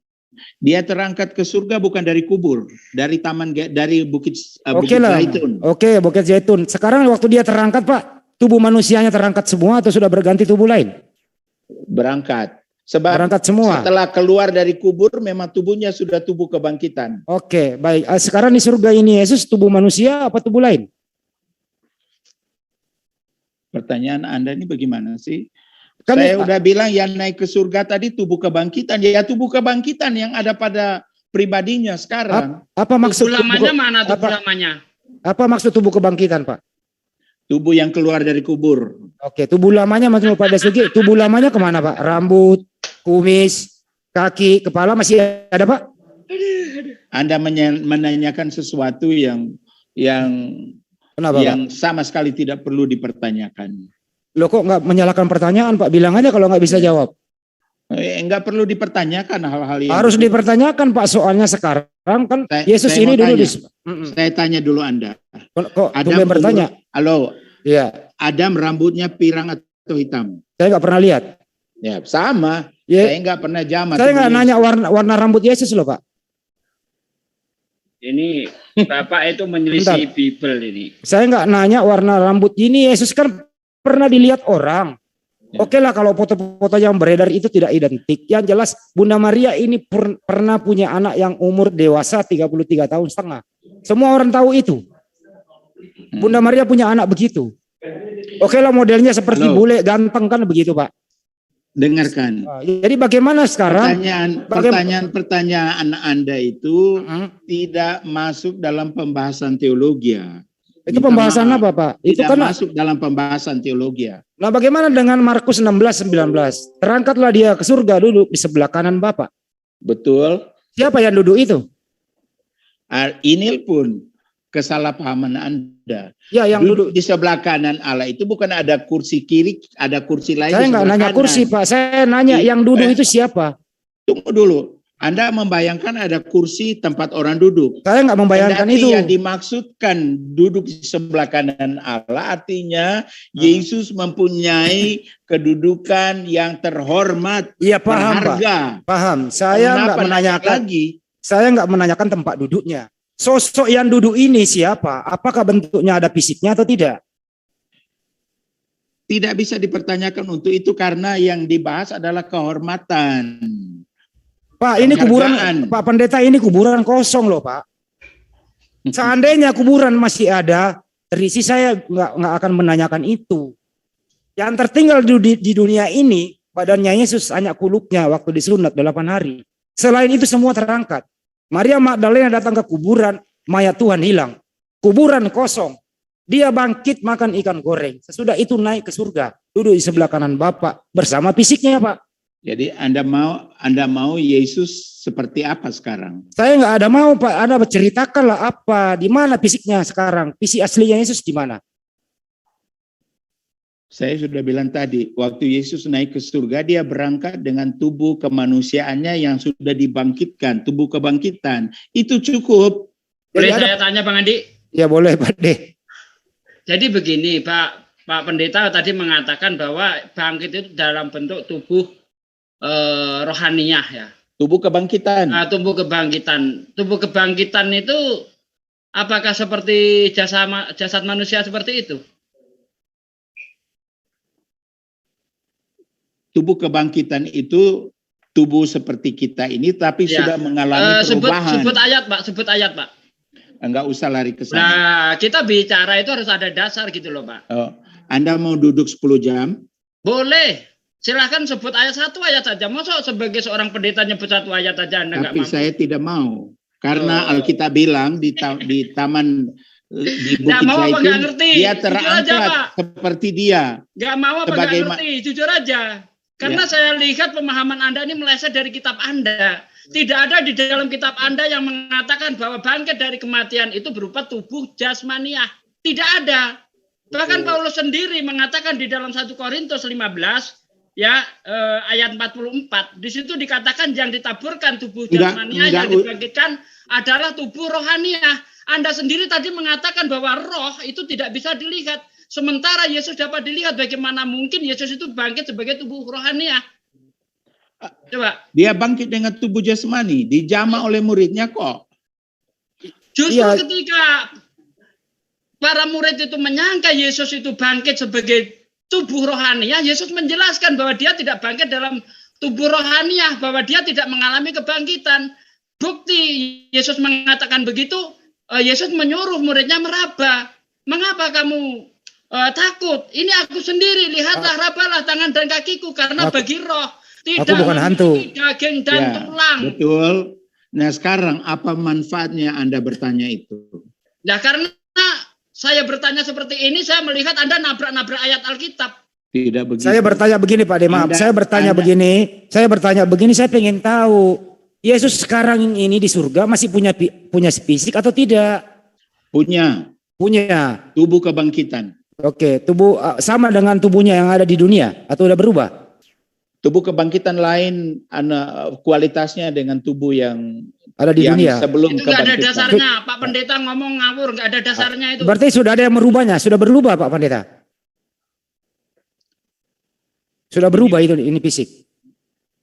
Dia terangkat ke surga bukan dari kubur, dari bukit Zaitun. Oke, Bukit Zaitun. Sekarang waktu dia terangkat, Pak, tubuh manusianya terangkat semua atau sudah berganti tubuh lain? Berangkat. Sebab berangkat semua. Setelah keluar dari kubur memang tubuhnya sudah tubuh kebangkitan. Oke, baik. Sekarang di surga ini Yesus tubuh manusia apa tubuh lain? Pertanyaan Anda ini bagaimana sih? Kan saya udah bilang yang naik ke surga tadi tubuh kebangkitan. Ya tubuh kebangkitan yang ada pada pribadinya sekarang. Apa maksud tubuh lamanya mana tubuh lamanya? Apa maksud tubuh kebangkitan, Pak? Tubuh yang keluar dari kubur. Oke, tubuh lamanya maksudnya pada segi tubuh lamanya kemana, Pak? Rambut, kumis, kaki, kepala masih ada, Pak? Anda menanyakan sesuatu yang kenapa, yang Pak? sama sekali tidak perlu dipertanyakan. Loh kok nggak menyalahkan pertanyaan, Pak? Bilang aja kalau nggak bisa jawab. Enggak perlu dipertanyakan hal-hal yang harus dipertanyakan, Pak. Soalnya sekarang kan Yesus ini dulu saya tanya dulu Anda. Kok Adam bertanya? Halo. Iya. Adam rambutnya pirang atau hitam? Saya nggak pernah lihat. Ya sama. Ya. Saya nggak pernah jamah. Saya nggak nanya warna rambut Yesus loh, Pak. Ini Bapak itu menyelisih Bible ini. Saya nggak nanya warna rambut ini. Yesus kan pernah dilihat orang. Ya. Oke lah kalau foto-foto yang beredar itu tidak identik. Yang jelas Bunda Maria ini pernah punya anak yang umur dewasa 33 tahun setengah. Semua orang tahu itu. Bunda Maria punya anak begitu. Oke lah modelnya seperti bule ganteng kan begitu, Pak. Dengarkan. Jadi bagaimana sekarang? Pertanyaan Anda itu tidak masuk dalam pembahasan teologi. Itu pembahasan apa, Pak? Itu kan masuk dalam pembahasan teologi. Nah, bagaimana dengan Markus 16:19? Terangkatlah dia ke surga duduk di sebelah kanan Bapa. Betul. Siapa yang duduk itu? Ini pun kesalahpahaman Anda. Ya, yang duduk di sebelah kanan Allah itu bukan ada kursi kiri, ada kursi lain. Saya nggak nanya kursi, Pak. Saya nanya yang duduk itu siapa? Tunggu dulu. Anda membayangkan ada kursi tempat orang duduk. Saya nggak membayangkan itu. Yang dimaksudkan duduk di sebelah kanan Allah artinya Yesus mempunyai kedudukan yang terhormat. Iya, paham, berharga. Pak. Paham. Saya nggak menanyakan lagi. Saya nggak menanyakan tempat duduknya. Sosok yang duduk ini siapa? Apakah bentuknya ada fisiknya atau tidak? Tidak bisa dipertanyakan untuk itu karena yang dibahas adalah kehormatan. Pak, ini kuburan, Pak Pendeta, ini kuburan kosong loh, Pak. Seandainya kuburan masih ada, terisi saya nggak akan menanyakan itu. Yang tertinggal di dunia ini, badannya Yesus hanya kuluknya waktu disunat 8 hari. Selain itu semua terangkat. Maria Magdalena datang ke kuburan, mayat Tuhan hilang. Kuburan kosong. Dia bangkit makan ikan goreng. Sesudah itu naik ke surga, duduk di sebelah kanan Bapa bersama fisiknya, Pak. Jadi Anda mau Yesus seperti apa sekarang? Saya nggak ada mau, Pak. Anda berceritakanlah apa, di mana fisiknya sekarang? Fisik aslinya Yesus di mana? Saya sudah bilang tadi, waktu Yesus naik ke surga, dia berangkat dengan tubuh kemanusiaannya yang sudah dibangkitkan, tubuh kebangkitan. Itu cukup. Boleh saya tanya, Bang Andi? Ya boleh, Pak De. Jadi begini, Pak Pendeta tadi mengatakan bahwa bangkit itu dalam bentuk tubuh rohaniah ya. Tubuh kebangkitan. Nah, tubuh kebangkitan. Tubuh kebangkitan itu apakah seperti jasad manusia seperti itu? Tubuh kebangkitan itu tubuh seperti kita ini, tapi sudah mengalami perubahan. Sebut ayat, Pak. Sebut ayat, Pak. Enggak usah lari ke sana. Nah, kita bicara itu harus ada dasar gitu loh, Pak. Oh, Anda mau duduk 10 jam? Boleh. Silahkan sebut ayat satu ayat saja. Masa sebagai seorang pendeta nyebut satu ayat saja Anda nggak mampu? Tapi saya tidak mau. Karena Alkitab bilang di taman di Bukit Zaitun, dia terangkat seperti dia. Nggak mau apa nggak ngerti? Jujur aja. Karena saya lihat pemahaman Anda ini meleset dari kitab Anda. Tidak ada di dalam kitab Anda yang mengatakan bahwa bangkit dari kematian itu berupa tubuh jasmaniah. Tidak ada. Bahkan Paulus sendiri mengatakan di dalam 1 Korintus 15 ya ayat 44. Di situ dikatakan yang ditaburkan tubuh jasmaniah, yang dibangkitkan adalah tubuh rohaniah. Anda sendiri tadi mengatakan bahwa roh itu tidak bisa dilihat. Sementara Yesus dapat dilihat, bagaimana mungkin Yesus itu bangkit sebagai tubuh rohaniah? Coba. Dia bangkit dengan tubuh jasmani, dijamah oleh muridnya kok. Justru ketika para murid itu menyangka Yesus itu bangkit sebagai tubuh rohaniah, Yesus menjelaskan bahwa dia tidak bangkit dalam tubuh rohaniah, bahwa dia tidak mengalami kebangkitan. Bukti Yesus mengatakan begitu, Yesus menyuruh muridnya meraba. Mengapa kamu takut? Ini aku sendiri, lihatlah, rabalah tangan dan kakiku, karena bagi roh tidak memiliki daging dan tulang. Betul. Nah sekarang apa manfaatnya Anda bertanya itu? Nah karena saya bertanya seperti ini, saya melihat Anda nabrak-nabrak ayat Alkitab. Tidak begitu. Saya bertanya begini Pak De, maaf. Saya bertanya begini, saya pengen tahu, Yesus sekarang ini di surga masih punya fisik atau tidak? Punya. Punya. Tubuh kebangkitan. Oke, tubuh sama dengan tubuhnya yang ada di dunia atau udah berubah? Tubuh kebangkitan lain kualitasnya dengan tubuh yang ada di dunia. Sebelum itu nggak ada dasarnya, Pak Pendeta ngomong ngawur, nggak ada dasarnya itu. Berarti sudah ada yang merubahnya, sudah berubah Pak Pendeta. Sudah berubah itu ini fisik.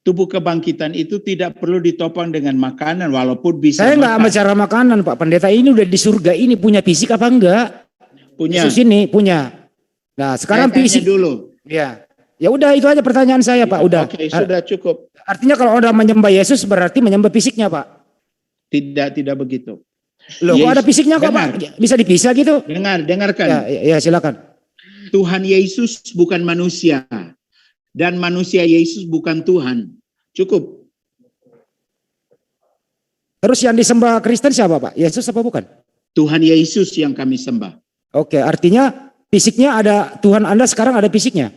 Tubuh kebangkitan itu tidak perlu ditopang dengan makanan, walaupun bisa. Saya nggak bicara makanan Pak Pendeta, ini udah di surga ini punya fisik apa enggak? Punya. Yesus ini punya. Nah sekarang fisik dulu. Ya. Ya udah itu aja pertanyaan saya Pak. Udah. Oke, sudah cukup. Artinya kalau udah menyembah Yesus berarti menyembah fisiknya Pak. Tidak begitu. Loh, kok ada fisiknya kok Pak? Bisa dipisah gitu? Dengarkan. Ya silakan. Tuhan Yesus bukan manusia dan manusia Yesus bukan Tuhan. Cukup. Terus yang disembah Kristen siapa Pak? Yesus apa bukan? Tuhan Yesus yang kami sembah. Oke, artinya fisiknya ada, Tuhan Anda sekarang ada fisiknya?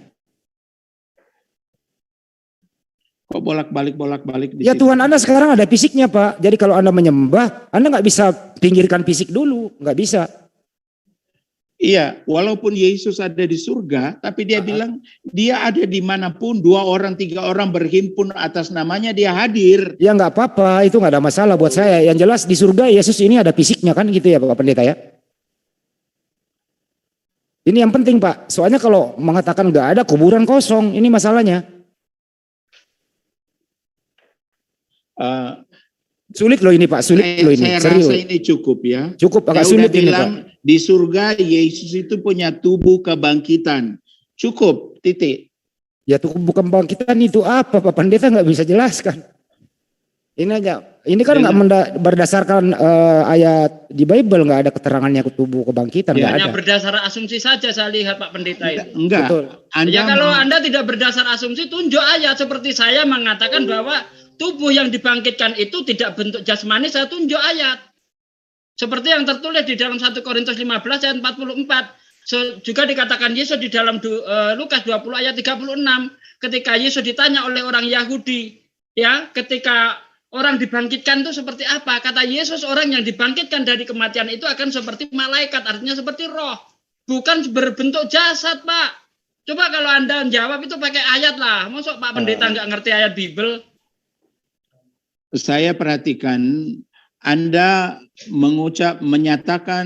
Kok bolak-balik ya situ? Tuhan Anda sekarang ada fisiknya Pak. Jadi kalau Anda menyembah, Anda nggak bisa pinggirkan fisik dulu, nggak bisa. Iya, walaupun Yesus ada di surga, tapi dia bilang dia ada dimanapun 2 orang 3 orang berhimpun atas namanya dia hadir. Ya nggak apa-apa, itu nggak ada masalah buat saya. Yang jelas di surga Yesus ini ada fisiknya kan gitu ya Pak Pendeta ya. Ini yang penting Pak. Soalnya kalau mengatakan nggak ada, kuburan kosong, ini masalahnya. Sulit loh ini Pak, sulit loh ini. Saya rasa ini cukup ya. Cukup agak sulit ini Pak. Di surga Yesus itu punya tubuh kebangkitan. Cukup, titik. Ya tubuh kebangkitan itu apa Pak Pendeta nggak bisa jelaskan. Ini aja. Ini kan nggak berdasarkan ayat di Bible, nggak ada keterangannya tubuh kebangkitan. Ya, hanya berdasar asumsi saja saya lihat Pak Pendeta itu. Enggak. Betul. Ya kalau Anda tidak berdasar asumsi, tunjuk ayat seperti saya mengatakan bahwa tubuh yang dibangkitkan itu tidak bentuk jasmani, saya tunjuk ayat. Seperti yang tertulis di dalam 1 Korintus 15 ayat 44. Juga dikatakan Yesus di dalam Lukas 20 ayat 36. Ketika Yesus ditanya oleh orang Yahudi, ya, ketika orang dibangkitkan itu seperti apa? Kata Yesus, orang yang dibangkitkan dari kematian itu akan seperti malaikat, artinya seperti roh. Bukan berbentuk jasad, Pak. Coba kalau Anda jawab itu pakai ayat lah. Masuk Pak Pendeta nggak ngerti ayat Bible? Saya perhatikan Anda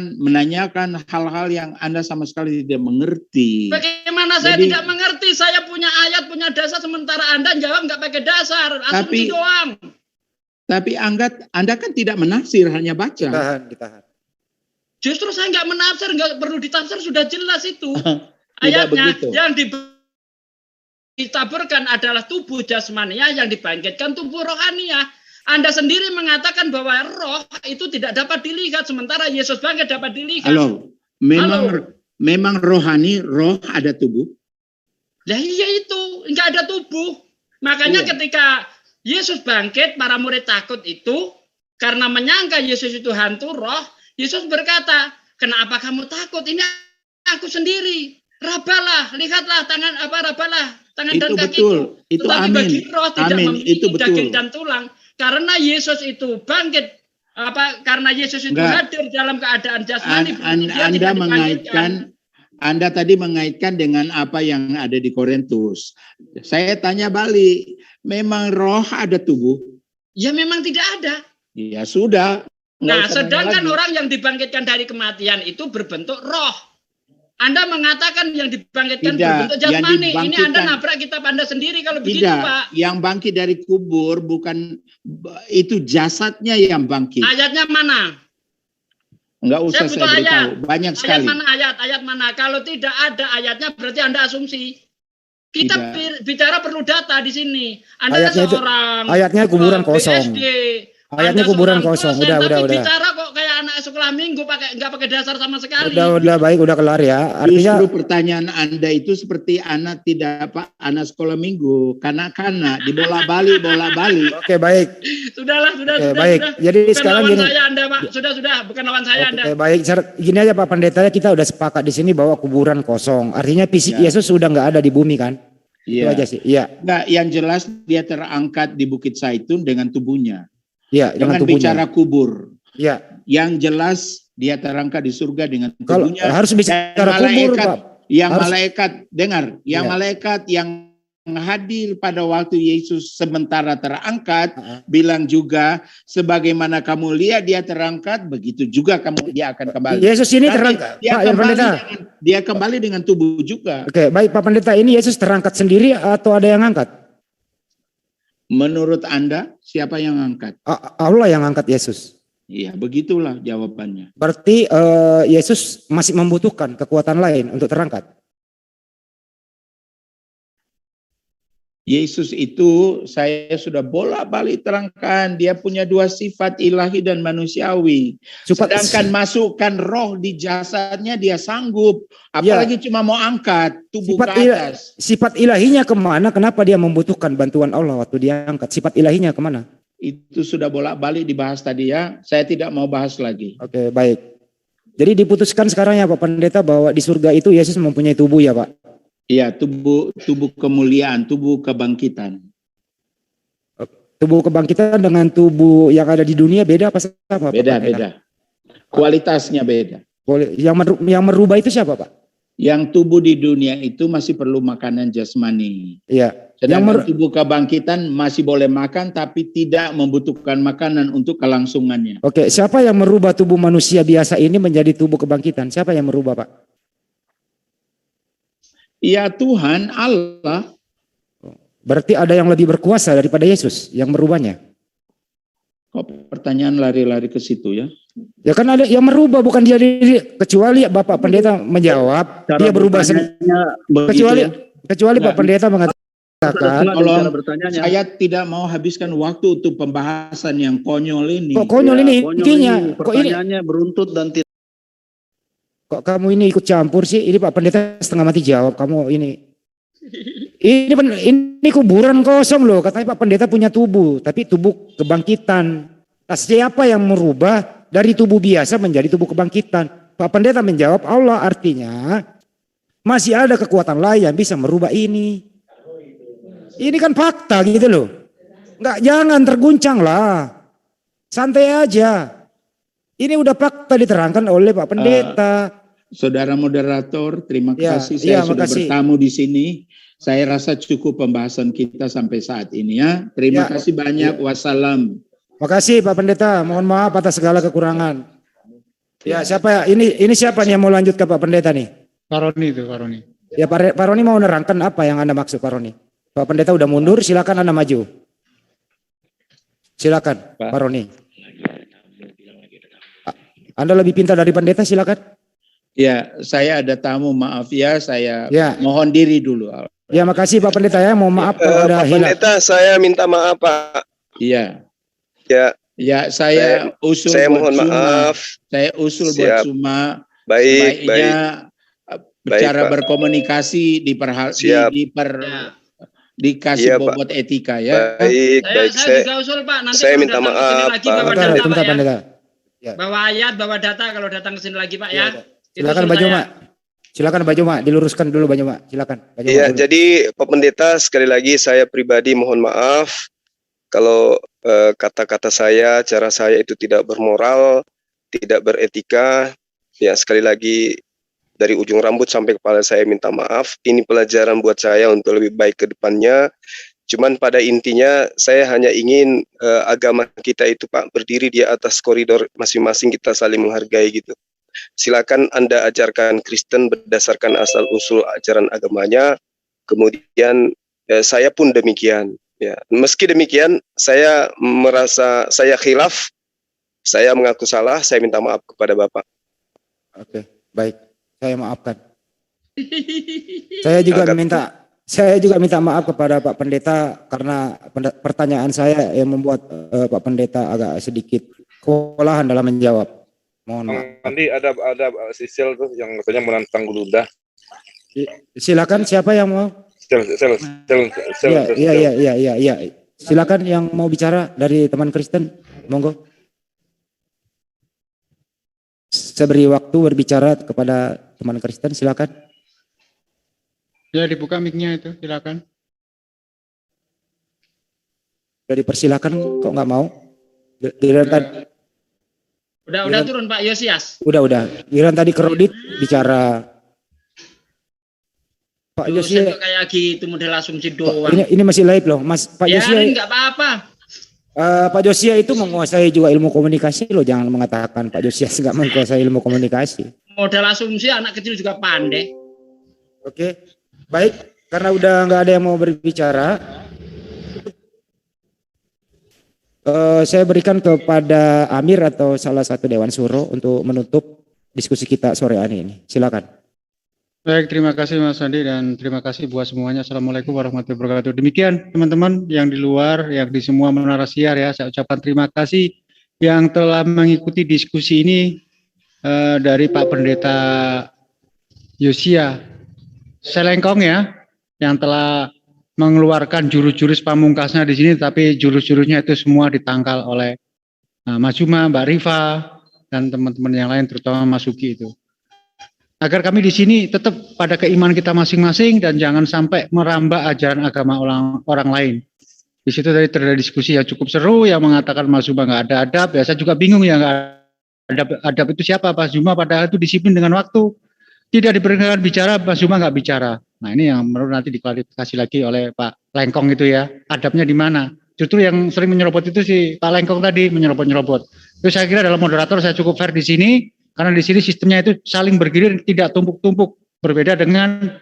menanyakan hal-hal yang Anda sama sekali tidak mengerti. Bagaimana saya tidak mengerti? ngerti saya punya ayat, punya dasar, sementara Anda jawab nggak pakai dasar, asumsi doang. Tapi Anda kan tidak menafsir, hanya baca. Ditahan. Justru saya nggak menafsir, nggak perlu ditafsir, sudah jelas itu. Tidak Ayatnya begitu. yang ditaburkan adalah tubuh jasmania, yang dibangkitkan tubuh rohania. Anda sendiri mengatakan bahwa roh itu tidak dapat dilihat, sementara Yesus bangkit dapat dilihat. Halo, memang rohani, roh ada tubuh. Lah iya itu, nggak ada tubuh. Makanya ketika Yesus bangkit, para murid takut itu karena menyangka Yesus itu hantu roh. Yesus berkata, kenapa kamu takut? Ini aku sendiri. Rabalah, lihatlah rabalah tangan dan kakiku. Itu Tetapi amin. bagi roh tidak memiliki Itu betul. daging dan tulang. Karena Yesus itu bangkit, karena Yesus itu hadir dalam keadaan jasmani. Anda tadi mengaitkan dengan apa yang ada di Korintus. Saya tanya balik, memang roh ada tubuh? Ya memang tidak ada. Ya sudah. Nah, sedangkan orang yang dibangkitkan dari kematian itu berbentuk roh. Anda mengatakan yang dibangkitkan berbentuk jasmani. Ini Anda nabrak kitab Anda sendiri kalau begitu, Pak. Yang bangkit dari kubur bukan itu jasadnya yang bangkit. Ayatnya mana? Enggak usah saya beritahu. Banyak sekali. Ayat mana? Kalau tidak ada ayatnya berarti Anda asumsi. Kita bicara perlu data di sini. Anda seorang ayatnya kuburan kosong. BSD. Ayatnya kuburan kosong. Udah. Bicara kok kayak anak sekolah minggu nggak pakai dasar sama sekali. Udah baik, udah kelar ya. Artinya justru pertanyaan Anda itu seperti anak anak sekolah minggu, kanak-kanak dibola-balik. Oke, baik. Sudah. Baik. Jadi bukan sekarang lawan gini. saya Anda, Pak. Sudah, bukan lawan saya Anda. Baik. Gini aja Pak Pendeta, kita udah sepakat di sini bahwa kuburan kosong. Artinya fisik Yesus sudah nggak ada di bumi kan? Itu aja sih. Iya. Nggak, yang jelas dia terangkat di Bukit Zaitun dengan tubuhnya. Iya, dengan bicara kubur. Iya. Yang jelas dia terangkat di surga dengan tubuhnya. Kalau harus bicara kubur, Pak. Malaikat dengar, malaikat yang hadir pada waktu Yesus sementara terangkat bilang juga sebagaimana kamu lihat dia terangkat, begitu juga dia akan kembali. Yesus ini terangkat, dia kembali dengan tubuh juga. Oke, baik Pak Pendeta, ini Yesus terangkat sendiri atau ada yang angkat? Menurut Anda, siapa yang angkat? Allah yang angkat Yesus. Iya, begitulah jawabannya. Berarti Yesus masih membutuhkan kekuatan lain untuk terangkat. Yesus itu saya sudah bolak-balik terangkan, dia punya dua sifat ilahi dan manusiawi. Sedangkan masukkan roh di jasadnya dia sanggup, apalagi cuma mau angkat tubuh ke atas. Sifat ilahinya kemana? Kenapa dia membutuhkan bantuan Allah waktu dia angkat? Sifat ilahinya kemana? Itu sudah bolak-balik dibahas tadi ya, saya tidak mau bahas lagi. Oke, baik. Jadi diputuskan sekarang ya Pak Pendeta bahwa di surga itu Yesus mempunyai tubuh ya Pak? Iya, tubuh kemuliaan, tubuh kebangkitan. Tubuh kebangkitan dengan tubuh yang ada di dunia beda apa sama? Beda. Kualitasnya beda. Yang merubah itu siapa Pak? Yang tubuh di dunia itu masih perlu makanan jasmani. Iya. Sedangkan tubuh kebangkitan masih boleh makan tapi tidak membutuhkan makanan untuk kelangsungannya. Oke, siapa yang merubah tubuh manusia biasa ini menjadi tubuh kebangkitan? Siapa yang merubah Pak? Ya Tuhan Allah. Berarti ada yang lebih berkuasa daripada Yesus yang merubahnya. Kok pertanyaan lari-lari ke situ ya? Ya kan ada yang merubah, bukan dia kecuali Bapak Pendeta menjawab dia berubah kecuali Pak Pendeta mengatakan saya tidak mau habiskan waktu untuk pembahasan yang konyol ini. Kok konyol ini intinya? Pertanyaannya beruntut dan tidak. Kok kamu ini ikut campur sih? Ini Pak Pendeta setengah mati jawab. Kamu ini kuburan kosong loh. Katanya Pak Pendeta punya tubuh, tapi tubuh kebangkitan. Nah, siapa yang merubah dari tubuh biasa menjadi tubuh kebangkitan? Pak Pendeta menjawab Allah, artinya masih ada kekuatan lain yang bisa merubah ini. Ini kan fakta gitu loh. Jangan terguncang lah. Santai aja. Ini udah fakta diterangkan oleh Pak Pendeta. Saudara moderator, terima kasih saya sudah bertamu di sini. Saya rasa cukup pembahasan kita sampai saat ini ya. Terima kasih banyak. Wassalam. Makasih Pak Pendeta. Mohon maaf atas segala kekurangan. Ya siapa ya? Ini siapa nih yang mau lanjut ke Pak Pendeta nih? Karoni itu Karoni. Ya Pak Roni mau nerangkan apa yang Anda maksud Pak Roni? Pak Pendeta udah mundur, silakan Anda maju. Silakan Pak Roni. Anda lebih pintar dari pendeta, silakan. Ya, saya ada tamu, maaf ya, saya mohon diri dulu. Ya, makasih Pak Pendeta ya, mohon maaf kalau ada Pak Pendeta, saya minta maaf Pak. Iya. Ya, saya usul saya buat mohon Suma. Maaf. Saya usul Siap. buat Suma. Baik, sebaiknya bicara Baik, Pak. berkomunikasi dikasih Iya, Pak. bobot etika ya. Saya juga usul Pak, nanti saya kalau minta datang ke sini maaf, lagi Pak. bawa data Pak ya. Pendeta. Ya. Bawa ayat, bawa data kalau datang ke sini lagi Pak ya. Itu Silakan usul Baju saya. Mak. Silakan Baju Mak, diluruskan dulu Baju Mak. Silakan. Baju Mak Iya, dulu. jadi Pak Pendeta sekali lagi saya pribadi mohon maaf kalau kata-kata saya, cara saya itu tidak bermoral, tidak beretika. Ya, sekali lagi dari ujung rambut sampai kepala saya minta maaf. Ini pelajaran buat saya untuk lebih baik ke depannya. Cuman pada intinya saya hanya ingin agama kita itu Pak berdiri di atas koridor masing-masing, kita saling menghargai gitu. Silakan Anda ajarkan Kristen berdasarkan asal usul ajaran agamanya. Kemudian saya pun demikian. Ya, meski demikian saya merasa saya khilaf, saya mengaku salah, saya minta maaf kepada Bapak. Oke, baik. Saya maafkan. Saya juga minta maaf kepada Pak Pendeta karena pertanyaan saya yang membuat Pak Pendeta agak sedikit kewalahan dalam menjawab. Mohon maaf. Nanti ada Sisil tuh yang katanya menantang Guludah. Silakan siapa yang mau? Iya. Silakan yang mau bicara dari teman Kristen, monggo. Saya beri waktu berbicara kepada teman Kristen, silakan. Ya, dibuka mic-nya itu, silakan. Sudah dipersilakan kok nggak mau? Udah turun Pak Yosias. Udah. Giliran tadi Kerodit bicara. Pak Yosia kayak gitu model asumsi doang. Ini masih live loh, Mas. Pak Yosia enggak apa-apa. Pak Josia itu menguasai juga ilmu komunikasi loh, jangan mengatakan Pak Josia nggak menguasai ilmu komunikasi. Modal asumsi anak kecil juga pandai. Oke, baik, karena udah nggak ada yang mau berbicara, saya berikan kepada Amir atau salah satu Dewan Suro untuk menutup diskusi kita sore hari ini. Silakan. Baik, terima kasih Mas Andi dan terima kasih buat semuanya. Assalamualaikum warahmatullahi wabarakatuh. Demikian teman-teman yang di luar, yang di semua menara siar ya, saya ucapkan terima kasih yang telah mengikuti diskusi ini dari Pak Pendeta Yosia Selengkong ya, yang telah mengeluarkan jurus-jurus pamungkasnya di sini, tapi jurus-jurusnya itu semua ditangkal oleh Mas Juma, Mbak Riva, dan teman-teman yang lain, terutama Mas Suki itu. Agar kami di sini tetap pada keimanan kita masing-masing dan jangan sampai merambah ajaran agama orang lain. Di situ tadi terjadi diskusi yang cukup seru, yang mengatakan Mas Juma nggak ada adab. Ya saya juga bingung ya, nggak ada adab itu siapa Mas Juma, padahal itu disiplin dengan waktu. Tidak diperkenankan bicara, Mas Juma nggak bicara. Nah ini yang menurut nanti diklarifikasi lagi oleh Pak Lengkong itu ya. Adabnya di mana? Justru yang sering menyerobot itu si Pak Lengkong tadi menyerobot-nyerobot. Terus saya kira dalam moderator saya cukup fair di sini. Karena di sini sistemnya itu saling bergilir, tidak tumpuk-tumpuk. Berbeda dengan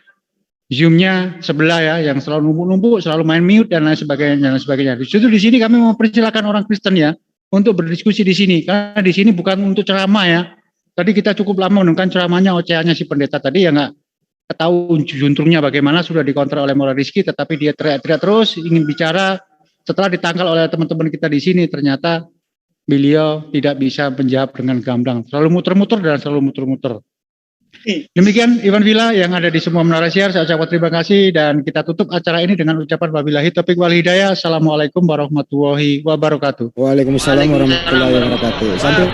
Zoom-nya sebelah ya, yang selalu numpuk-numpuk, selalu main mute dan lain sebagainya. Justru di sini kami mempersilakan orang Kristen ya untuk berdiskusi di sini. Karena di sini bukan untuk ceramah ya. Tadi kita cukup lama mendengarkan ceramahnya, ocehannya si pendeta tadi ya, nggak tahu juntrungnya bagaimana, sudah dikontrol oleh Moral Rizky, tetapi dia teriak-teriak terus ingin bicara. Setelah ditangkal oleh teman-teman kita di sini, ternyata beliau tidak bisa menjawab dengan gamblang, selalu muter-muter dan selalu muter-muter. Demikian Iwan Villa yang ada di semua menara siar, saya ucapkan terima kasih dan kita tutup acara ini dengan ucapan wabillahi taufiq wal hidayah. Assalamualaikum warahmatullahi wabarakatuh. Waalaikumsalam warahmatullahi wabarakatuh. Sampai